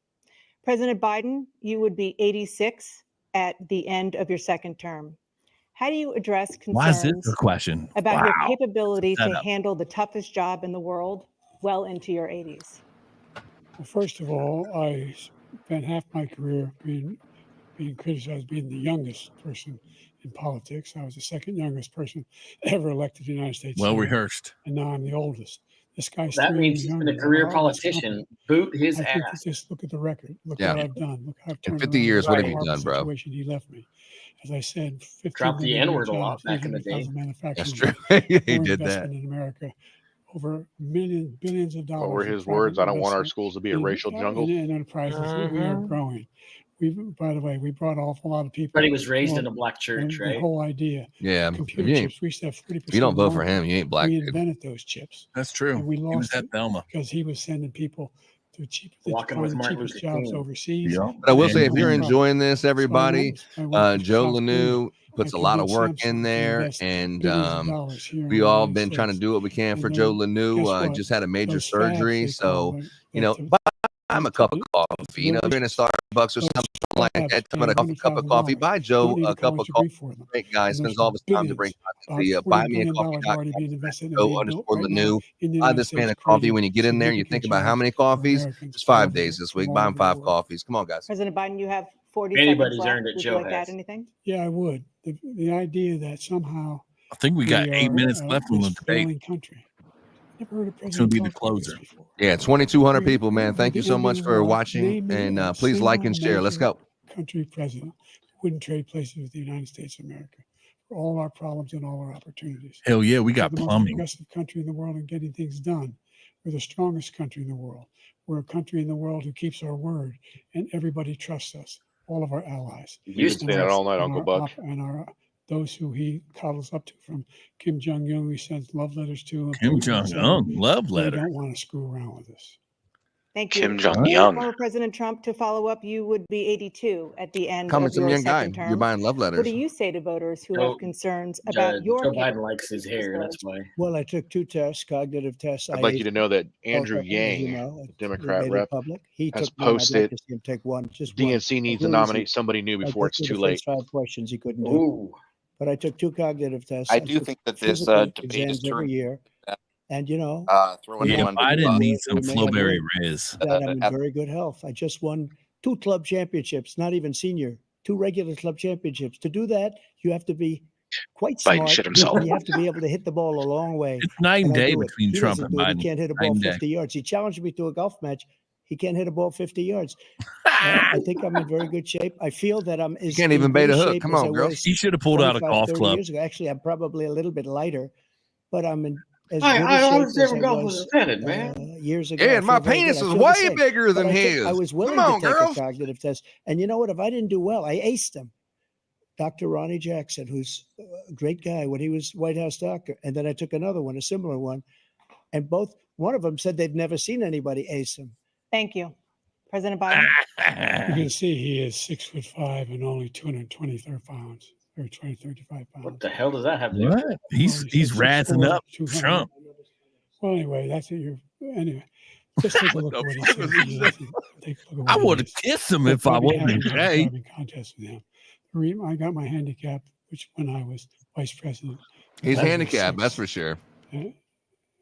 President Biden, you would be 86 at the end of your second term. How do you address Why is this concerns a question? about your Wow. capability to Setup. handle the toughest job in the world well into your 80s? Well, first of all, I spent half my career being criticized being the youngest person in politics. I was the second youngest person ever elected to the United States Well Senate, rehearsed. and now I'm the oldest. This guy's That 3 means years he's younger. been a I'm career a heartless politician. company. Boot his I think that ass. just look at the record. Look Yeah. what I've done. Look how I've In turned 50 around years, this what have you horrible done, bro? situation he left me. As I said, 15 Dropped the million new N-word a lot jobs, back in the day. 800,000 manufacturing That's true. jobs, He more did that. investment in America, over billions of dollars. What were in his words? I private don't want our investment schools to be a in- racial jungle. in enterprises. We are growing. By the way, we brought an awful lot of people. But he was raised Well, in a black church, the right? whole idea. Yeah. If Computer you, ain't, chips. We used to have 40%. if you don't vote for more. him, you ain't black, We dude. invented those chips. That's true. And we He was lost at it Thelma. because he was sending people to Walking with the Martin cheapest Luther jobs King. overseas. Yeah. But I will And say, if no you're problem. enjoying this, So I everybody, worked for Joe South Korea. Lanu puts I a lot of convinced work Samsung in to there, invest and billions of dollars here in we the all United been trying to States. do what we can for And Joe then Lanu. guess what? Just had a major Those fabs, surgery, they call so them, you know, buy him a cup of coffee. You know, if you're in a Starbucks or Those something like fabs that, pay but a cup of coffee. $100,000. Buy You Joe don't need a a cup college of coffee. degree for them. Great guy. And Spends there's all of his time to bring billions, content to about the $40 billion buymeacoffee.com. already being invested and Joe being built underscore right now Lanu. in the Buy United this man States, a coffee. creating When you get in there, you significant think about how jobs many for coffees? Americans It's 5 globally days this from week. all Buy him over the 5 world. coffees. Come on, guys. President Biden, you have 40 Anybody's seconds left. earned it, Would you Joe like to has. add anything? Yeah, I would. The idea that somehow I think we got 8 are, minutes left on the this debate. failing country. Never heard a It's going president to be the talk like this closer. before. Yeah, 2,200 We- people, man. we're Thank the you so envy of much the for world. watching, Name me and a please like and share. Let's single go. country president who wouldn't trade places with the United States of America for all our problems and all our opportunities. Hell yeah, we We're got the most plumbing. progressive country in the world in getting things done. We're the strongest country in the world. We're a country in the world who keeps our word, and everybody trusts us. All of our allies. You've been saying that all night, Uncle Buck. Those who he coddles up to, from Kim Jong Un, he sends love letters to. Kim Jong-un, love They letter. don't want to screw around with us. Thank you. Kim Jong-un. Former President Trump, to follow up, you would be 82 at the end Coming of some your young guy. second term. You're buying love What letters. do you say to voters who Joe- have concerns about your Joe Biden capability likes his hair. That's why. Well, I took 2 tests, cognitive tests. I'd I like you aced to know that Andrew both of them, as you Yang, know. the We Democrat made it rep, public. He has took one. I'd like posted to see him take one. Just one. DNC needs to Real easy. nominate somebody new I before get it's through too the late. first 5 questions he couldn't do. Ooh. But I took 2 cognitive tests. I I do took think that this physical debate is exams every turning year. And you know, throwing Yeah, him under the Biden bus. needs some It may Flowberry not Riz. that I'm in at- very good health. I just won 2 club championships, not even senior, 2 regular club championships. To do that, you have to be quite Biden smart. shit himself. And you have to be able to hit the ball a long way. It's night and And I day do it. between He Trump doesn't and do it. Biden. He can't hit a Night ball and day. 50 yards. He challenged me to a golf match. He can't hit a ball 50 yards. I think I'm in very good shape. I feel that I'm as can't even in bait good a hook. shape Come as on, I girls. was He should have pulled out a 25, golf 30 club. years ago. Actually, I'm probably a little bit lighter, but I'm in as I good a don't shape understand as I where golf was was headed, man. years ago. I Yeah, and my feel very good. penis I is feel the way same. bigger But than I his. was willing Come on, to take girls. a cognitive test. And you know what? If I didn't do well, I aced him. Dr. Ronnie Jackson, who's a great guy when he was White House doctor. And then I took another one, a similar one. And one of them said they've never seen anybody ace him. Thank you. President Biden. You can see he is 6'5" and only 223 pounds, or 235 pounds. What the hell does that have to do? What? He's razzing up 200. Trump. Well, anyway, that's it. Anyway, just take a look at what he said. Take a look at I what he would have is. kissed him if I I'd be wasn't happy in to have a shape. driving contest with him. I got my handicap, which when I was vice president. He's I was handicapped, 6. that's for sure.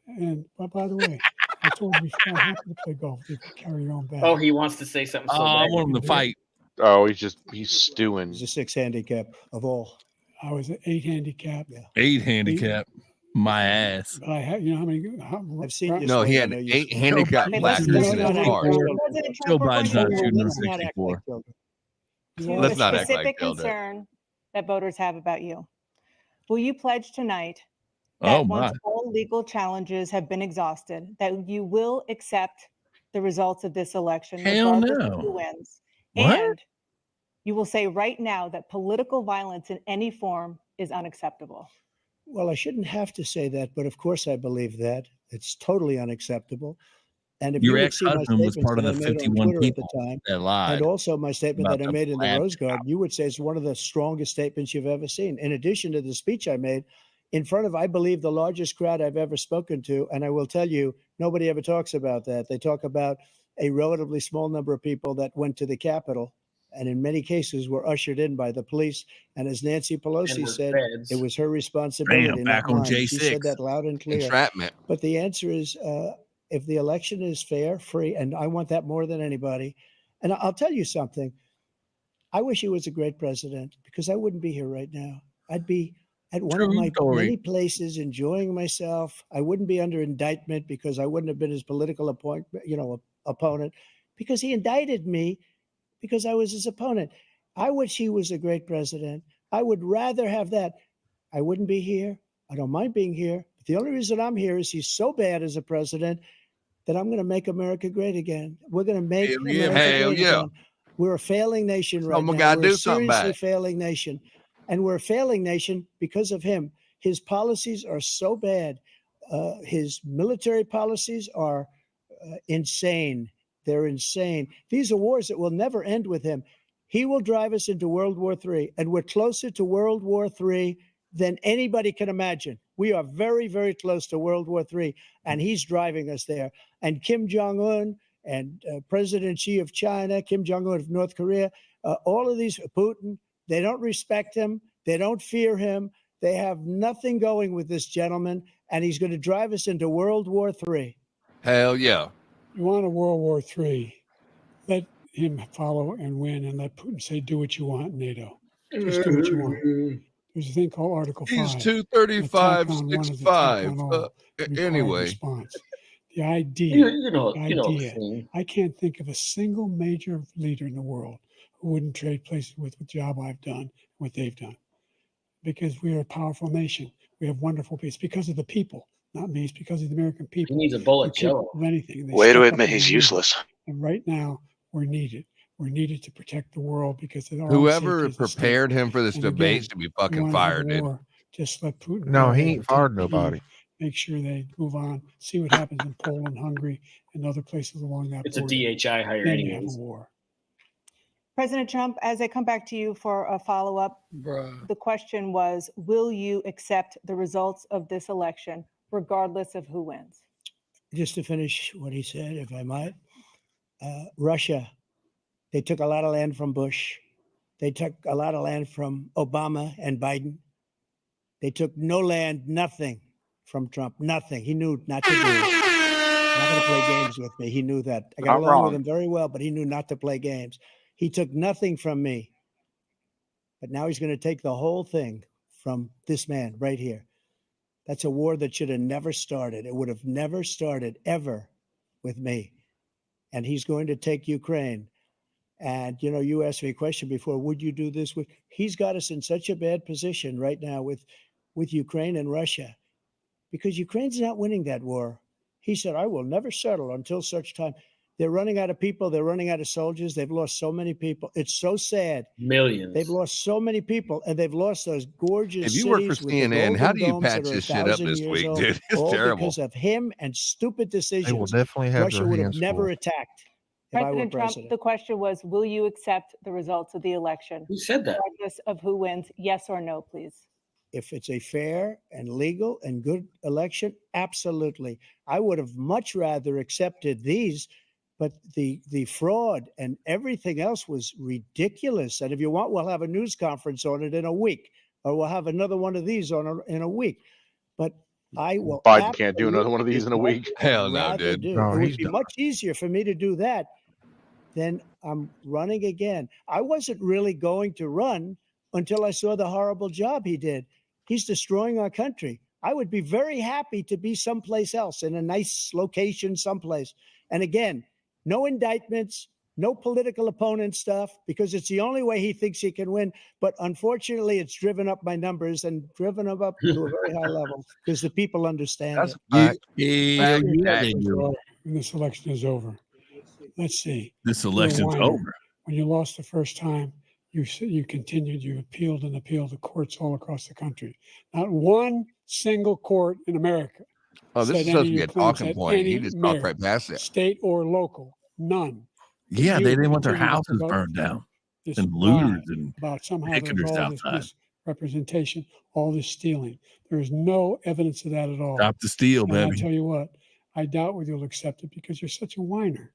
And by the way, I told him before, I'm happy to play golf. You can carry your own bag. Oh, he wants to say something. Oh, So I bad. want him to fight. Oh, he's stewing. He's a 6 handicap of all. I was an 8 handicap. 8 handicap. My ass. But I had, you know how many? I've seen you. No, he swing. I had know you 8 swing. handicap Okay, blackness let's in not his act car. like President Joe Trump, we're Biden's going not to shooting him Let's not act 64. like children. to Let's a not act like specific Bill did. concern that voters have about you. Will you pledge tonight that Oh, my. once all legal challenges have been exhausted, that you will accept the results of this election, Hell regardless of no. who wins? What? And you will say right now that political violence in any form is unacceptable. Well, I shouldn't have to say that, but of course I believe that. It's totally unacceptable. And if Your you would see my ex-husband was statements part of that I the made on 51 Twitter at the people time, that lied and also my statement about that I the made in the Blanche Rose Garden, you would say it's one of the strongest statements you've ever seen. In addition to the speech I made in front of, I believe, the largest crowd I've ever spoken to. And I will tell you, nobody ever talks about that. They talk about a relatively small number of people that went to the Capitol and in many cases were ushered in by the police. And as Nancy Pelosi were said, feds. it was her responsibility, Bam, not back on mine. She J6. said that loud and clear. Entrapment. But the answer is, if the election is fair, free, and I want that more than anybody. And I'll tell you something. I wish he was a great president because I wouldn't be here right now. I'd be at one of True my story. many places enjoying myself. I wouldn't be under indictment because I wouldn't have been his political opponent because he indicted me because I was his opponent. I wish he was a great president. I would rather have that. I wouldn't be here. I don't mind being here. But the only reason I'm here is he's so bad as a president that I'm going to make America great again. We're going to make Hell yeah, America man. Hell great yeah. again. We're a failing nation right Someone now. gotta We're do a something seriously about it. failing nation. And we're a failing nation because of him. His policies are so bad. His military policies are insane. They're insane. These are wars that will never end with him. He will drive us into World War III, and we're closer to World War III than anybody can imagine. We are very, very close to World War III, and he's driving us there. And Kim Jong-un and President Xi of China, Kim Jong-un of North Korea, all of these, Putin, they don't respect him. They don't fear him. They have nothing going with this gentleman, and he's going to drive us into World War III. Hell yeah. You want a World War III, let him follow and win, and let Putin say, do what you want, NATO. Just do what you want. There's a thing called Article 5. He's An 235, attack on one is an attack 6'5". on all. Required Anyway, response. The idea, You know the the idea. thing. I can't think of a single major leader in the world who wouldn't trade places with the job I've done, what they've done. Because we are a powerful nation. We have wonderful people. It's because of the people, not me. It's because of the American He people. needs a bullet They can't jello. do anything. They Way to step up admit and he's they need it. useless. And right now, we're needed. We're needed to protect the world because our whoever safety is at stake. prepared him for this And debate again, should be you fucking want to have a fired, dude. war, just let Putin No, go he ahead ain't and fired take Kyiv, nobody. make sure they move on, see what happens in Poland, Hungary, and other places along that It's a border. DHI hire Then you have a anyways. war. President Trump, as I come back to you for a follow-up, the question was, will you accept the results of this election, regardless of who wins? Just to finish what he said, if I might, Russia, they took a lot of land from Bush. They took a lot of land from Obama and Biden. They took no land, nothing from Trump, nothing. He knew not to do it. Not going to play games with me. He knew that. I got Not along wrong. with him very well, but he knew not to play games. He took nothing from me. But now he's going to take the whole thing from this man right here. That's a war that should have never started. It would have never started ever with me. And he's going to take Ukraine. And, you know, you asked me a question before, would you do this? He's got us in such a bad position right now with Ukraine and Russia because Ukraine's not winning that war. He said, I will never settle until such time. They're running out of people. They're running out of soldiers. They've lost so many people. It's so sad. Millions. They've lost so many people, and they've lost those gorgeous If you work cities for with the CNN, how golden do you domes patch that are this shit up 1,000 this years week, old, dude? It's all terrible. because of him and stupid They will decisions. definitely have Russia their would have hands never full. attacked if I were President Trump, president. the question was, will you accept the results of the election? Who said that? Regardless of who wins, yes or no, please. If it's a fair and legal and good election, absolutely. I would have much rather accepted these, but the fraud and everything else was ridiculous. And if you want, we'll have a news conference on it in a week, or we'll have another one of these in a week. But I will. Biden can't do another one of these in a absolutely week. Hell no, rather dude. do. No, It would he's be done. much easier for me to do that than I'm running again. I wasn't really going to run until I saw the horrible job he did. He's destroying our country. I would be very happy to be someplace else in a nice location someplace. And again, no indictments, no political opponent stuff, because it's the only way he thinks he can win. But unfortunately, it's driven up my numbers and driven them up to a very high level because the people understand That's it. a fact. Yeah, When yeah. this election is over, let's see. This You're a election's whiner. over. When you lost the first time, you continued, you appealed and appealed to courts all across the country. Not one single court in America Oh, this said is any supposed of to be your a claims talking had point. He any just talked merit, right past it. state or local. None. Yeah, You they didn't want their continue to houses promote burned down this and lie looters and about somehow there's picketers all this outside. misrepresentation, all this stealing. There is no evidence of that at all. Stop the steal, And I baby. tell you what, I doubt whether you'll accept it because you're such a whiner.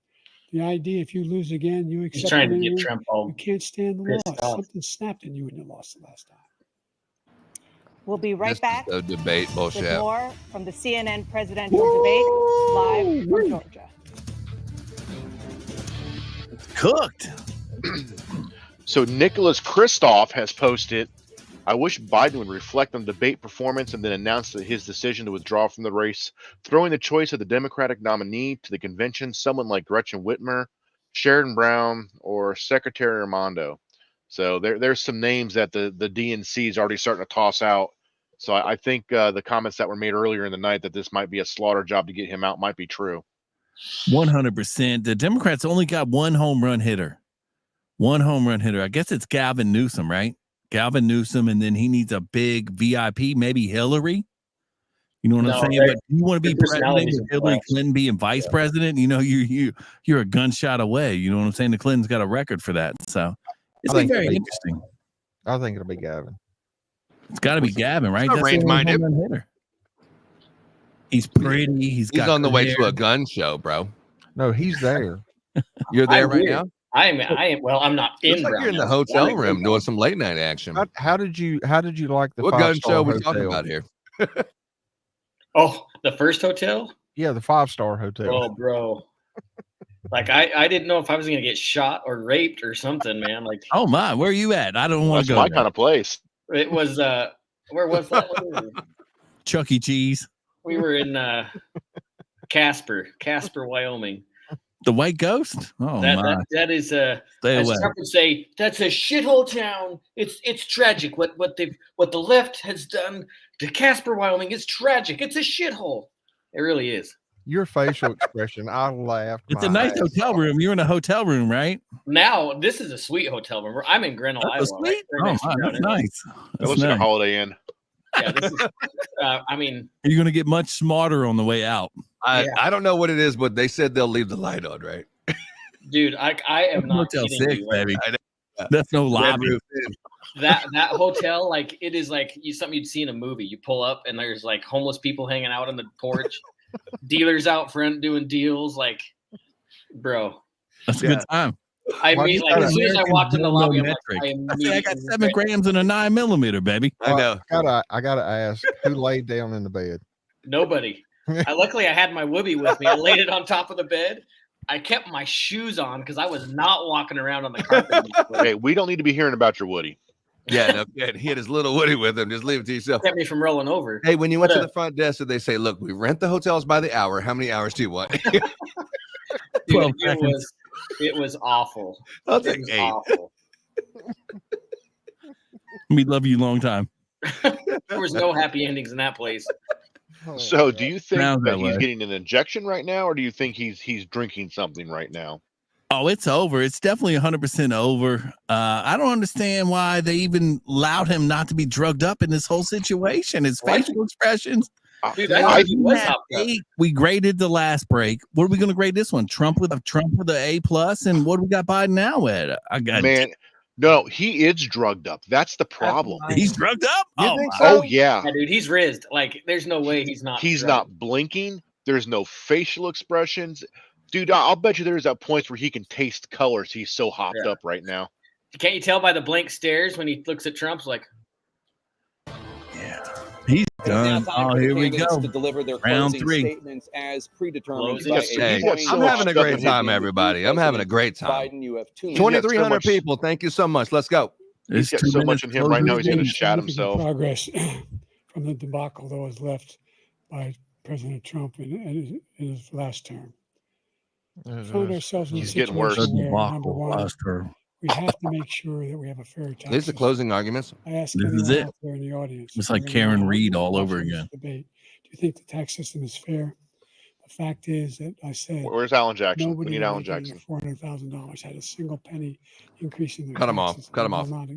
The idea, if you lose again, you He's accept trying it to get anyway. Trump all You can't stand the pissed loss. off. Something snapped in you when you lost the last time. We'll be right This back is the debate with bullshit. more from the CNN presidential debate live from Georgia. Cooked. So Nicholas Kristof has posted, I wish Biden would reflect on debate performance and then announce that his decision to withdraw from the race, throwing the choice of the Democratic nominee to the convention, someone like Gretchen Whitmer, Sheridan Brown, or Secretary Armando. So there's some names that the DNC is already starting to toss out. So I think the comments that were made earlier in the night that this might be a slaughter job to get him out might be true. 100%. The Democrats only got one home run hitter. One home run hitter. I guess it's Gavin Newsom, right? Gavin Newsom, and then he needs a big VIP, maybe Hillary. You know what I'm saying? But you want to be president with Hillary Clinton being vice president? You know, you're a gunshot away. You know what I'm saying? The Clintons got a record for that. So it's very interesting. I think it'll be Gavin. It's got to be Gavin, right? That's range minded. He's pretty. He's on the way hair. to a gun show, bro. No, he's there. You're there right now? I am. Well, I'm not in. Looks like you're in the hotel room doing some late night action. How did you like the what gun five-star show we hotel? talking about here? Oh, the first hotel? Yeah, the 5-star hotel. Oh, bro. Like I didn't know if I was gonna get shot or raped or something, man. Like, oh my, where are you at? I don't want to That's go. my kind of place. it was where was that? Chuck E. Cheese. We were in Casper, Wyoming. The White Ghost? Oh my. That is Stay as away. Trump would say, that's a shithole town. It's tragic. What the left has done to Casper, Wyoming is tragic. It's a shithole. It really is. Your facial expression, I laughed. It's a nice hotel room. You're in a hotel room, right? Now this is a sweet hotel room. I'm in Grinnell, Iowa. That's sweet. right Oh next to my, Brown that's Hill. nice. It That's looks like a nice. Holiday Inn. Yeah, this is. I mean, You're gonna get much smarter on the way out. I don't know what it is, but they said they'll leave the light on, right? dude, I am not Motel kidding 6, you. Like, baby. That's no lobby. that hotel, like it is like something you'd see in a movie. You pull up and there's like homeless people hanging out on the porch, dealers out front doing deals. Like, bro, That's a good time. I mean, like as soon as I walked in the lobby, I'm like, I got 7 grams and a 9mm, baby. I know. I gotta ask, who laid down in the bed? nobody. Luckily I had my whoopee with me. I laid it on top of the bed. I kept my shoes on because I was not walking around on the carpet. Hey, we don't need to be hearing about your Woody. Yeah, no, yeah, he had his little Woody with him. Just leave it to yourself. Kept me from rolling over. Hey, when you went to the front desk, did they say, "Look, we rent the hotels by the hour. How many hours do you want?" Dude, 12 seconds. it was awful. I'll It take was 8. awful. We love you long time. There was no happy endings in that place. So, do you think Sounds that that he's way. getting an injection right now, or do you think he's drinking something right now? Oh, it's over. It's definitely 100% over. I don't understand why they even allowed him not to be drugged up in this whole situation. His facial expressions. Dude, I think he was had hopped up. 8. We graded the last break. What are we going to grade this one? Trump with a A+, and what do we got Biden now at? I got Man, no, he is drugged up. That's the problem. He's drugged up. You Oh, think my. so? Oh, yeah. Dude, he's rizzed. Like, there's no way he's not. He's drugged. not blinking. There's no facial expressions. Dude, I'll bet you there's at points where he can taste colors. He's so hopped up right now. Can't you tell by the blank stares when he looks at Trump's like? He's done. Oh, here we go. To deliver their Round closing 3. statements as predetermined Closing by statements. Hey, I'm having a great time, everybody. I'm having a great time. Biden, you have 2 minutes. 2,300 people. Thank you so much. Let's go. He's got so much in him right now. He's going to shat himself. Progress from the debacle that was left by President Trump in his last term. We find ourselves in a He's getting worse. situation where, number Debacle one, last term. we have to make sure that we have a fair tax. These are the closing arguments. I ask This is anyone it. out there in the audience. It's like whoever Karen you are, Reed all watching over this again. Debate. Do you think the tax system is fair? The fact is that I said Where's Alan Jackson? We nobody need Alan making Jackson. $400,000 had a single penny increase in their Cut him off. taxes. Cut him They will off. not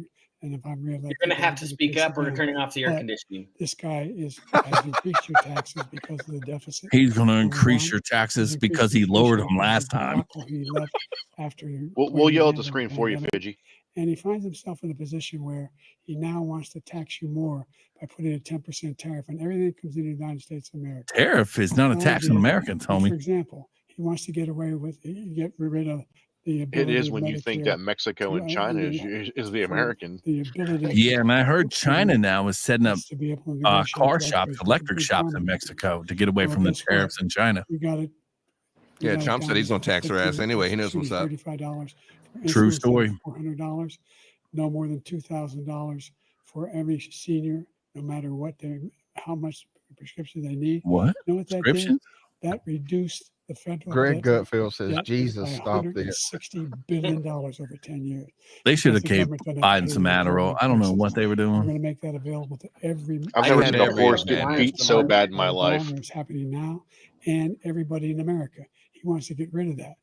And if I'm reelected, You're going to have to that'll be the speak case up or again. turning off the air But conditioning. this guy has increased your taxes because of the deficit. He's going to Number increase one. your He's taxes increased because he lowered inflation them because last of the time. debacle he left after We'll putting yell his at the hands on screen for you, pandemic. Fidgy. And he finds himself in a position where he now wants to tax you more by putting a 10% tariff on everything that comes into the United States of America. Tariff is not a tax on Ideas. Americans, And for homie. example, he wants to get away with, get rid of the It ability is of when you think Medicare that Mexico to, and China is the for American. the ability Yeah, and I heard for China the now is setting up us to be able to negotiate car direct shops, rates with the electric big shops pharma in companies. Mexico to get away Well, from the guess what? tariffs in China. We got it. We Yeah, got it Trump said down he's to gonna tax her ass anyway. He knows what's up. $35 for True insulin instead story. of $400. No more than $2,000 for every senior, no matter what how much prescription they need. What? You know what that did? Prescriptions? That reduced the federal Greg debt Gutfield says, by Jesus, stop this. $160 billion over 10 years. They should have Because the gave government doesn't have to Biden pay some the Adderall. majority I don't know prices. what they were We're doing. going to make that available to every. I've I never had seen a every horse get man. beat so bad in my All life. along, it's happening now, and everybody in America. He wants to get rid of that.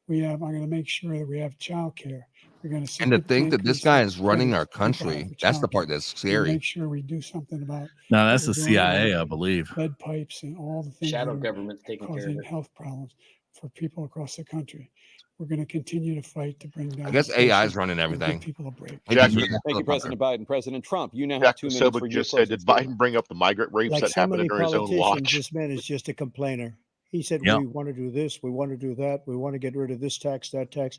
I'm going to make sure that we have child care. We're going to And to think that this guy is running our credits people have country, for that's the childcare. part that's We're gonna scary. make sure we do something about No, what that's we're the doing about CIA, I believe. lead pipes and all the things Shadow that are government's taking care of causing it. health problems for people across the country. We're going to continue to fight to bring down. I guess inflation AI is running and give everything. people a break. He Jack, just read the Thank you, teleprompter. President Biden. President Trump, you now have Jack 2 minutes for Sobek your just said, closing did statement. Biden bring up the migrant rapes Like that so happened many under his own politicians, watch? this man is just a complainer. He said, Yep. we want to do this, we want to do that, we want to get rid of this tax, that tax.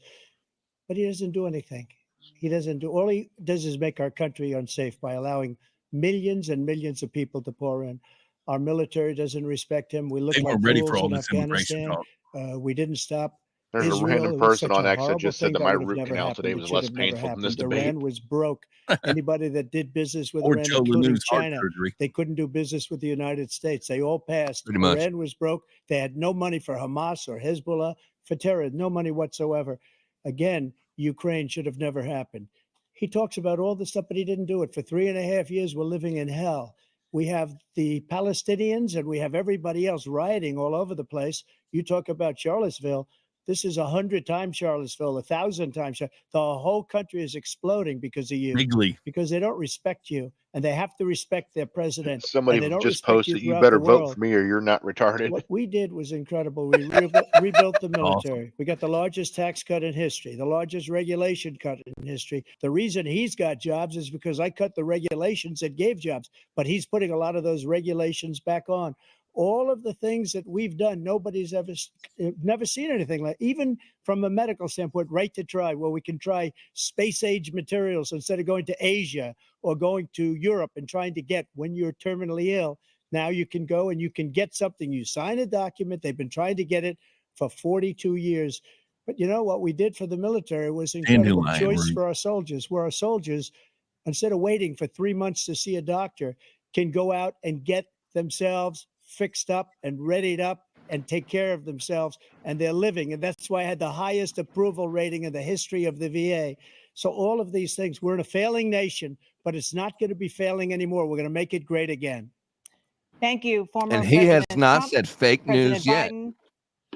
But he doesn't do anything. He doesn't do, all he does is make our country unsafe by allowing millions and millions of people to pour in. Our military doesn't respect him. We look They like weren't ready for fools all in this immigration Afghanistan. talk. We didn't stop There's a Israel. random It was person such on a X that horrible just said thing that that my would have root never canal happened. today It was should less have never painful than this happened. debate. Iran was broke. Anybody that did business with Or Iran, Joe including Lanu's heart China, surgery. they couldn't do business with the United States. They all passed. Pretty much. Iran was broke. They had no money for Hamas or Hezbollah, for terror, no money whatsoever. Again, Ukraine should have never happened. He talks about all this stuff, but he didn't do it. For 3.5 years, we're living in hell. We have the Palestinians and we have everybody else rioting all over the place. You talk about Charlottesville. This is 100 times Charlottesville, 1,000 times. The whole country is exploding because of you, Legally. because they don't respect you, and they have to respect their president. Somebody and they don't just respect posted, you throughout better the vote world. for me or you're not retarded. What we did was incredible. We rebuilt the military. We got the largest tax cut in history, the largest regulation cut in history. The reason he's got jobs is because I cut the regulations that gave jobs, but he's putting a lot of those regulations back on. All of the things that we've done, nobody's never seen anything like, even from a medical standpoint, right to try, where we can try space age materials instead of going to Asia or going to Europe and trying to get when you're terminally ill. Now you can go and you can get something. You sign a document. They've been trying to get it for 42 years. But you know what we did for the military was incredible choice for our soldiers, where our soldiers, instead of waiting for 3 months to see a doctor, can go out and get themselves fixed up and readied up and take care of themselves, and they're living. And that's why I had the highest approval rating in the history of the VA. So all of these things, we're in a failing nation, but it's not going to be failing anymore. We're going to make it great again. Thank you, former And he has President not Trump, said fake President news yet. Biden.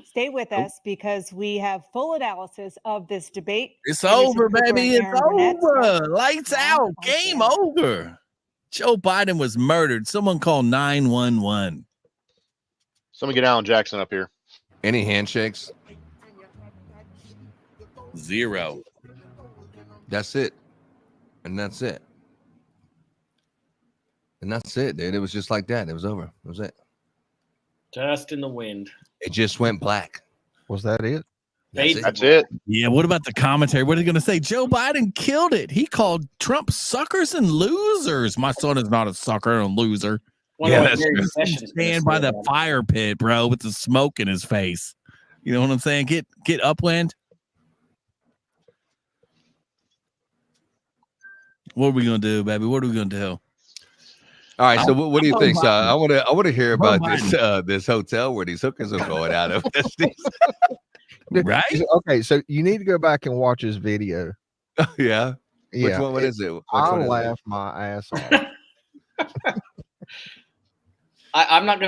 Stay with us because we have full analysis of this debate. It's Anderson over, Cooper and baby. It's Aaron Burnett. over. Lights out. Game over. Joe Biden was murdered. Someone call 911. Somebody get Alan Jackson up here. Any handshakes? 0. That's it. And that's it. And that's it, dude. It was just like that. It was over. That was it. Dust in the wind. It just went black. Was that it? That's it. Yeah, what about the commentary? What are they going to say? Joe Biden killed it. He called Trump suckers and losers. My son is not a sucker and a loser. Wonder what that's Gary true. Sessions gonna Stand by say the about it. fire pit, bro, with the smoke in his face. You know what I'm saying? Get upwind. What are we gonna do, baby? What are we gonna do? All right. So what do you think? I want to hear Joe about this this hotel where these hookers are going out of. Right? Okay, so you need to go back and watch his video. Yeah. Yeah. Which one? What is it? Which one I'll is it? laugh my ass off. I'm not gonna